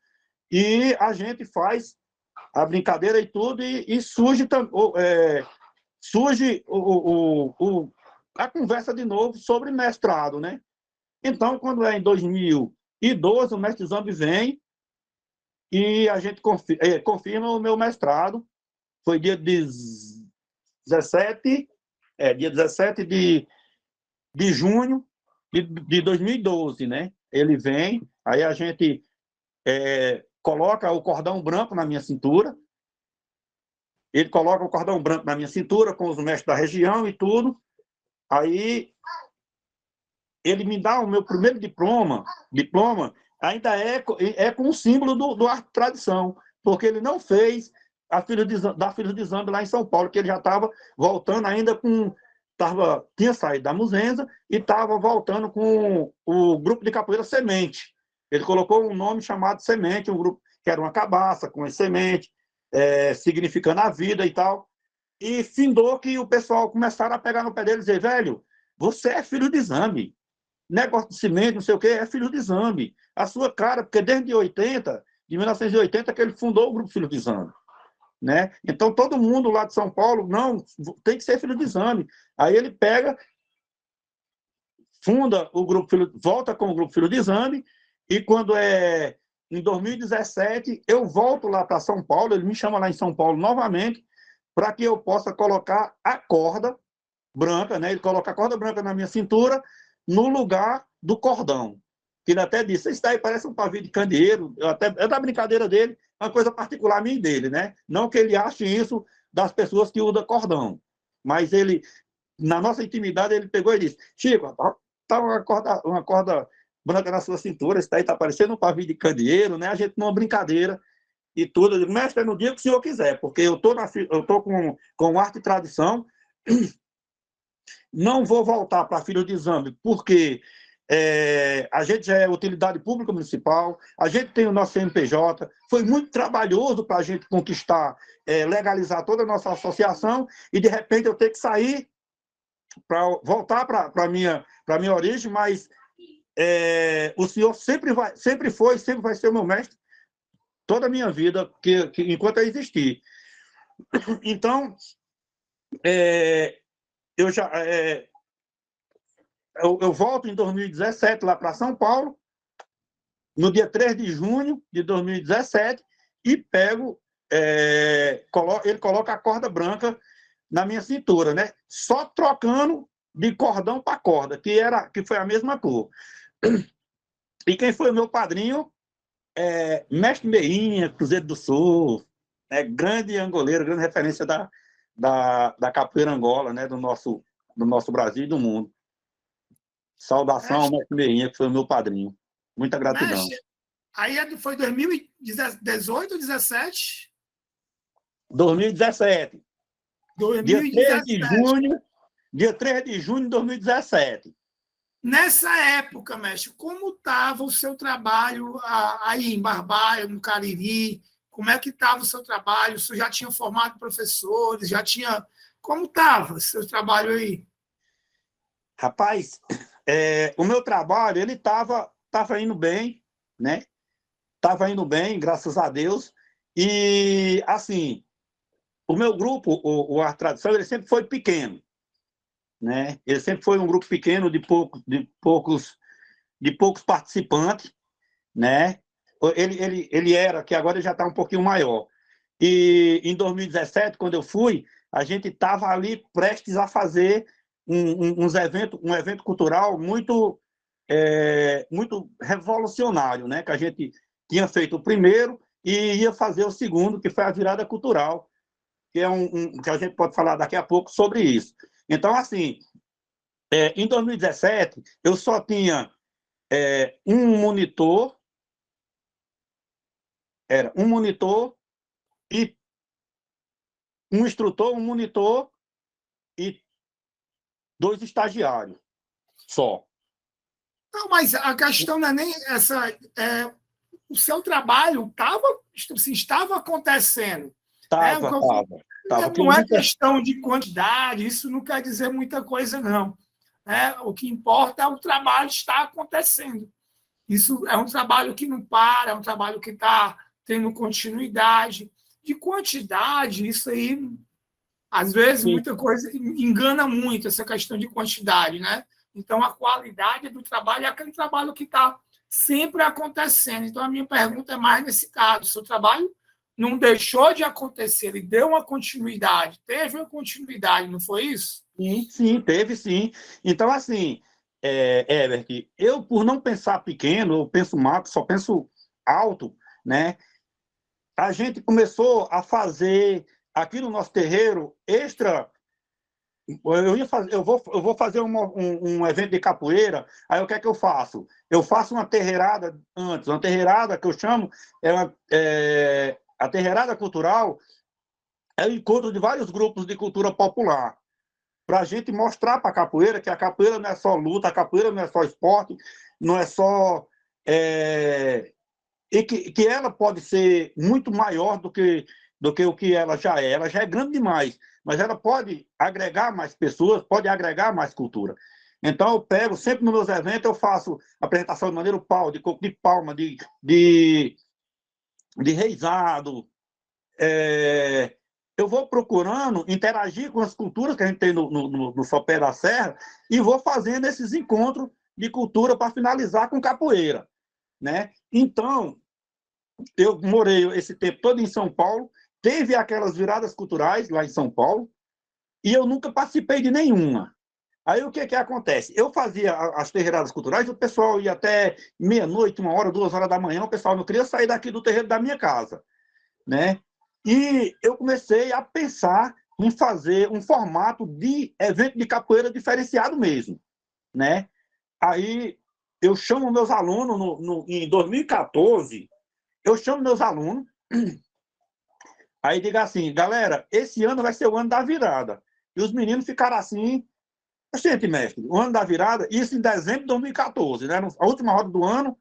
e a gente faz a brincadeira e tudo, e surge a conversa de novo sobre mestrado, né? Então, quando é em 2012, o mestre Zambi vem e a gente confirma o meu mestrado. Foi dia 17, dia 17 de junho de 2012, né? Ele vem, aí a gente coloca o cordão branco na minha cintura, ele coloca o cordão branco na minha cintura com os mestres da região e tudo, aí ele me dá o meu primeiro diploma ainda é com o símbolo do arte tradição, porque ele não fez da Filha de Zambi lá em São Paulo, que ele já estava voltando ainda tinha saído da Muzenza e estava voltando com o grupo de capoeira Semente. Ele colocou um nome chamado Semente, um grupo que era uma cabaça com as sementes, significando a vida e tal. E findou que o pessoal começaram a pegar no pé dele e dizer, velho, você é filho de Zambi. Negócio de cimento, não sei o quê, é filho de Zambi. A sua cara, porque desde de 1980, que ele fundou o grupo Filho de Zambi. Né? Então, todo mundo lá de São Paulo, não, tem que ser filho de Zambi. Aí ele pega, funda o grupo volta com o grupo Filho de Zambi, e quando em 2017, eu volto lá para São Paulo, ele me chama lá em São Paulo novamente, para que eu possa colocar a corda branca, né? Ele coloca a corda branca na minha cintura, no lugar do cordão. que ele até disse, isso daí parece um pavio de candeeiro, é da brincadeira dele, uma coisa particular minha e dele, né? Não que ele ache isso das pessoas que usam cordão, mas ele, na nossa intimidade, ele pegou e disse, Chico, tá uma corda branca na sua cintura, isso daí tá parecendo um pavio de candeeiro, né? A gente numa brincadeira e tudo. Eu digo, mestre, é no dia que o senhor quiser, porque eu tô com arte e tradição, não vou voltar para filho de exame, porque a gente já é utilidade pública municipal, a gente tem o nosso CNPJ, foi muito trabalhoso para a gente conquistar, legalizar toda a nossa associação, e de repente eu ter que sair para voltar para a minha origem, mas o senhor sempre foi, sempre vai ser o meu mestre, toda a minha vida, enquanto eu existir. Então, eu já... Eu volto em 2017 lá para São Paulo, no dia 3 de junho de 2017, e pego, ele coloca a corda branca na minha cintura, né? Só trocando de cordão para corda, que foi a mesma cor. E quem foi o meu padrinho? Mestre Meinha, Cruzeiro do Sul, grande angoleiro, grande referência da capoeira Angola, né? do nosso Brasil e do mundo. Saudação ao mestre Meinha, que foi o meu padrinho. Muita gratidão. Mestre, aí foi 2018 ou 2017? 2017. 2017. Dia 3 de junho de 2017. Nessa época, mestre, como estava o seu trabalho aí em Barbalha, no Cariri? Como é que estava o seu trabalho? Você já tinha formado professores? Como estava o seu trabalho aí? Rapaz, o meu trabalho, ele estava indo bem, né? Estava indo bem, graças a Deus. E, assim, o meu grupo, o Arte Tradição, ele sempre foi pequeno, né? Ele sempre foi um grupo pequeno de poucos participantes, né? Ele era, que agora já está um pouquinho maior. E em 2017, quando eu fui, a gente estava ali prestes a fazer um evento cultural muito revolucionário, né? Que a gente tinha feito o primeiro e ia fazer o segundo, que foi a virada cultural, que é que a gente pode falar daqui a pouco sobre isso. Então, assim, em 2017, eu só tinha um monitor e um instrutor, um monitor e 2 estagiários só. Não, mas a questão não é nem essa. O seu trabalho estava acontecendo. Tava. Não é questão de quantidade, isso não quer dizer muita coisa, não. O que importa é o trabalho estar acontecendo. Isso é um trabalho que não para, é um trabalho que está tendo continuidade. De quantidade, isso aí, às vezes, Sim. muita coisa engana muito, essa questão de quantidade, né? Então, a qualidade do trabalho é aquele trabalho que está sempre acontecendo. Então, a minha pergunta é mais nesse caso. O seu trabalho não deixou de acontecer, ele deu uma continuidade, teve uma continuidade, não foi isso? Sim, teve sim. Então, assim, Herbert, eu, por não pensar pequeno, eu penso macro, só penso alto, né? A gente começou a fazer aqui no nosso terreiro extra. Eu vou fazer um evento de capoeira, aí o que é que eu faço? Eu faço uma terreirada antes, uma terreirada que eu chamo, a terreirada cultural é o encontro de vários grupos de cultura popular, para a gente mostrar para a capoeira que a capoeira não é só luta, a capoeira não é só esporte, não é só... e que ela pode ser muito maior do que o que ela já é. Ela já é grande demais, mas ela pode agregar mais pessoas, pode agregar mais cultura. Então, eu pego, sempre nos meus eventos, eu faço apresentação de maneiro pau, de coco de palma, de reizado. Eu vou procurando interagir com as culturas que a gente tem no Sopé da Serra e vou fazendo esses encontros de cultura para finalizar com capoeira, né? Então, eu morei esse tempo todo em São Paulo, teve aquelas viradas culturais lá em São Paulo, e eu nunca participei de nenhuma. Aí o que acontece? Eu fazia as terreiradas culturais, o pessoal ia até meia-noite, 1 hora, 2 horas da manhã, o pessoal não queria sair daqui do terreiro da minha casa, né? E eu comecei a pensar em fazer um formato de evento de capoeira diferenciado mesmo, né? Aí eu chamo meus alunos, em 2014, eu chamo meus alunos, aí digo assim, galera, esse ano vai ser o ano da virada. E os meninos ficaram assim, gente, mestre, o ano da virada, isso em dezembro de 2014, né? A última roda do ano,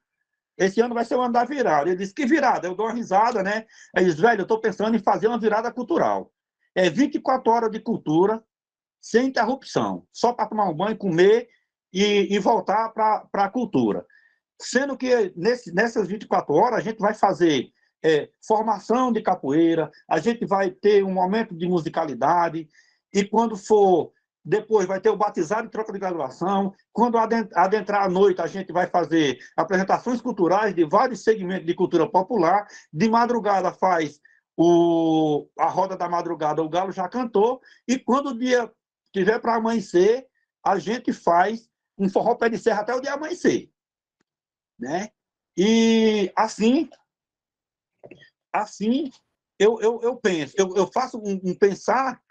esse ano vai ser o ano da virada. Ele disse, que virada? Eu dou uma risada, né? Aí diz, velho, eu estou pensando em fazer uma virada cultural. É 24 horas de cultura, sem interrupção, só para tomar um banho, comer e voltar para a cultura. Sendo que nessas 24 horas a gente vai fazer formação de capoeira, a gente vai ter um momento de musicalidade, e quando for, depois vai ter o batizado e troca de graduação, quando adentrar a noite a gente vai fazer apresentações culturais de vários segmentos de cultura popular, de madrugada faz a roda da madrugada, o galo já cantou, e quando o dia tiver para amanhecer, a gente faz um forró pé de serra até o dia amanhecer, né? E assim eu penso, eu faço um pensar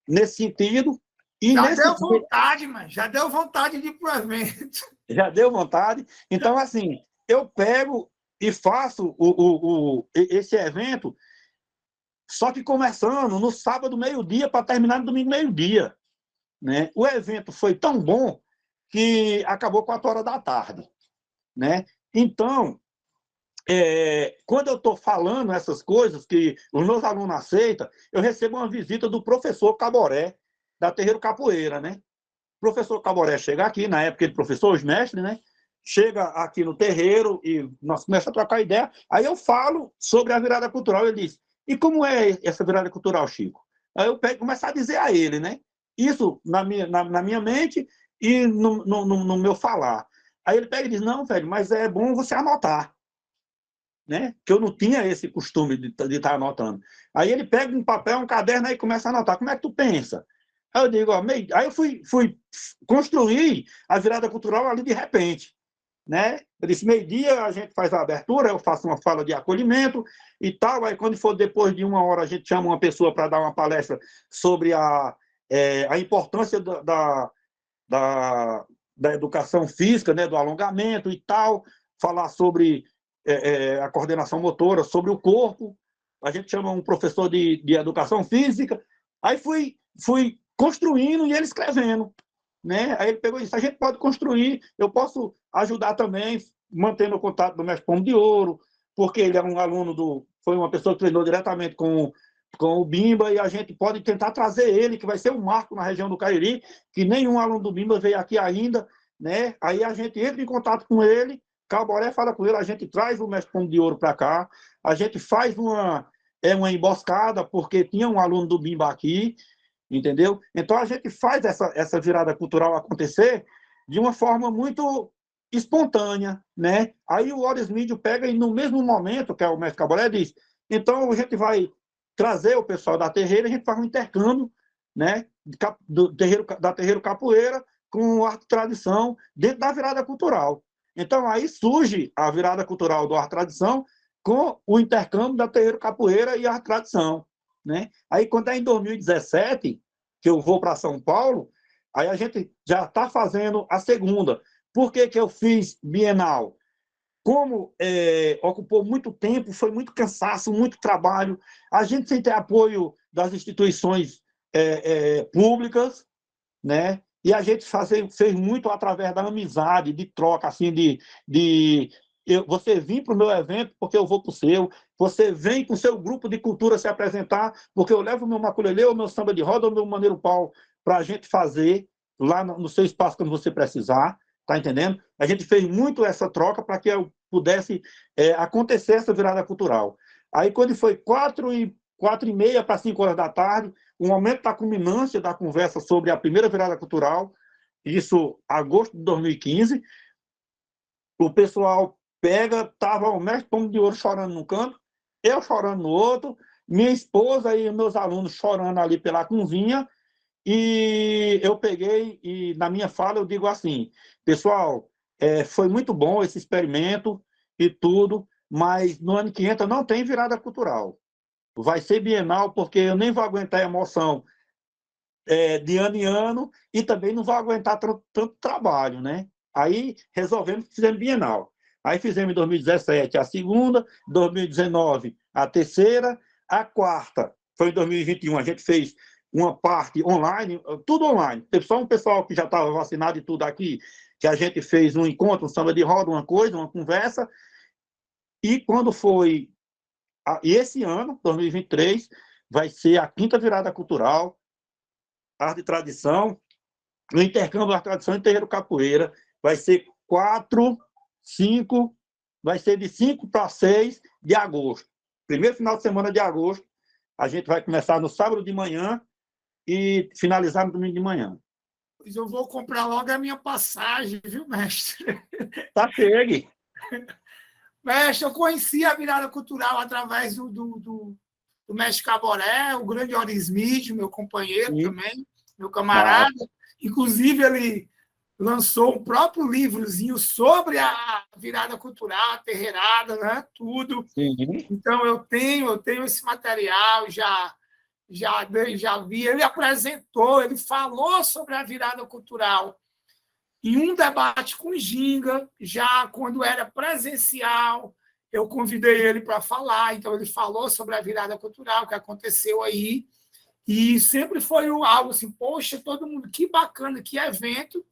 nesse sentido, e Já nesse deu vontade, mano. Já deu vontade de ir pro evento. já deu vontade. Então, assim, eu pego e faço esse evento, só que começando no sábado, meio-dia, para terminar no domingo, meio-dia, né? O evento foi tão bom que acabou 4 horas da tarde, né? Então, quando eu estou falando essas coisas que os meus alunos aceitam, eu recebo uma visita do professor Caboré, da Terreiro Capoeira, né? O professor Caboré chega aqui, na época ele professor, os mestres, né? Chega aqui no terreiro e nós começamos a trocar ideia. Aí eu falo sobre a virada cultural. Ele diz, e como é essa virada cultural, Chico? Aí eu começo a dizer a ele, né? Isso na minha mente e no meu falar. Aí ele pega e diz, não, velho, mas é bom você anotar, né? Que eu não tinha esse costume de estar anotando. Aí ele pega um papel, um caderno e começa a anotar. Como é que tu pensa? Aí eu digo, ó, aí eu fui construir a virada cultural ali de repente, né? Eu disse, meio-dia a gente faz a abertura, eu faço uma fala de acolhimento e tal, aí quando for depois de 1 hora a gente chama uma pessoa para dar uma palestra sobre a importância da educação física, né? Do alongamento e tal, falar sobre a coordenação motora, sobre o corpo, a gente chama um professor de educação física, aí fui construindo e ele escrevendo, né? Aí ele pegou e disse, a gente pode construir, eu posso ajudar também, mantendo o contato do mestre Pomo de Ouro, porque ele é um aluno foi uma pessoa que treinou diretamente com o Bimba, e a gente pode tentar trazer ele, que vai ser um marco na região do Cariri, que nenhum aluno do Bimba veio aqui ainda, né? Aí a gente entra em contato com ele, Caboré fala com ele, a gente traz o mestre Pomo de Ouro para cá, a gente faz uma emboscada, porque tinha um aluno do Bimba aqui, entendeu? Então a gente faz essa virada cultural acontecer de uma forma muito espontânea, né? Aí o Oris Mídio pega e no mesmo momento, que é o mestre Caboré, diz, então a gente vai trazer o pessoal da terreira, a gente faz um intercâmbio, né? Da terreiro capoeira com arte e tradição dentro da virada cultural. Então aí surge a virada cultural do arte e tradição com o intercâmbio da terreiro capoeira e arte e tradição, né? Aí quando é em 2017 que eu vou para São Paulo, aí a gente já está fazendo a segunda. Por que eu fiz Bienal? Como ocupou muito tempo, foi muito cansaço, muito trabalho, a gente sem ter apoio das instituições públicas, né? E a gente fez muito através da amizade, de troca, assim, você vir para o meu evento porque eu vou para o seu, você vem com o seu grupo de cultura se apresentar, porque eu levo o meu maculelê, o meu samba de roda, o meu maneiro pau para a gente fazer lá no seu espaço quando você precisar, tá entendendo? A gente fez muito essa troca para que eu pudesse acontecer essa virada cultural. Aí, quando foi 4h30 para 5 horas da tarde, o momento da culminância da conversa sobre a primeira virada cultural, isso agosto de 2015, o pessoal estava o mestre Pomo de Ouro chorando num canto, eu chorando no outro, minha esposa e meus alunos chorando ali pela cozinha, E eu peguei e, na minha fala, eu digo assim, pessoal, foi muito bom esse experimento e tudo, mas no ano que entra não tem virada cultural. Vai ser bienal, porque eu nem vou aguentar a emoção de ano em ano e também não vou aguentar tanto trabalho, né? Aí resolvemos que fizemos bienal. Aí fizemos em 2017 a segunda, 2019 a terceira, a quarta foi em 2021. A gente fez uma parte online, tudo online. Só um pessoal que já estava vacinado e tudo aqui, que a gente fez um encontro, um samba de roda, uma coisa, uma conversa. E quando foi. E esse ano, 2023, vai ser a quinta virada cultural, arte e tradição, no intercâmbio da tradição e terreiro capoeira. Vai ser 4, 5, vai ser de 5 para 6 de agosto. Primeiro final de semana de agosto, a gente vai começar no sábado de manhã e finalizar no domingo de manhã. Pois eu vou comprar logo a minha passagem, viu, mestre? Tá, chegue. Mestre, eu conheci a virada cultural através do mestre Caboré, o grande Ori Smith, meu companheiro também, meu camarada. Inclusive, ele lançou um próprio livrozinho sobre a virada cultural, a terreirada, né? Tudo. Sim. Então, eu tenho esse material, já vi. Ele apresentou, ele falou sobre a virada cultural em um debate com Ginga, já quando era presencial, eu convidei ele para falar, então ele falou sobre a virada cultural que aconteceu aí, e sempre foi algo assim, poxa, todo mundo, que bacana, que evento.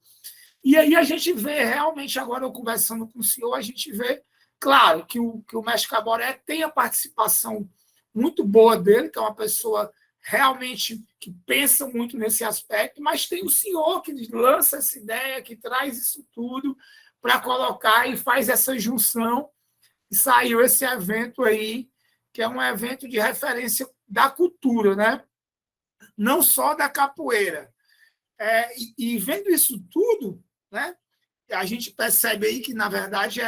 E aí a gente vê realmente, agora eu conversando com o senhor, a gente vê, claro, que o mestre Caboré tem a participação muito boa dele, que é uma pessoa realmente que pensa muito nesse aspecto, mas tem o senhor que lança essa ideia, que traz isso tudo para colocar e faz essa junção, e saiu esse evento aí, que é um evento de referência da cultura, né? Não só da capoeira. E vendo isso tudo, né, a gente percebe aí que, na verdade,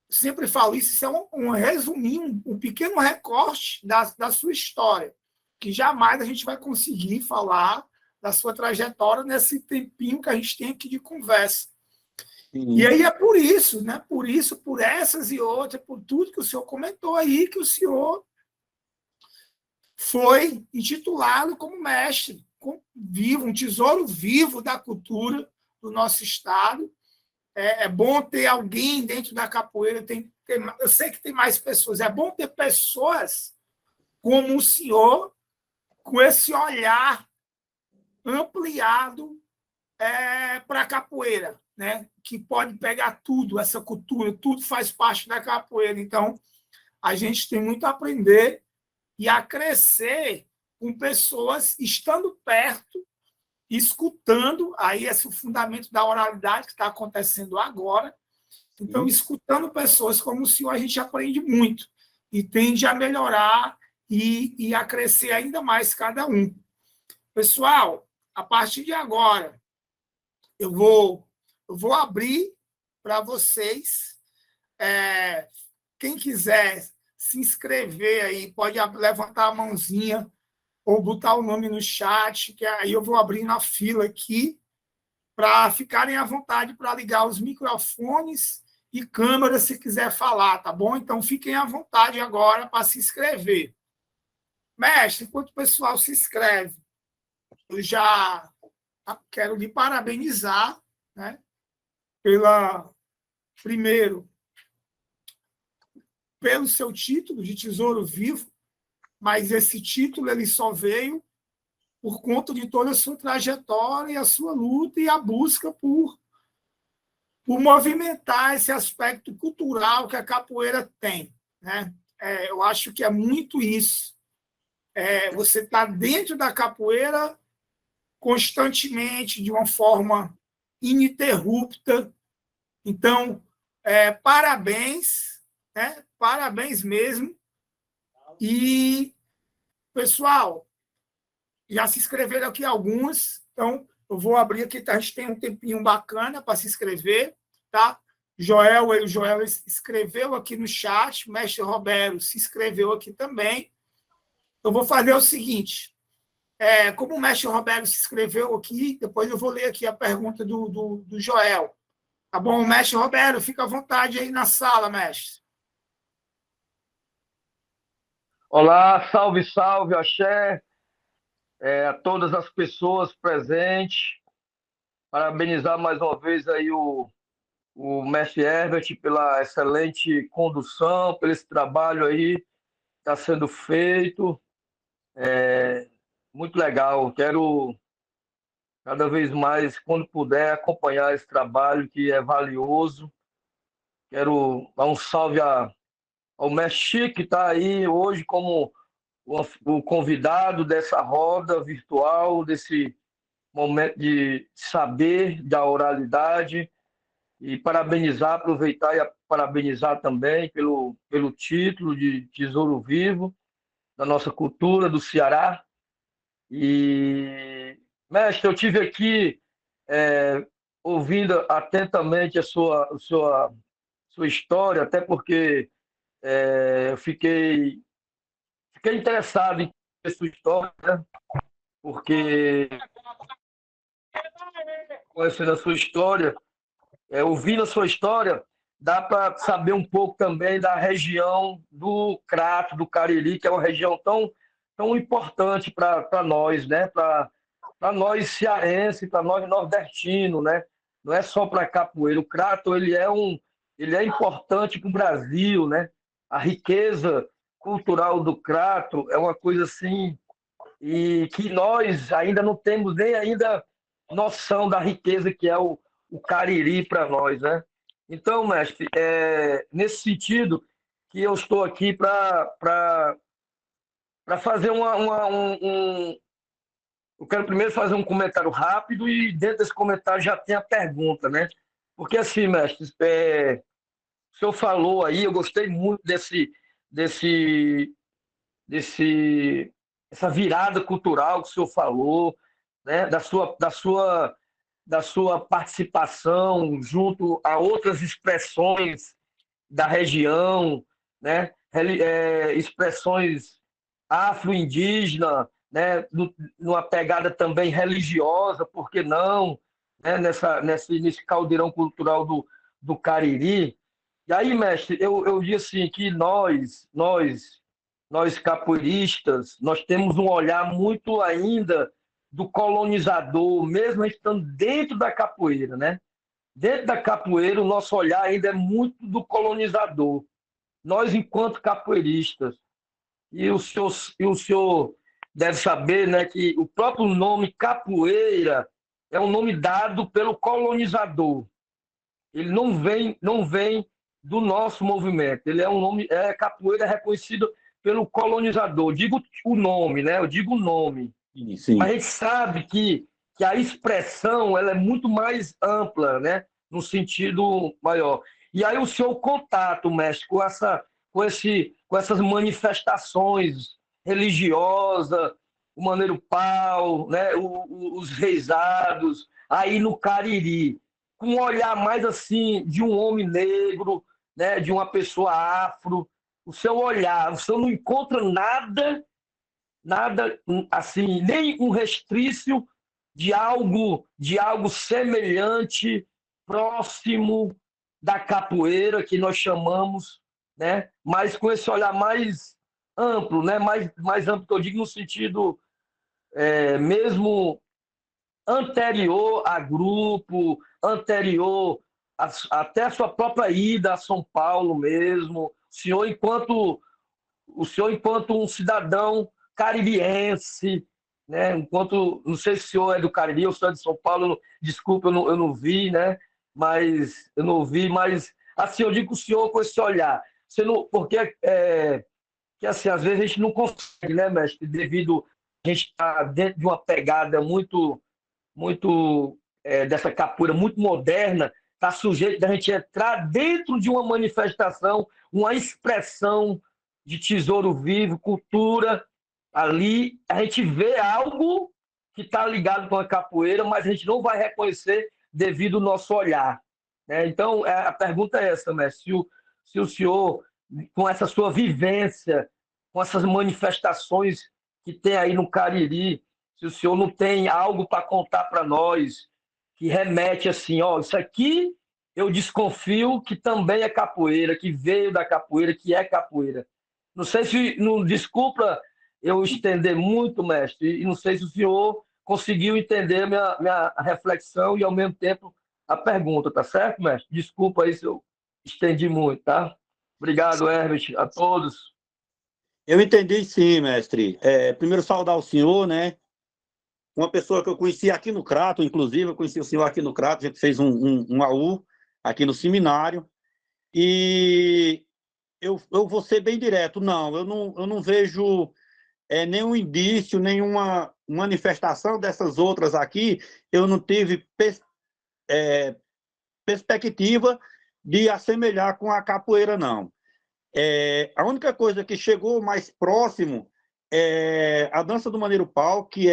sempre falo isso é um resuminho, um pequeno recorte da sua história, que jamais a gente vai conseguir falar da sua trajetória nesse tempinho que a gente tem aqui de conversa. Sim. E aí é por isso, né? Por essas e outras, por tudo que o senhor comentou aí, que o senhor foi intitulado como mestre vivo, um tesouro vivo da cultura do nosso estado. É bom ter alguém dentro da capoeira, eu sei que tem mais pessoas, é bom ter pessoas como o senhor, com esse olhar ampliado para a capoeira, né? Que pode pegar tudo, essa cultura, tudo faz parte da capoeira. Então, a gente tem muito a aprender e a crescer com pessoas estando perto, escutando, aí esse é o fundamento da oralidade que está acontecendo agora. Então, escutando pessoas como o senhor, a gente aprende muito e tende a melhorar e a crescer ainda mais cada um. Pessoal, a partir de agora, eu vou abrir para vocês. Quem quiser se inscrever aí, pode levantar a mãozinha ou botar o nome no chat, que aí eu vou abrir na fila aqui para ficarem à vontade para ligar os microfones e câmera se quiser falar, tá bom? Então, fiquem à vontade agora para se inscrever. Mestre, enquanto o pessoal se inscreve, eu já quero lhe parabenizar, né, primeiro, pelo seu título de Tesouro Vivo, mas esse título ele só veio por conta de toda a sua trajetória e a sua luta e a busca por movimentar esse aspecto cultural que a capoeira tem, né? Eu acho que é muito isso. Você está dentro da capoeira constantemente, de uma forma ininterrupta. Então, parabéns, né? Parabéns mesmo. E, pessoal, já se inscreveram aqui alguns, então eu vou abrir aqui, tá? A gente tem um tempinho bacana para se inscrever, tá? O Joel escreveu aqui no chat, o mestre Roberto se inscreveu aqui também. Eu vou fazer o seguinte, Como o mestre Roberto se inscreveu aqui, depois eu vou ler aqui a pergunta do Joel. Tá bom, mestre Roberto, fica à vontade aí na sala, mestre. Olá, salve, salve, axé, a todas as pessoas presentes. Parabenizar mais uma vez aí o mestre Herbert pela excelente condução, pelo esse trabalho aí que está sendo feito. Muito legal. Quero cada vez mais, quando puder, acompanhar esse trabalho que é valioso. Quero dar um salve ao mestre Chico, que está aí hoje como o convidado dessa roda virtual, desse momento de saber da oralidade, e parabenizar, aproveitar e parabenizar também pelo título de Tesouro Vivo da nossa cultura do Ceará. E, mestre, eu tive aqui ouvindo atentamente sua história, até porque eu fiquei interessado em a sua história, né? Porque conhecendo a sua história, ouvindo a sua história, dá para saber um pouco também da região do Crato, do Cariri, que é uma região tão importante para nós, né? Para nós cearenses, para nós nordestinos, né? Não é só para capoeira. O Crato ele é importante para o Brasil, né? A riqueza cultural do Crato é uma coisa assim e que nós ainda não temos nem ainda noção da riqueza que é o Cariri para nós, né? Então, mestre, nesse sentido que eu estou aqui para fazer eu quero primeiro fazer um comentário rápido e dentro desse comentário já tem a pergunta, né? Porque assim, mestre, o senhor falou aí, eu gostei muito desse, desse, essa virada cultural que o senhor falou, né? Da sua participação junto a outras expressões da região, né? Expressões afro-indígena, né? Numa pegada também religiosa, por que não? Né? Nesse caldeirão cultural do Cariri. E aí, mestre, eu digo assim que nós capoeiristas, nós temos um olhar muito ainda do colonizador, mesmo estando dentro da capoeira, né? Dentro da capoeira, o nosso olhar ainda é muito do colonizador. Nós, enquanto capoeiristas, e o senhor deve saber, né, que o próprio nome capoeira é um nome dado pelo colonizador. Ele não vem do nosso movimento. Ele é um nome, capoeira é reconhecido pelo colonizador. Digo o nome, né? Eu digo o nome. Sim. Mas a gente sabe que a expressão ela é muito mais ampla, né? No sentido maior. E aí o seu contato, mestre, com essas manifestações religiosas, o Maneiro Pau, né? Os reisados, aí no Cariri, com um olhar mais assim de um homem negro, né? De uma pessoa afro, o seu olhar, você não encontra nada assim, nem um resquício de algo semelhante, próximo da capoeira que nós chamamos, né? Mas com esse olhar mais amplo, né? Mais amplo que eu digo no sentido mesmo anterior a grupo, anterior até a sua própria ida a São Paulo mesmo. O senhor enquanto um cidadão caririense, né? Enquanto, não sei se o senhor é do Cariri ou se é de São Paulo, desculpa, eu não vi, né? Mas eu não vi, mas assim, eu digo com o senhor com esse olhar. Você não, porque que assim, às vezes a gente não consegue, né, mestre? Devido a gente estar dentro de uma pegada muito dessa capoeira muito moderna, está sujeito da gente entrar dentro de uma manifestação, uma expressão de tesouro vivo, cultura. Ali a gente vê algo que está ligado com a capoeira, mas a gente não vai reconhecer devido ao nosso olhar, né? Então, a pergunta é essa, mestre. Se o senhor, com essa sua vivência, com essas manifestações que tem aí no Cariri, se o senhor não tem algo para contar para nós que remete assim, ó, isso aqui eu desconfio que também é capoeira, que veio da capoeira, que é capoeira. Não sei se, não, desculpa eu estender muito, mestre, e não sei se o senhor conseguiu entender minha reflexão e, ao mesmo tempo, a pergunta, tá certo, mestre? Desculpa aí se eu estendi muito, tá? Obrigado, Herbert, a todos. Eu entendi sim, mestre. Primeiro, saudar o senhor, né? Uma pessoa que eu conheci aqui no Crato, inclusive, eu conheci o senhor aqui no Crato, a gente fez um AU aqui no seminário, e eu vou ser bem direto, não, eu não vejo nenhum indício, nenhuma manifestação dessas outras aqui, eu não tive perspectiva de assemelhar com a capoeira, não. A única coisa que chegou mais próximo é a dança do Maneiro Pau, que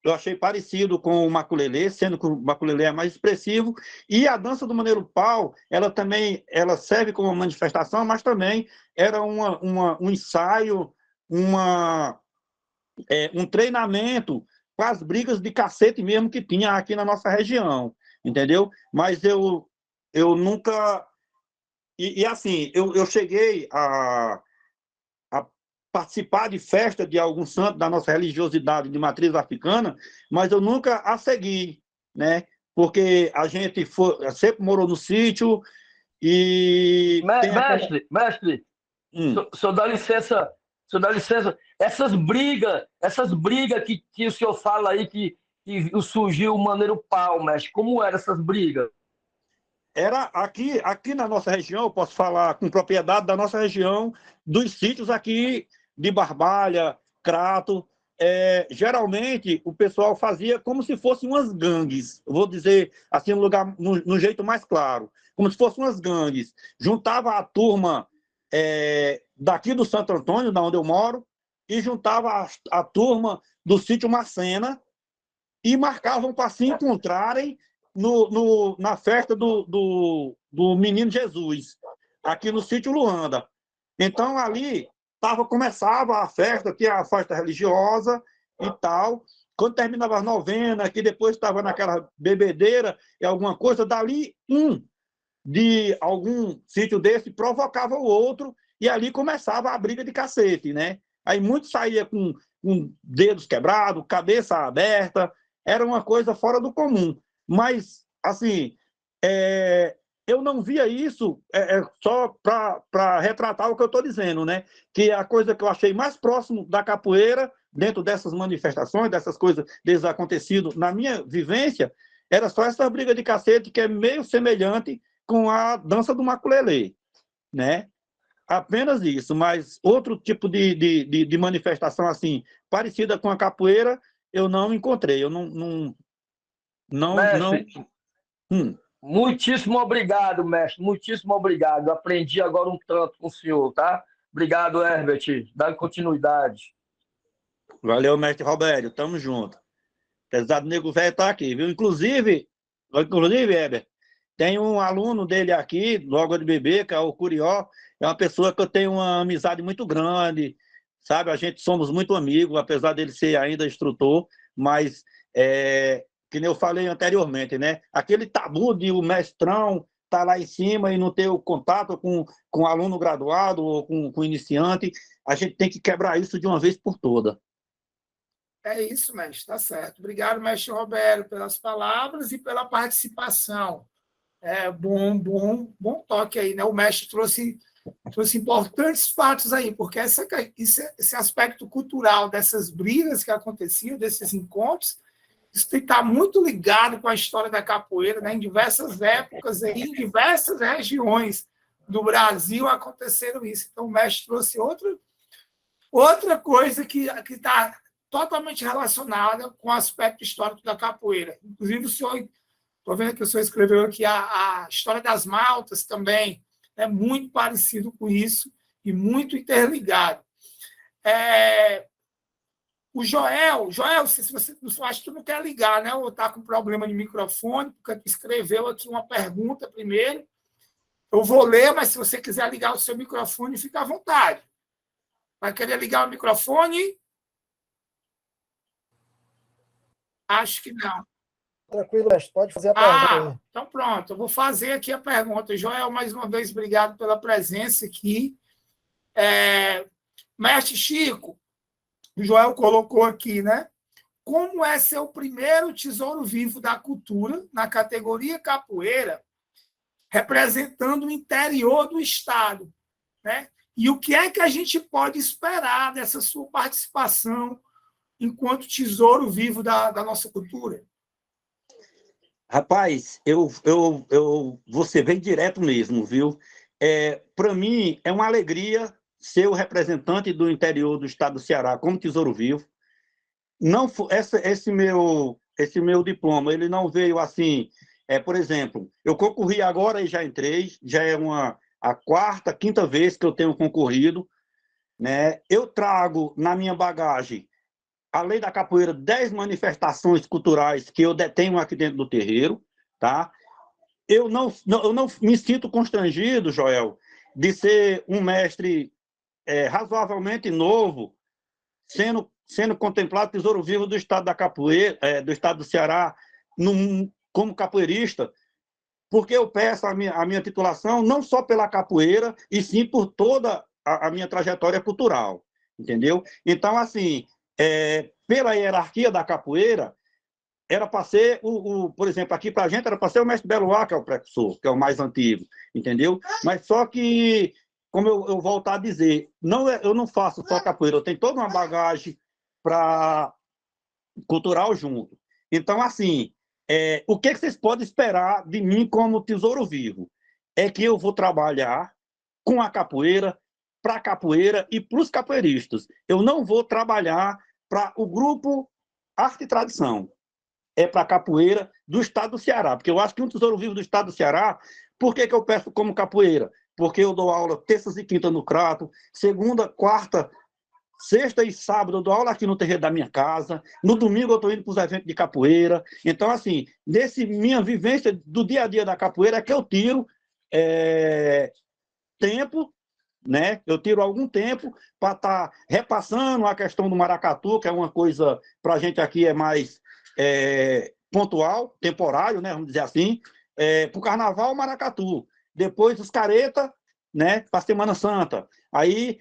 eu achei parecido com o maculelê, sendo que o maculelê é mais expressivo, e a dança do Maneiro Pau, ela serve como manifestação, mas também era um ensaio, um treinamento para as brigas de cacete mesmo que tinha aqui na nossa região, entendeu? Mas eu nunca... E assim, eu cheguei a participar de festa de algum santo da nossa religiosidade de matriz africana, mas eu nunca a segui, né? Porque a gente sempre morou no sítio e... Mestre, senhor dá licença, essas brigas que o senhor fala aí que surgiu o Maneiro Pau, mestre, como eram essas brigas? Era aqui na nossa região, eu posso falar com propriedade da nossa região, dos sítios aqui de Barbalha, Crato, geralmente o pessoal fazia como se fossem umas gangues, eu vou dizer assim no jeito mais claro, como se fossem umas gangues. Juntava a turma daqui do Santo Antônio, da onde eu moro, e juntava a turma do sítio Macena e marcavam para se encontrarem na festa do Menino Jesus, aqui no sítio Luanda. Então, ali começava a festa, que é a festa religiosa e tal. Quando terminava as novenas, que depois estava naquela bebedeira e alguma coisa, dali de algum sítio desse provocava o outro e ali começava a briga de cacete, né? Aí muitos saía com dedos quebrados, cabeça aberta, era uma coisa fora do comum. Mas, assim, eu não via isso só para retratar o que eu estou dizendo, né? Que a coisa que eu achei mais próximo da capoeira, dentro dessas manifestações, dessas coisas, desses acontecidos, na minha vivência, era só essa briga de cacete que é meio semelhante com a dança do maculelê, né? Apenas isso, mas outro tipo de manifestação assim, parecida com a capoeira, eu não encontrei. Eu não. Mestre, Hum. muitíssimo obrigado, mestre. Muitíssimo obrigado. Aprendi agora um tanto com o senhor, tá? Obrigado, Herbert. Dá continuidade. Valeu, mestre Robério. Tamo junto. Apesar do nego velho estar aqui, viu? Inclusive, Herbert, tem um aluno dele aqui, logo de bebê, que é o Curió. É uma pessoa que eu tenho uma amizade muito grande, sabe? A gente somos muito amigos, apesar dele ser ainda instrutor, mas que nem eu falei anteriormente, né? Aquele tabu de o mestrão estar lá em cima e não ter o contato com o aluno graduado ou com o iniciante, a gente tem que quebrar isso de uma vez por todas. É isso, mestre, está certo. Obrigado, mestre Roberto, pelas palavras e pela participação. Bom toque aí, né? O mestre trouxe importantes fatos aí, porque esse aspecto cultural dessas brigas que aconteciam, desses encontros, isso está muito ligado com a história da capoeira, né? Em diversas épocas, aí, em diversas regiões do Brasil aconteceram isso. Então, o mestre trouxe outra coisa que está totalmente relacionada com o aspecto histórico da capoeira. Inclusive, o senhor, estou vendo que o senhor escreveu aqui a história das maltas também, é muito parecido com isso e muito interligado. O Joel, se você acha que tu não quer ligar, né? Ou está com problema de microfone, porque tu escreveu aqui uma pergunta primeiro. Eu vou ler, mas se você quiser ligar o seu microfone, fica à vontade. Vai querer ligar o microfone? Acho que não. Tranquilo, mestre, pode fazer a pergunta aí. Então pronto, eu vou fazer aqui a pergunta. Joel, mais uma vez, obrigado pela presença aqui. Mestre Chico, o Joel colocou aqui, né? Como é ser o primeiro tesouro vivo da cultura na categoria capoeira, representando o interior do Estado, né? E o que é que a gente pode esperar dessa sua participação enquanto tesouro vivo da nossa cultura? Rapaz, eu vou ser bem direto mesmo, viu? Para mim, é uma alegria ser o representante do interior do estado do Ceará como tesouro vivo. Não, esse meu diploma, ele não veio assim. Por exemplo, eu concorri agora e já entrei, já é a quarta, quinta vez que eu tenho concorrido, né? Eu trago na minha bagagem, além da capoeira, 10 manifestações culturais que eu detenho aqui dentro do terreiro, tá? Eu não me sinto constrangido, Joel, de ser um mestre razoavelmente novo, sendo contemplado tesouro vivo do estado da capoeira, do estado do Ceará, como capoeirista, porque eu peço a minha titulação não só pela capoeira, e sim por toda a minha trajetória cultural, entendeu? Então, assim, pela hierarquia da capoeira, era para ser, por exemplo, aqui para a gente era para ser o mestre Beloá, que é o precursor, que é o mais antigo, entendeu? Mas só que, como eu volto a dizer, eu não faço só capoeira, eu tenho toda uma bagagem cultural junto. Então, assim, o que vocês podem esperar de mim como tesouro vivo? É que eu vou trabalhar com a capoeira, para a capoeira e para os capoeiristas. Eu não vou trabalhar para o grupo Arte e Tradição. É para a capoeira do estado do Ceará, porque eu acho que um tesouro vivo do estado do Ceará, por que eu peço como capoeira? Porque eu dou aula terças e quinta no Crato, segunda, quarta, sexta e sábado eu dou aula aqui no terreiro da minha casa, no domingo eu estou indo para os eventos de capoeira. Então, assim, minha vivência do dia a dia da capoeira é que eu tiro tempo, né? Eu tiro algum tempo para estar repassando a questão do maracatu, que é uma coisa, para a gente aqui é mais pontual, temporário, né? Vamos dizer assim, para o carnaval, maracatu. Depois os careta, né? Para a Semana Santa. Aí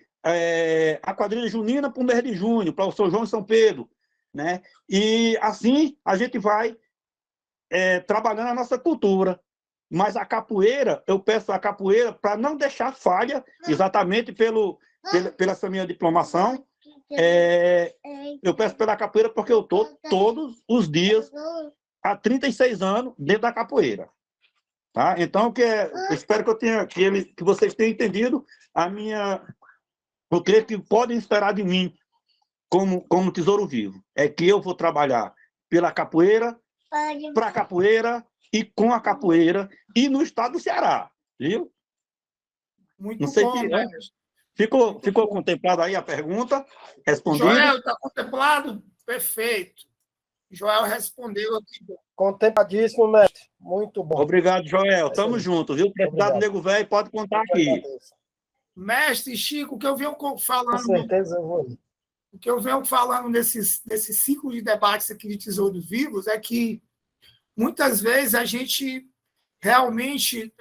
a quadrilha junina para o mês de junho, para o São João e São Pedro, né? E assim a gente vai trabalhando a nossa cultura. Mas a capoeira, eu peço a capoeira para não deixar falha, exatamente pela essa minha diplomação. Eu peço pela capoeira porque eu estou todos os dias, há 36 anos, dentro da capoeira. Tá? Então, espero que vocês tenham entendido o que podem esperar de mim como tesouro vivo. É que eu vou trabalhar pela capoeira, para a capoeira e com a capoeira e no estado do Ceará, viu? Muito Não sei bom, se né? ficou contemplada aí a pergunta, respondida. Joel, está contemplado? Perfeito. Joel respondeu aqui. Contempladíssimo, mestre. Muito bom. Obrigado, Joel. Tamo junto, viu? Precisar do Nego Velho, pode contar aqui. Mestre Chico, o que eu venho falando. Com certeza eu vou. O que eu venho falando nesse ciclo de debates aqui de Tesouros Vivos é que muitas vezes a gente realmente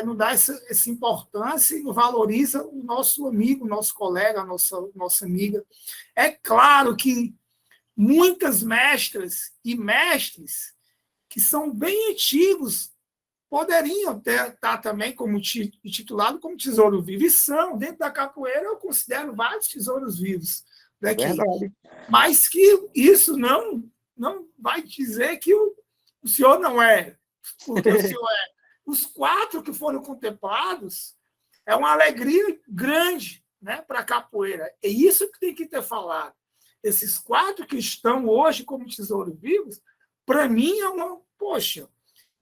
não dá essa importância e não valoriza o nosso amigo, o nosso colega, a nossa amiga. É claro que muitas mestras e mestres que são bem antigos poderiam estar também como titulado como tesouro vivo, e são, dentro da capoeira, eu considero vários tesouros vivos daqui. Verdade. Mas que isso não vai dizer que o senhor não é, porque o senhor é. Os 4 que foram contemplados é uma alegria grande, né, para a capoeira. É isso que tem que ter falado. Esses 4 que estão hoje como tesouros vivos, para mim é poxa,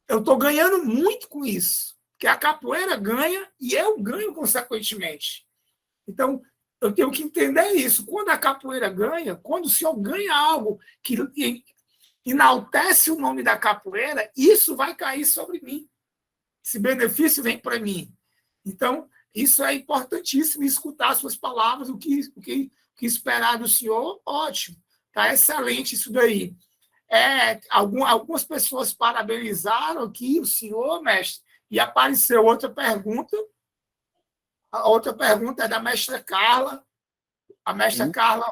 eu estou ganhando muito com isso, porque a capoeira ganha e eu ganho consequentemente. Então, eu tenho que entender isso. Quando a capoeira ganha, quando o senhor ganha algo que enaltece o nome da capoeira, isso vai cair sobre mim. Esse benefício vem para mim. Então, isso é importantíssimo, escutar suas palavras, o que esperar do senhor, ótimo. Está excelente isso daí. Algumas pessoas parabenizaram aqui o senhor, mestre, e apareceu outra pergunta. A outra pergunta é da mestra Carla. A mestra Carla,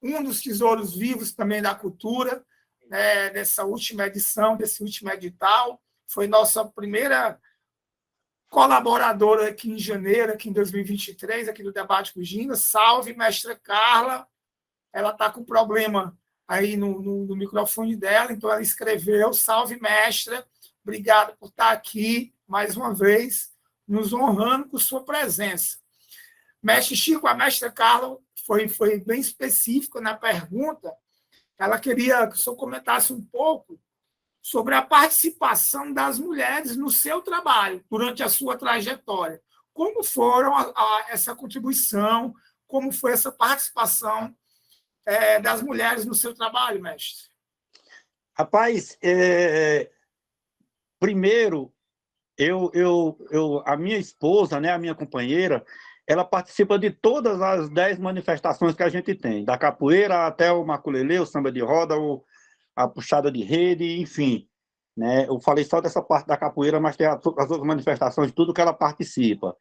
um dos tesouros vivos também da cultura, né, dessa última edição, desse último edital, foi nossa primeira colaboradora aqui em janeiro, aqui em 2023, aqui do Debate com Gina. Salve, mestra Carla. Ela está com problema aí no microfone dela, então ela escreveu: salve, mestra, obrigado por estar aqui mais uma vez, nos honrando com sua presença. Mestre Chico, a mestra Carla foi bem específica na pergunta. Ela queria que o senhor comentasse um pouco sobre a participação das mulheres no seu trabalho, durante a sua trajetória. Como foram essa contribuição, como foi essa participação das mulheres no seu trabalho, mestre? Rapaz, primeiro, a minha esposa, né, a minha companheira, ela participa de todas as 10 manifestações que a gente tem, da capoeira até o maculelê, o samba de roda, a puxada de rede, enfim. Né? Eu falei só dessa parte da capoeira, mas tem as outras manifestações, tudo que ela participa.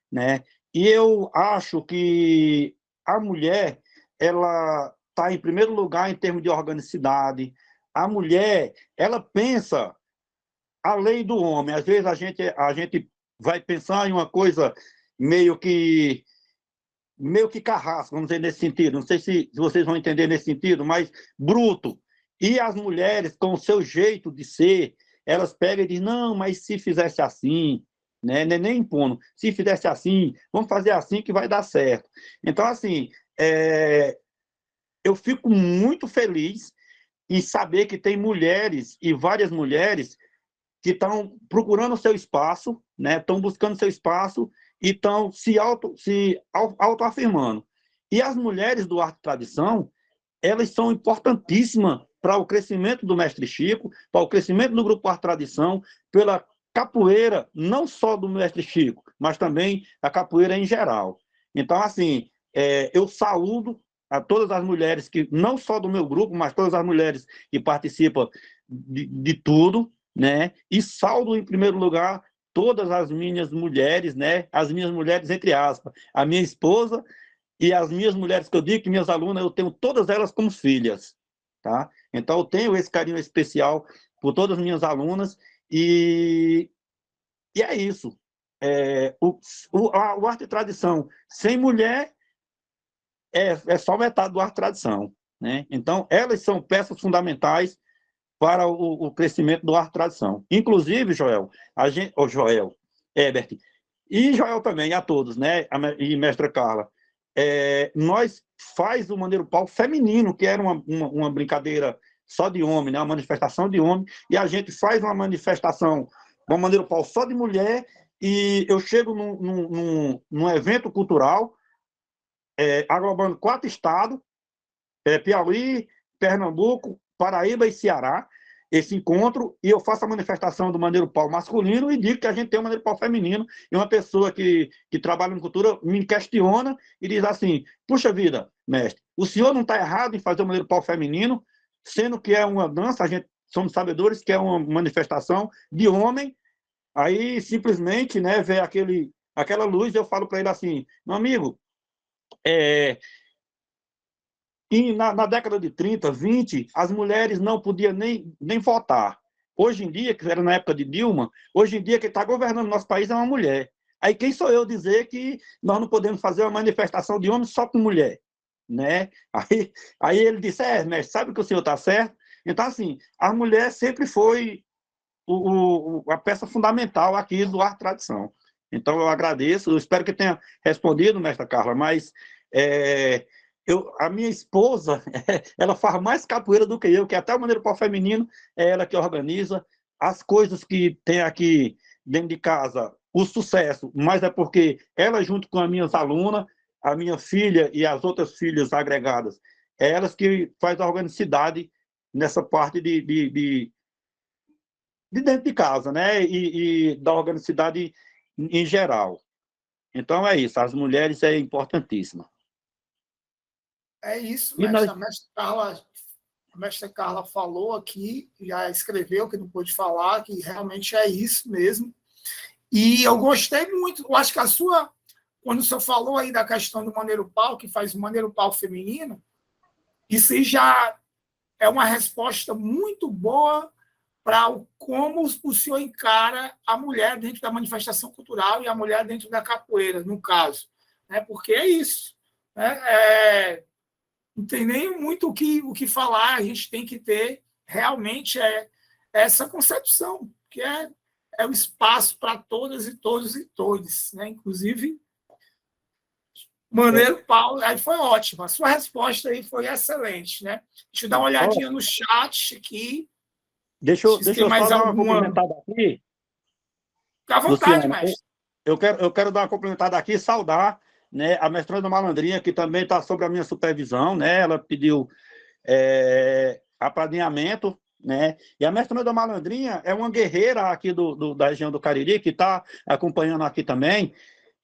Né? E eu acho que a mulher, ela está em primeiro lugar em termos de organicidade. A mulher, ela pensa além do homem. Às vezes a gente vai pensar em uma coisa meio que carrasco, vamos dizer, nesse sentido. Não sei se vocês vão entender nesse sentido, mas bruto. E as mulheres, com o seu jeito de ser, elas pegam e dizem: não, mas se fizesse assim, né? Nem impondo, se fizesse assim, vamos fazer assim que vai dar certo. Então, assim, eu fico muito feliz em saber que tem mulheres, e várias mulheres, que estão procurando o seu espaço, né? Estão buscando seu espaço e estão se autoafirmando. E as mulheres do Arte e Tradição, elas são importantíssimas para o crescimento do Mestre Chico, para o crescimento do Grupo Arte e Tradição, pela capoeira, não só do Mestre Chico, mas também a capoeira em geral. Então, assim, eu saúdo a todas as mulheres, que não só do meu grupo, mas todas as mulheres que participam de tudo, né? E saldo, em primeiro lugar, todas as minhas mulheres, né? As minhas mulheres, entre aspas, a minha esposa e as minhas mulheres, que eu digo que minhas alunas, eu tenho todas elas como filhas, tá? Então, eu tenho esse carinho especial por todas as minhas alunas, e é isso. O Arte e Tradição sem mulher é só metade do Arte e Tradição, né? Então, elas são peças fundamentais para o crescimento do Arte e Tradição. Inclusive, Joel, Herbert, e Joel também, a todos, né? E mestra Carla, nós faz o Maneiro Pau feminino, que era uma brincadeira só de homem, né? Uma manifestação de homem, e a gente faz uma manifestação, uma Maneiro Pau só de mulher, e eu chego num evento cultural, aglobando 4 estados, Piauí, Pernambuco, Paraíba e Ceará, esse encontro, e eu faço a manifestação do Maneiro Pau masculino e digo que a gente tem um Maneiro Pau feminino, e uma pessoa que trabalha em cultura me questiona e diz assim: puxa vida, mestre, o senhor não está errado em fazer o Maneiro Pau feminino, sendo que é uma dança, a gente somos sabedores que é uma manifestação de homem. Aí simplesmente, né, vê aquela luz, eu falo para ele assim: meu amigo, e na década de 30, 20, as mulheres não podiam nem votar. Hoje em dia, que era na época de Dilma, hoje em dia quem está governando nosso país é uma mulher. Aí quem sou eu dizer que nós não podemos fazer uma manifestação de homem só com mulher? Né? Aí ele disse: mestre, sabe que o senhor está certo? Então, assim, a mulher sempre foi a peça fundamental aqui do Arte e Tradição. Então, eu agradeço, eu espero que tenha respondido, mestra Carla, mas a minha esposa, ela faz mais capoeira do que eu, que até o Maneiro Pau feminino é ela que organiza as coisas que tem aqui dentro de casa, o sucesso, mas é porque ela, junto com as minhas alunas, a minha filha e as outras filhas agregadas, é elas que faz a organicidade nessa parte de dentro de casa, né? E da organicidade em geral. Então, é isso, as mulheres é importantíssima. É isso, E mestre. nós... A mestra Carla a mestra Carla falou aqui, já escreveu, que não pôde falar, que realmente é isso mesmo. E eu gostei muito, eu acho que a sua, quando o senhor falou aí da questão do maneiro pau, que faz o maneiro pau feminino, isso aí já é uma resposta muito boa para como o senhor encara a mulher dentro da manifestação cultural e a mulher dentro da capoeira, no caso. Né? Porque é isso. Né? Não tem nem muito o que falar, a gente tem que ter realmente essa concepção, que é o espaço para todas e todos e todes. Né? Inclusive, Maneiro Paulo, aí foi ótimo. A sua resposta aí foi excelente. Né? Deixa eu dar uma olhadinha no chat aqui. Deixa eu tem mais só dar uma alguma. complementada aqui. Fica à vontade, Luciano, mestre. eu quero dar uma complementada aqui e saudar, né, a mestranda Malandrinha, que também está sob a minha supervisão, né? Ela pediu apadrinhamento, né? E a mestranda Malandrinha é uma guerreira aqui da região do Cariri, que está acompanhando aqui também,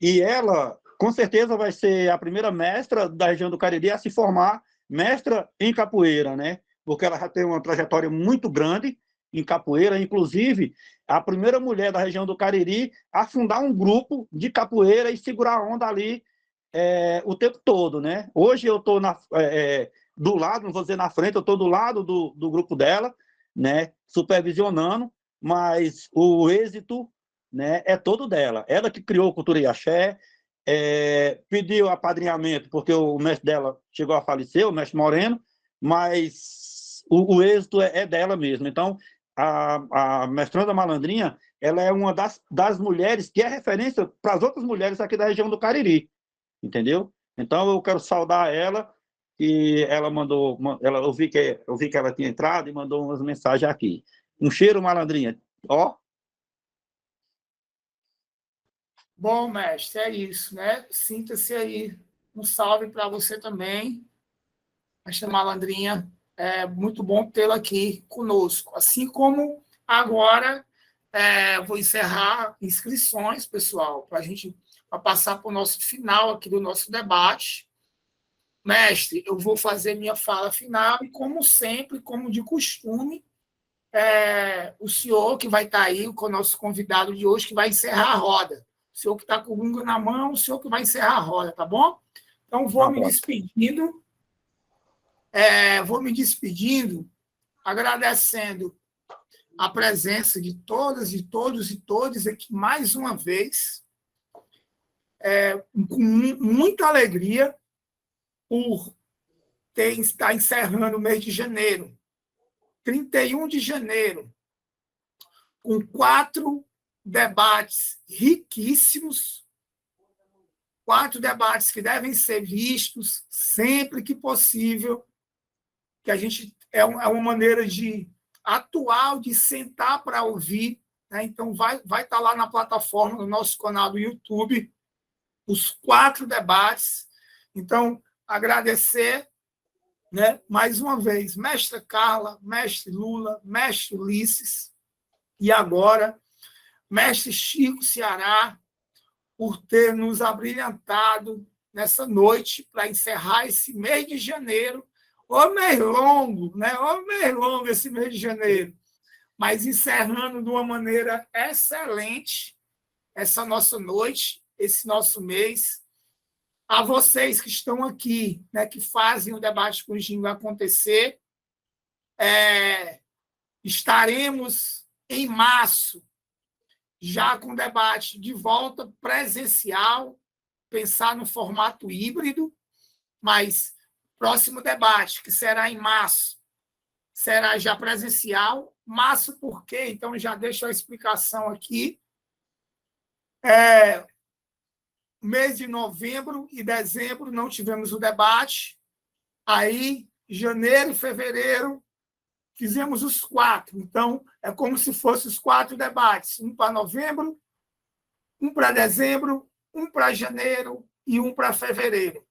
e ela, com certeza, vai ser a primeira mestra da região do Cariri a se formar mestra em capoeira, né? Porque ela já tem uma trajetória muito grande em capoeira, inclusive a primeira mulher da região do Cariri a fundar um grupo de capoeira e segurar a onda ali o tempo todo, né? Hoje eu estou do lado, não vou dizer na frente, eu estou do lado do grupo dela, né? Supervisionando, mas o êxito, né, é todo dela. Ela que criou a Cultura Iaxé, pediu apadrinhamento porque o mestre dela chegou a falecer, o mestre Moreno, mas o êxito é dela mesmo. Então, a mestranda Malandrinha, ela é uma das mulheres que é referência para as outras mulheres aqui da região do Cariri, entendeu? Então, eu quero saudar ela, e ela mandou, eu vi que ela tinha entrado e mandou umas mensagens aqui. Um cheiro, Malandrinha. Ó. Bom, mestre, é isso, né? Sinta-se aí. Um salve para você também, mestre Malandrinha. É muito bom tê-la aqui conosco. Assim como agora vou encerrar inscrições, pessoal, para a gente passar para o nosso final aqui do nosso debate. Mestre, eu vou fazer minha fala final e, como sempre, como de costume, o senhor que vai estar aí, com o nosso convidado de hoje, que vai encerrar a roda. O senhor que está com o gungo na mão, o senhor que vai encerrar a roda, tá bom? Então, vou me despedindo. Vou me despedindo, agradecendo a presença de todas e todos e todes aqui mais uma vez, com muita alegria por estar encerrando o mês de janeiro, 31 de janeiro, com 4 debates riquíssimos, 4 debates que devem ser vistos sempre que possível, que a gente é uma maneira de atual, de sentar para ouvir. Né? Então, vai estar lá na plataforma, no nosso canal do YouTube, os 4 debates. Então, agradecer, né, mais uma vez, mestra Carla, mestre Lula, mestre Ulisses, e agora, mestre Chico Ceará, por ter nos abrilhantado nessa noite para encerrar esse mês de janeiro. Ô mês longo, né? Ô mês longo esse mês de janeiro. Mas encerrando de uma maneira excelente essa nossa noite, esse nosso mês. A vocês que estão aqui, né, que fazem o debate com o Gingo acontecer, estaremos em março, já com o debate de volta presencial, pensar no formato híbrido, mas próximo debate, que será em março, será já presencial. Março por quê? Então, já deixo a explicação aqui. Mês de novembro e dezembro não tivemos o debate. Aí, janeiro e fevereiro, fizemos os 4. Então, é como se fossem os 4 debates. Um para novembro, um para dezembro, um para janeiro e um para fevereiro.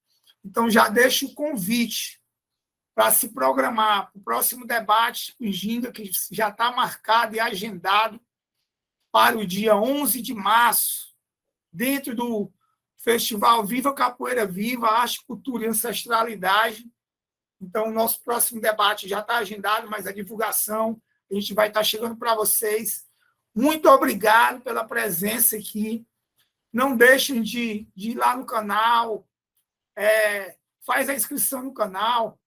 Então, já deixo o convite para se programar o próximo debate com Ginga, que já está marcado e agendado para o dia 11 de março, dentro do Festival Viva Capoeira Viva, Arte, Cultura e Ancestralidade, Então, o nosso próximo debate já está agendado, mas a divulgação a gente vai estar chegando para vocês. Muito obrigado pela presença aqui. Não deixem de ir lá no canal, faz a inscrição no canal,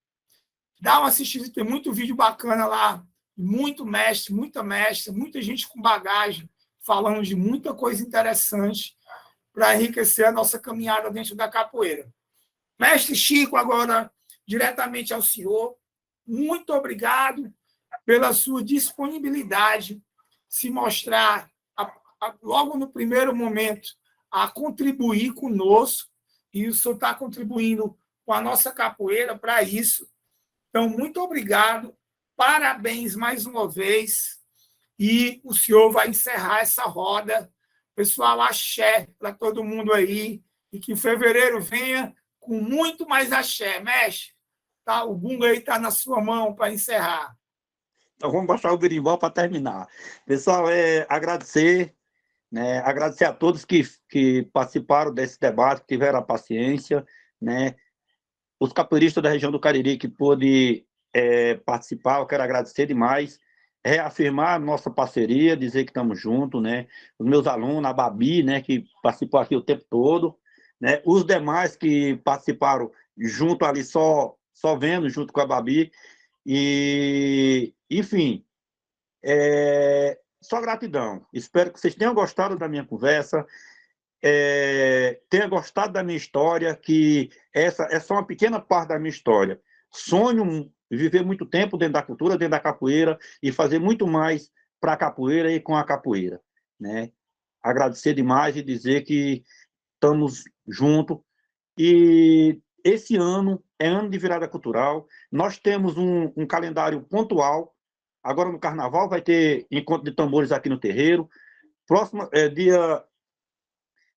dá uma assistida, tem muito vídeo bacana lá, muito mestre, muita gente com bagagem, falando de muita coisa interessante para enriquecer a nossa caminhada dentro da capoeira. Mestre Chico, agora, diretamente ao senhor, muito obrigado pela sua disponibilidade, se mostrar, logo no primeiro momento, a contribuir conosco, e o senhor está contribuindo com a nossa capoeira para isso. Então, muito obrigado, parabéns mais uma vez, e o senhor vai encerrar essa roda. Pessoal, axé para todo mundo aí, e que fevereiro venha com muito mais axé. Mestre, tá? O bunga aí está na sua mão para encerrar. Então, vamos baixar o berimbau para terminar. Pessoal, agradecer, né? Agradecer a todos que participaram desse debate, que tiveram a paciência, né? Os capoeiristas da região do Cariri que pôde participar, eu quero agradecer demais, reafirmar a nossa parceria, dizer que estamos juntos, né? Os meus alunos, a Babi, né, que participou aqui o tempo todo, né? Os demais que participaram junto ali, só vendo, junto com a Babi, e, enfim, só gratidão. Espero que vocês tenham gostado da minha conversa, tenha gostado da minha história, que essa é só uma pequena parte da minha história. Sonho viver muito tempo dentro da cultura, dentro da capoeira, e fazer muito mais para a capoeira e com a capoeira, né? Agradecer demais e dizer que estamos juntos. E esse ano é ano de virada cultural. Nós temos um calendário pontual. Agora, no Carnaval, vai ter encontro de tambores aqui no terreiro. Próximo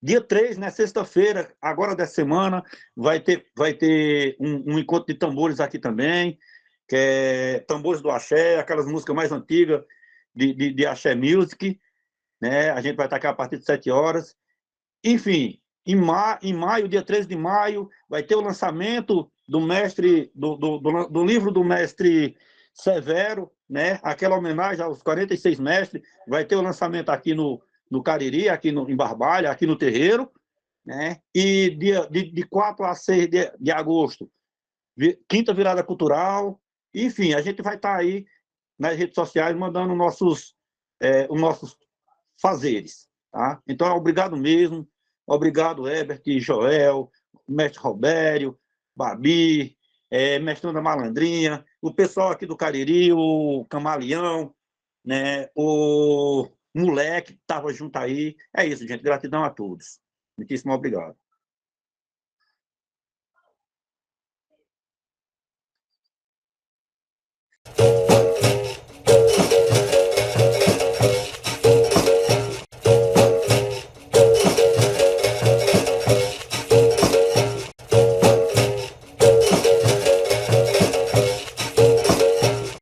dia 3, né, sexta-feira, agora dessa semana, vai ter um encontro de tambores aqui também, que é tambores do axé, aquelas músicas mais antigas de axé music, né? A gente vai estar aqui a partir de 7 horas. Enfim, em maio, dia 13 de maio, vai ter o lançamento do mestre, do livro do mestre Severo, né? Aquela homenagem aos 46 mestres, vai ter o lançamento aqui no Cariri, aqui em Barbalha, aqui no terreiro, né? E de 4 a 6 de agosto, quinta virada cultural. Enfim, a gente vai estar aí nas redes sociais mandando os nossos fazeres, tá? Então, obrigado mesmo. Obrigado, Herbert, Joel, mestre Robério, Babi, mestre da Malandrinha, o pessoal aqui do Cariri, o Camaleão, né? O Moleque que estava junto aí. É isso, gente. Gratidão a todos. Muitíssimo obrigado.